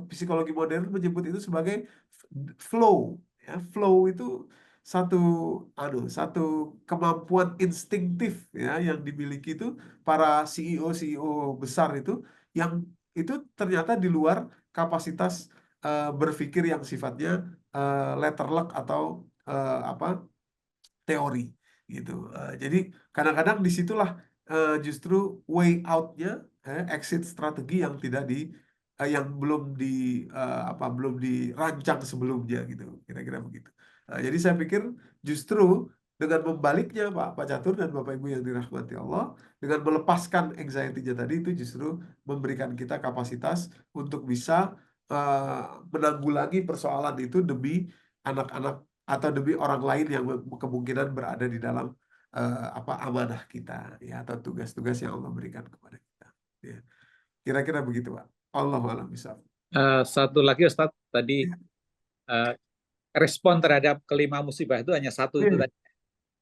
psikologi modern menyebut itu sebagai flow ya. Flow itu satu kemampuan instinktif ya yang dimiliki itu para CEO besar itu, yang itu ternyata di luar kapasitas berpikir yang sifatnya letterlock atau apa teori gitu. Jadi kadang-kadang disitulah justru way out-nya, exit strategi yang tidak yang belum dirancang sebelumnya gitu, kira-kira begitu. Jadi saya pikir justru dengan membaliknya Pak Catur dan Bapak Ibu yang dirahmati Allah, dengan melepaskan anxiety-nya tadi itu justru memberikan kita kapasitas untuk bisa menanggulangi persoalan itu demi anak-anak atau demi orang lain yang kemungkinan berada di dalam amanah kita ya, atau tugas-tugas yang Allah berikan kepada kita ya. Kira-kira begitu Pak. Allahu a'lam bishawab. Satu lagi Ustadz, tadi respon terhadap kelima musibah itu hanya satu itu Iya, tadi.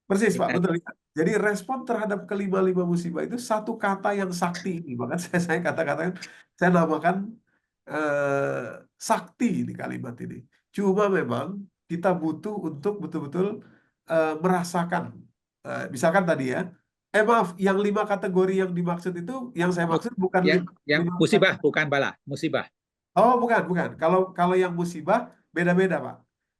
persis Pak, betul. Jadi respon terhadap kelima-lima musibah itu satu kata yang sakti ini. Bahkan saya kata-katakan, saya namakan sakti di kalimat ini. Cuma memang kita butuh untuk betul-betul merasakan. Misalkan tadi ya, maaf, yang 5 kategori yang dimaksud itu, yang saya maksud bukan yang musibah, bukan bala, musibah. Oh, bukan. Kalau yang musibah beda-beda, Pak.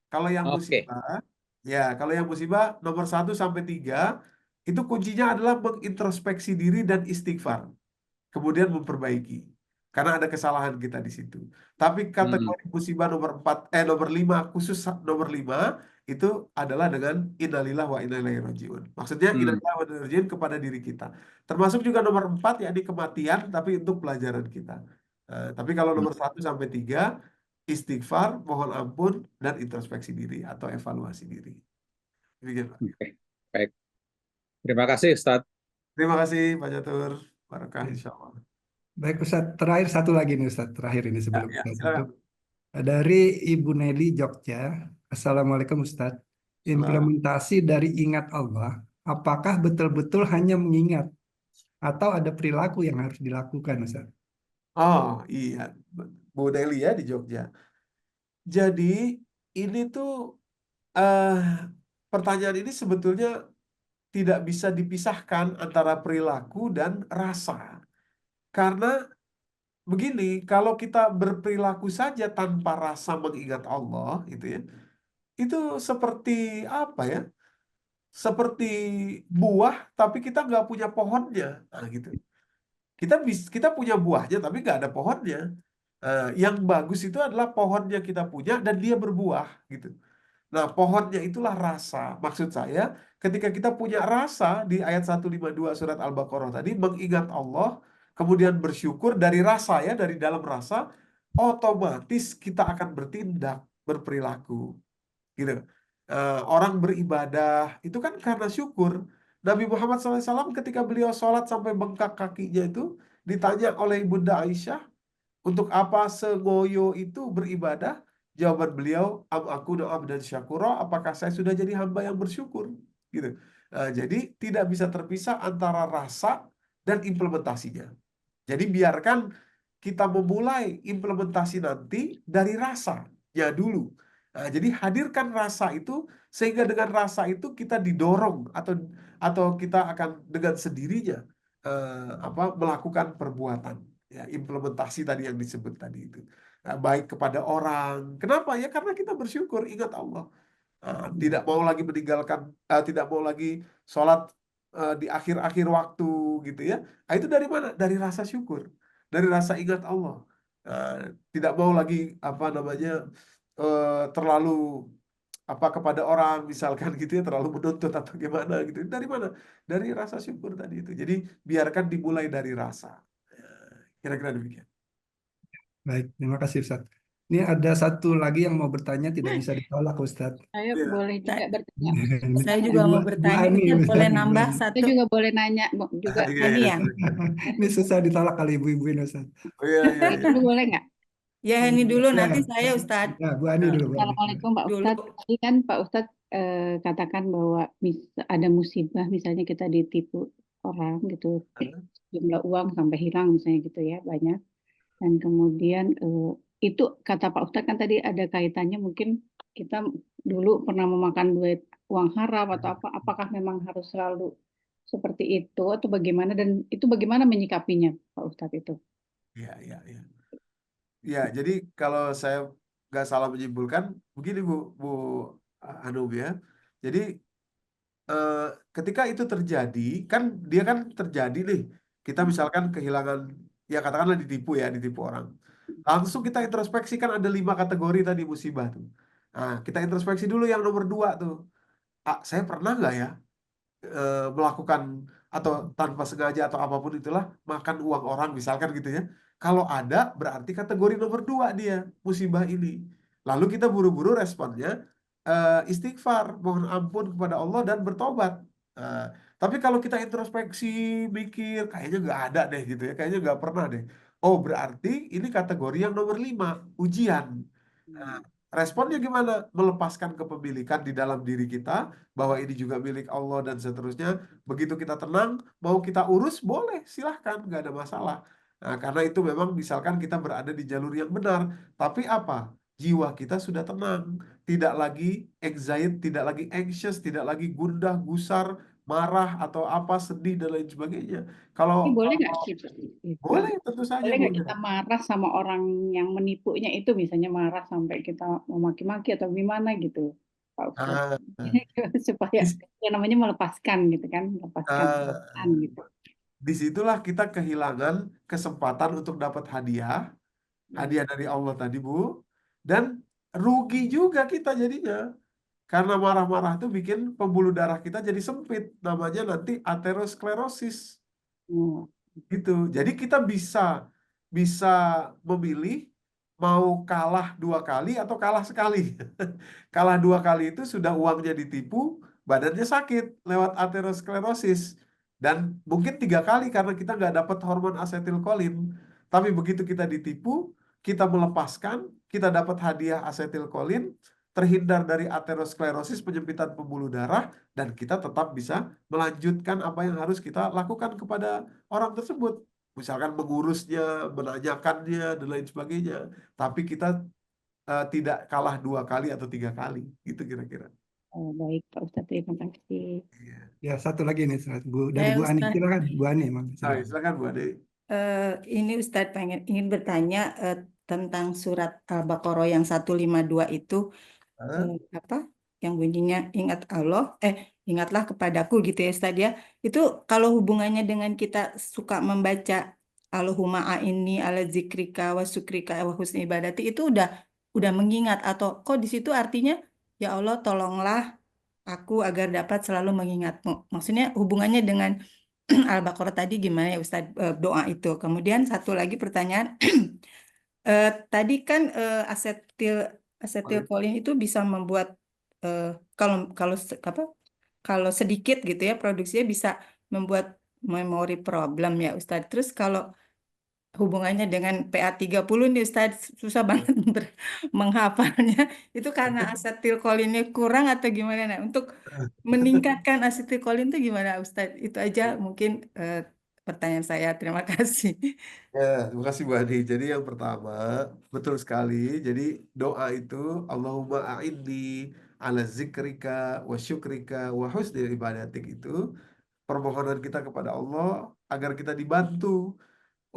Kalau yang Oke. musibah, ya, kalau yang musibah nomor 1 sampai 3 itu kuncinya adalah mengintrospeksi diri dan istighfar, kemudian memperbaiki. Karena ada kesalahan kita di situ. Tapi kategori musibah nomor 5, khusus nomor 5 itu adalah dengan innalillah wa inna ilaihi rajiun. Maksudnya innalillah wa inna ilaihi rajiun kepada diri kita. Termasuk juga nomor 4 yakni kematian, tapi untuk pelajaran kita. Tapi kalau nomor 1 sampai 3 istighfar, mohon ampun, dan introspeksi diri atau evaluasi diri. Demikian, Pak. Oke. Baik. Terima kasih Ustadz. Terima kasih Pak Catur. Barakah insya Allah. Baik Ustadz, terakhir satu lagi nih Ustadz, terakhir ini sebelum Ya, kita silakan. tutup. Dari Ibu Nelly Jogja. Assalamualaikum Ustadz. Implementasi dari ingat Allah, apakah betul-betul hanya mengingat atau ada perilaku yang harus dilakukan Ustadz? Oh iya, Bu Deli ya di Jogja. Jadi ini tuh pertanyaan ini sebetulnya tidak bisa dipisahkan antara perilaku dan rasa. Karena begini, kalau kita berperilaku saja tanpa rasa mengingat Allah, gitu ya, itu seperti apa ya? Seperti buah, tapi kita nggak punya pohonnya, nah, gitu. Kita punya buahnya, tapi nggak ada pohonnya. Yang bagus itu adalah pohonnya kita punya dan dia berbuah, gitu. Nah, pohonnya itulah rasa. Maksud saya, ketika kita punya rasa di ayat 152 surat Al-Baqarah tadi, mengingat Allah, kemudian bersyukur dari rasa ya, dari dalam rasa, otomatis kita akan bertindak, berperilaku. Gitu. Orang beribadah, itu kan karena syukur. Nabi Muhammad SAW ketika beliau sholat sampai bengkak kakinya itu, ditanya oleh Bunda Aisyah, untuk apa sengoyo itu beribadah? Jawaban beliau, am akunu abdan syakura, apakah saya sudah jadi hamba yang bersyukur? Gitu. Jadi tidak bisa terpisah antara rasa dan implementasinya. Jadi biarkan kita memulai implementasi nanti dari rasanya dulu. Jadi hadirkan rasa itu sehingga dengan rasa itu kita didorong atau kita akan dengan sendirinya melakukan perbuatan. Ya, implementasi tadi yang disebut tadi itu. Baik kepada orang. Kenapa? Ya karena kita bersyukur, ingat Allah. Tidak mau lagi meninggalkan, tidak mau lagi sholat di akhir-akhir waktu gitu ya. Itu dari mana? Dari rasa syukur, dari rasa ingat Allah. Tidak mau lagi terlalu kepada orang misalkan gitu ya, terlalu menuntut atau gimana gitu. Dari mana? Dari rasa syukur tadi itu. Jadi biarkan dimulai dari rasa. Kira-kira demikian. Baik, terima kasih Ustadz. Ini ada satu lagi yang mau bertanya, tidak bisa ditolak Ustadz. Saya Iya. boleh juga bertanya. Saya juga mau bertanya, Ustadz, boleh nambah satu. Saya juga boleh nanya juga. Iya, Ini ya. Ini susah ditolak kali ibu-ibu ini Ustadz. Oh, iya. Itu boleh nggak? Ya ini dulu, Ya. nanti saya Ustadz. Ya, Bu Ani dulu. Bu Ani. Assalamualaikum Pak Dulu. Ustadz. Tadi kan Pak Ustadz katakan bahwa ada musibah, misalnya kita ditipu orang gitu, jumlah uang sampai hilang misalnya gitu ya, banyak. Dan kemudian itu kata Pak Ustadz kan tadi ada kaitannya, mungkin kita dulu pernah memakan duit uang haram atau apa, apakah memang harus selalu seperti itu atau bagaimana, dan itu bagaimana menyikapinya Pak Ustadz itu? Iya. Ya, jadi kalau saya nggak salah menyimpulkan, begini Bu Anum ya. Jadi ketika itu terjadi, kan dia kan terjadi nih. Kita misalkan kehilangan, ya katakanlah ditipu ya, ditipu orang. Langsung kita introspeksi, kan ada 5 kategori tadi musibah tuh. Nah, kita introspeksi dulu yang nomor 2 tuh. Saya pernah nggak ya melakukan atau tanpa sengaja atau apapun itulah makan uang orang misalkan gitu ya. Kalau ada, berarti kategori nomor 2 dia musibah ini. Lalu kita buru-buru responnya istighfar, mohon ampun kepada Allah dan bertobat. Nah, tapi kalau kita introspeksi, mikir, kayaknya nggak ada deh gitu ya, kayaknya nggak pernah deh. Oh, berarti ini kategori yang nomor 5, ujian. Nah, responnya gimana? Melepaskan kepemilikan di dalam diri kita, bahwa ini juga milik Allah dan seterusnya. Begitu kita tenang, mau kita urus, boleh, silahkan, nggak ada masalah. Nah, karena itu memang misalkan kita berada di jalur yang benar. Tapi apa? Jiwa kita sudah tenang. Tidak lagi anxiety, tidak lagi anxious, tidak lagi gundah, gusar, marah, atau apa, sedih, dan lain sebagainya. Kalau Tapi boleh nggak sih, boleh, tentu saja boleh nggak boleh. kita marah sama orang yang menipunya itu, misalnya marah sampai kita memaki-maki atau gimana gitu, Pak Ustadz? Supaya Di- yang namanya melepaskan gitu kan, melepaskan perasaan eh, gitu. disitulah kita kehilangan kesempatan untuk dapat hadiah dari Allah tadi, Bu. Dan rugi juga kita jadinya. Karena marah-marah itu bikin pembuluh darah kita jadi sempit. Namanya nanti aterosklerosis. Oh, Gitu. Jadi kita bisa bisa memilih mau kalah 2 kali atau kalah sekali. Kalah 2 kali itu sudah uangnya ditipu, badannya sakit lewat aterosklerosis. Dan mungkin 3 kali karena kita nggak dapat hormon asetilkolin. Tapi begitu kita ditipu, kita melepaskan, kita dapat hadiah asetilkolin, terhindar dari aterosklerosis, penyempitan pembuluh darah, dan kita tetap bisa melanjutkan apa yang harus kita lakukan kepada orang tersebut. Misalkan mengurusnya, menanyakannya, dan lain sebagainya. Tapi kita tidak kalah 2 kali atau 3 kali. Gitu kira-kira. baik Pak Ustadz, terima kasih. Ya, satu lagi nih, dari Ya, Bu Ani. Ustadz. Silakan, Bu Ani, emang. Silakan. Silakan Bu Ade. Ini Ustadz ingin bertanya tentang surat Al-Baqarah yang 152 itu apa? Yang bunyinya ingatlah kepadaku gitu ya Ustadz ya. Itu kalau hubungannya dengan kita suka membaca Allahumma a'inni ala zikrika wa syukrika wa husni ibadati itu udah mengingat, atau kok di situ artinya ya Allah tolonglah aku agar dapat selalu mengingatmu. Maksudnya hubungannya dengan Al-Baqarah tadi gimana ya Ustadz, doa itu. Kemudian satu lagi pertanyaan, tadi kan asetilkolin itu bisa membuat kalau kalau apa kalau sedikit gitu ya produksinya bisa membuat memori problem ya Ustadz. Terus kalau hubungannya dengan PA30 nih Ustadz, susah banget menghafalnya. Itu karena asetilkolinnya kurang atau gimana? Nah, untuk meningkatkan asetilkolin itu gimana Ustadz? Itu aja mungkin pertanyaan saya. Terima kasih. Ya, terima kasih Bu Ade. Jadi yang pertama, betul sekali. Jadi doa itu, Allahumma a'inni ala zikrika wa syukrika wa husni ibadatik, itu permohonan kita kepada Allah agar kita dibantu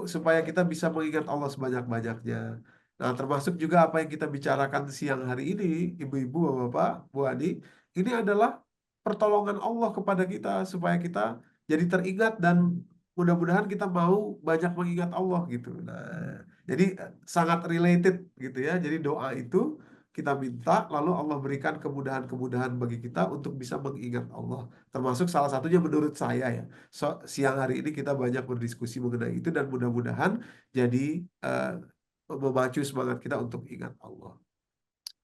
supaya kita bisa mengingat Allah sebanyak-banyaknya. Nah, termasuk juga apa yang kita bicarakan siang hari ini, ibu-ibu, bapak-bapak, Bu Adi, ini adalah pertolongan Allah kepada kita supaya kita jadi teringat dan mudah-mudahan kita mau banyak mengingat Allah gitu. Nah, jadi sangat related gitu ya. Jadi doa itu kita minta, lalu Allah berikan kemudahan-kemudahan bagi kita untuk bisa mengingat Allah. Termasuk salah satunya menurut saya ya. Siang hari ini kita banyak berdiskusi mengenai itu dan mudah-mudahan jadi eh, memacu semangat kita untuk ingat Allah.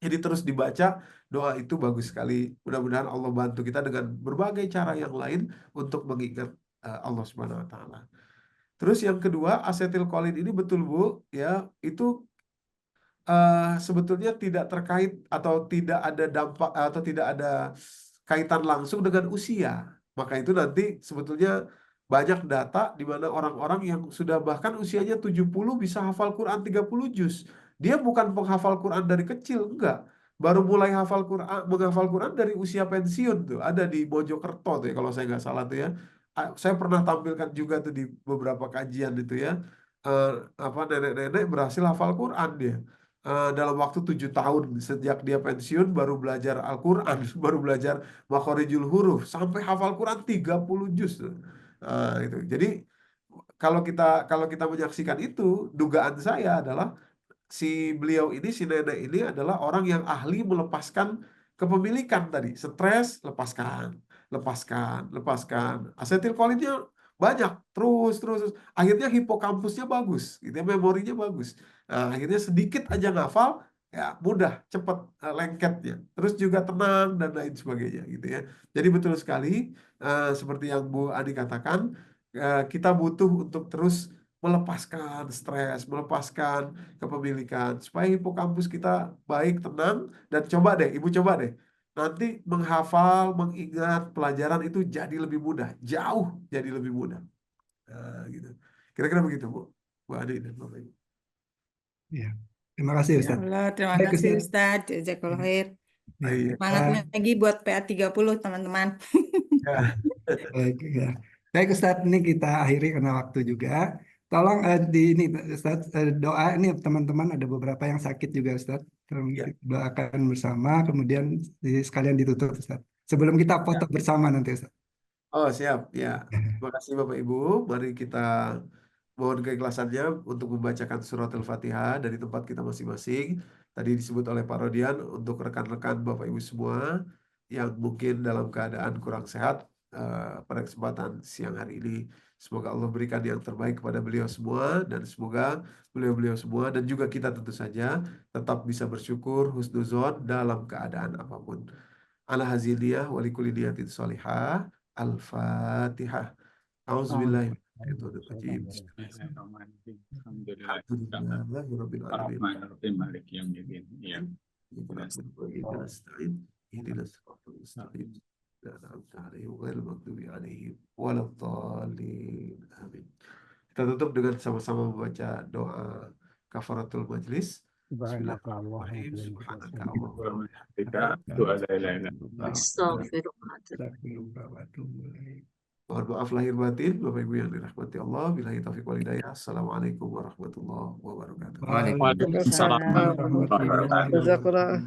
Jadi terus dibaca, doa itu bagus sekali. Mudah-mudahan Allah bantu kita dengan berbagai cara yang lain untuk mengingat Allah Subhanahu wa taala. Terus yang kedua, asetilkolin ini betul Bu, ya, itu sebetulnya tidak terkait atau tidak ada dampak atau tidak ada kaitan langsung dengan usia. Maka itu nanti sebetulnya banyak data di mana orang-orang yang sudah bahkan usianya 70 bisa hafal Quran 30 juz. Dia bukan penghafal Quran dari kecil, enggak. Baru mulai menghafal Quran dari usia pensiun tuh. Ada di Mojokerto tuh ya, kalau saya nggak salah tuh ya. Saya pernah tampilkan juga tuh di beberapa kajian itu ya. Apa nenek-nenek berhasil hafal Quran dia. dalam waktu 7 tahun sejak dia pensiun baru belajar Al-Quran, baru belajar makhorijul huruf sampai hafal Quran 30 juz. Itu. Jadi kalau kita menyaksikan itu, dugaan saya adalah si beliau ini, si nenek ini adalah orang yang ahli melepaskan kepemilikan tadi. Stres, lepaskan. Asetilkolinnya banyak, terus. Akhirnya hipokampusnya bagus, gitu ya, memorinya bagus. Nah, akhirnya sedikit aja ngafal, ya mudah, cepat lengketnya. Terus juga tenang dan lain sebagainya, gitu ya. Jadi betul sekali, seperti yang Bu Ani katakan, kita butuh untuk terus melepaskan stres, melepaskan kepemilikan, supaya hipokampus kita baik, tenang, dan Ibu coba deh, nanti menghafal, mengingat pelajaran itu jadi lebih mudah, jauh jadi lebih mudah. Nah, gitu. Kira-kira begitu, Bu Adi dan Bapak Ibu. Ya. Terima kasih Ya Ustaz. Allah, terima Baik, kasih Ustaz. Ustadz. Jazakallah khair. Ya, Iya. Semangat lagi buat PA30 teman-teman. Ya. baik, ya. Baik Ustaz, ini kita akhiri karena waktu juga. Tolong di ini Ustaz, doa ini teman-teman ada beberapa yang sakit juga Ustaz. Tolong Ya. doakan bersama, kemudian sekalian ditutup Ustaz. Sebelum kita foto bersama nanti Ustaz. Oh, siap. Ya. Terima kasih Bapak Ibu. Mari kita mohon keikhlasannya untuk membacakan surat Al-Fatihah dari tempat kita masing-masing. Tadi disebut oleh Pak Rodian untuk rekan-rekan Bapak Ibu semua yang mungkin dalam keadaan kurang sehat pada kesempatan siang hari ini. Semoga Allah berikan yang terbaik kepada beliau semua dan semoga beliau-beliau semua dan juga kita tentu saja tetap bisa bersyukur husnuzon dalam keadaan apapun. Ala haziliyah wa likulli niyatin sholihah. Al-Fatihah. Auzubillahi minasyaitonirrajim. Bismillahirrahmanirrahim. Alhamdulillahirabbil alamin. Ar-Rahmanir-Rahim, Maliki Yaumiddin. Iya. Nasta'in. Ihdinas siratal mustaqim. An'amta 'alaihim ghairil maghdubi 'alaihim waladdallin. Amin. Kita tutup dengan sama-sama membaca doa kafaratul majlis. Bismillahirrahmanirrahim. Subhanaka Allahumma Astagfirullah. Mohon maaf lahir batin, Bapak Ibu yang dirahmati Allah. Billahi taufiq wal hidayah. Assalamualaikum warahmatullahi wabarakatuh. Waalaikumsalam warahmatullahi wabarakatuh. Jazakallah.